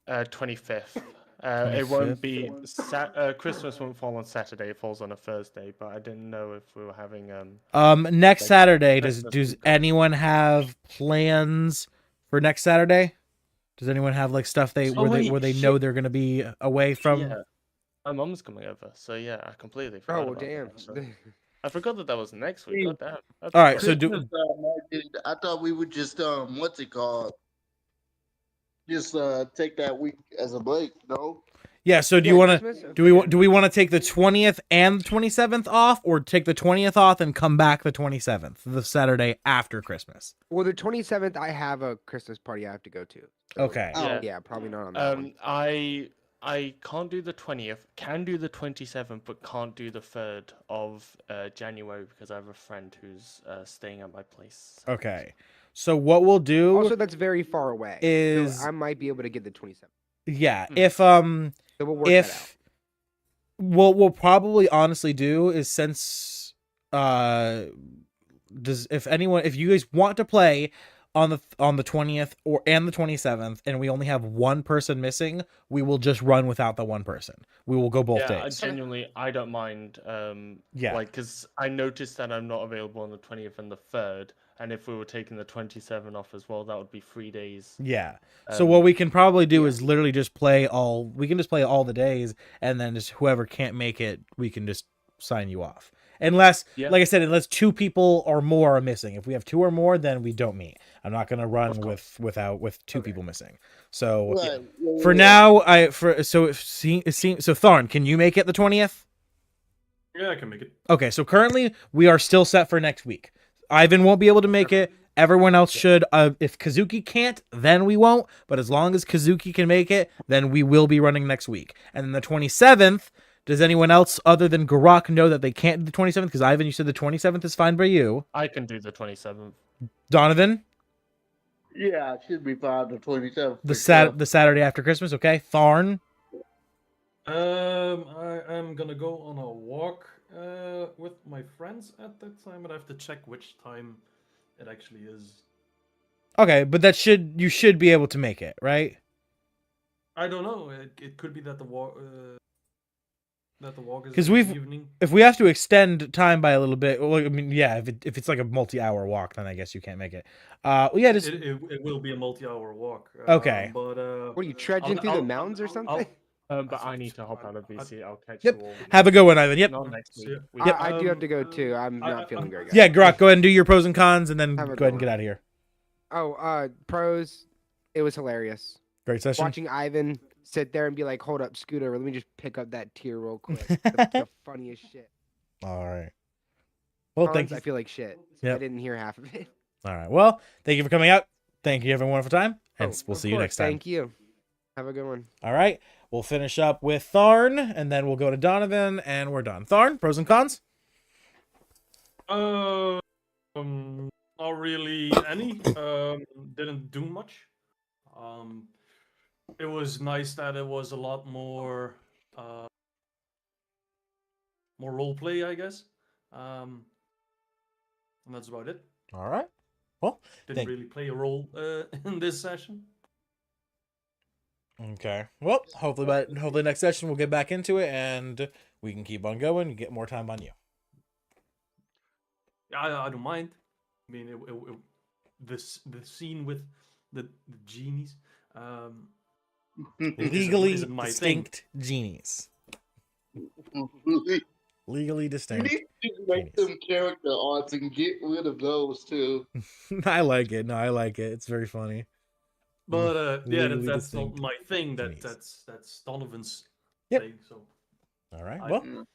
25th. It won't be Christmas won't fall on Saturday. It falls on a Thursday. But I didn't know if we were having Next like, Saturday. Does Christmas week off. anyone have plans for next Saturday? Does anyone have like stuff where they know they're gonna be away from? Yeah, my mom's coming over, so yeah, I completely forgot Oh, well, about that, damn. actually. I forgot that was next week. God damn. That's All right, rough. so do Christmas, I thought we would just what's it called? Just take that week as a break, no? yeah. So do Yeah, you want to Christmas? do we want to take the 20th and the 27th off, or take the 20th off and come back the 27th, the Saturday after Christmas? Well, the 27th, I have a Christmas party I have to go to. So, Okay. Yeah. Yeah, probably not on that one. I can't do the 20th. Can do the 27th, but can't do the 3rd of January because I have a friend who's staying at my place. Okay. So what we'll do Also, that's very far away. So is I might be able to get the 27th. yeah, Hmm. if So we'll work that out. if what we'll probably honestly do is, since if you guys want to play on the 20th and the 27th and we only have one person missing, we will just run without the one person. We will go both Yeah, days. genuinely, I don't mind. Yeah. Like, because I noticed that I'm not available on the 20th and the 3rd, and if we were taking the 27th off as well, that would be 3 days. Yeah. So what Um, we can probably do yeah. is literally just play all the days, and then just whoever can't make it, we can just sign you off. Unless, Yeah. like I said, unless 2 people or more are missing. If we have 2 or more, then we don't meet. I'm not gonna run Of course. with 2 people missing. So Right. for now, so Tharn, can you make it the 20th? Yeah, I can make it. Okay, so currently we are still set for next week. Ivan won't be able to make it. Everyone else should. If Kazuki can't, then we won't. But as long as Kazuki can make it, then we will be running next week. And then the 27th, does anyone else other than Garak know that they can't do the 27th? Because Ivan, you said the 27th is fine by you. I can do the 27th. Donovan, Yeah, it should be fine the 27th. the Saturday after Christmas, okay? Tharn, I am gonna go on a walk with my friends at that time, but I have to check which time it actually is. okay, but you should be able to make it, right? I don't know. It could be that the walk is 'Cause in we've- the evening. If we have to extend time by a little bit, well, I mean, yeah, if it's like a multi-hour walk, then I guess you can't make it. Well, yeah, just It will be a multi-hour walk. Okay. But What are you trudging through the mountains or something? But I need to hop out of VC. I'll catch Yep. you all. have a good one, Ivan. Yep. Not next week. Yep. We- I do have to go too. I'm not feeling very good. Yeah, Garak, go ahead and do your pros and cons, and then Have go a ahead good and get one. out of here. Oh, pros. It was hilarious. Great session. Watching Ivan sit there and be like, "Hold up, scoot over. Let me just pick up that tier real quick." The funniest shit. All right. Well, thank Cons, you. I feel like shit. So Yep. I didn't hear half of it. All right. Well, thank you for coming out. Thank you, everyone, for time, and Oh, we'll of see you course. next time. Thank you. Have a good one. All right. We'll finish up with Tharn, and then we'll go to Donovan, and we're done. Tharn, pros and cons? Not really any. Didn't do much. It was nice that it was a lot more role play, I guess. And that's about it. All right. Well, Didn't Thank- really play a role in this session. okay. Well, hopefully next session we'll get back into it, and we can keep on going and get more time on you. I don't mind. I mean, the scene with the genies. Legally is it my distinct genies. Legally You distinct. need to make Genius. some character arts and get rid of those too. I like it. No, I like it. It's very funny. But yeah, Legally that's not distinct. my thing. Genius. That's Donovan's Yep. thing. So All right. I- Well,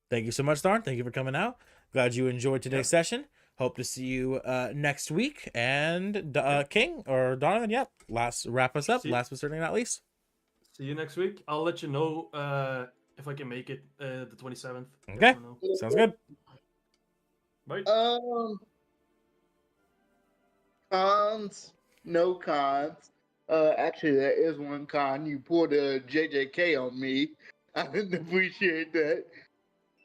thank you so much, Darn. Thank you for coming out. Glad you enjoyed today's session. Hope to see you next week. And King or Donovan, yep. Wrap us up. See- Last but certainly not least. see you next week. I'll let you know if I can make it the 27th. Yes Okay. or no. Sounds good. Bye. Cons, no cons. Actually, there is one con. You pulled a JJK on me. I didn't appreciate that.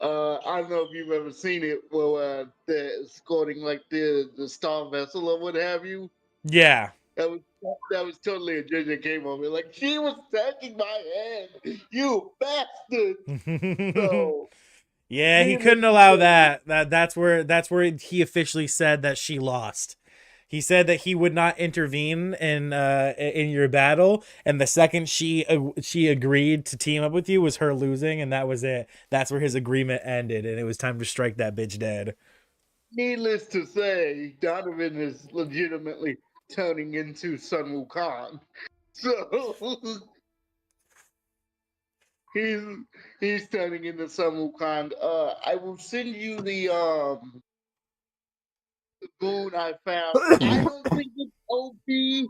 I don't know if you've ever seen it. Well, they're escorting like the star vessel or what have you. Yeah. That was totally a JJK moment. Like she was touching my hand, you bastard. So Yeah, he couldn't allow that. That's where he officially said that she lost. He said that he would not intervene in your battle, and the second she agreed to team up with you was her losing, and that was it. That's where his agreement ended, and it was time to strike that bitch dead. needless to say, Donovan is legitimately turning into Sun Wukong. So he's turning into Sun Wukong. I will send you the boon I found. I don't think it's OP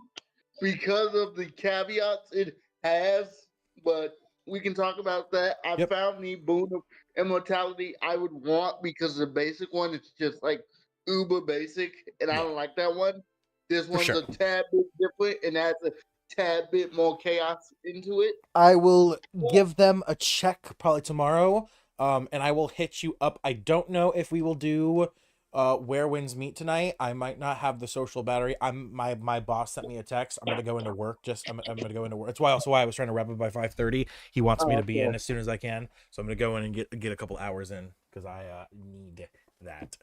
because of the caveats it has, but we can talk about that. I Yep. found the boon of immortality I would want because the basic one is just like uber basic, and I don't like that one. This one's sure. a tad bit different and adds a tad bit more chaos into it. I will give them a check probably tomorrow, and I will hit you up. I don't know if we will do Where Winds Meet tonight. I might not have the social battery. My boss sent me a text. I'm gonna go into work. I'm gonna go into work. It's why I was trying to wrap up by 5:30. He wants me to be in as soon as I can, so I'm gonna go in and get a couple hours in because I need that.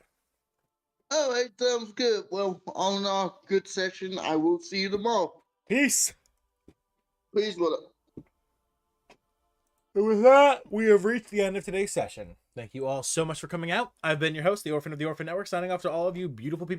All right, sounds good. Well, all in all, good session. I will see you tomorrow. Peace. Please, what up? And with that, we have reached the end of today's session. Thank you all so much for coming out. I've been your host, the Orphan of the Orphan Network, signing off to all of you beautiful people.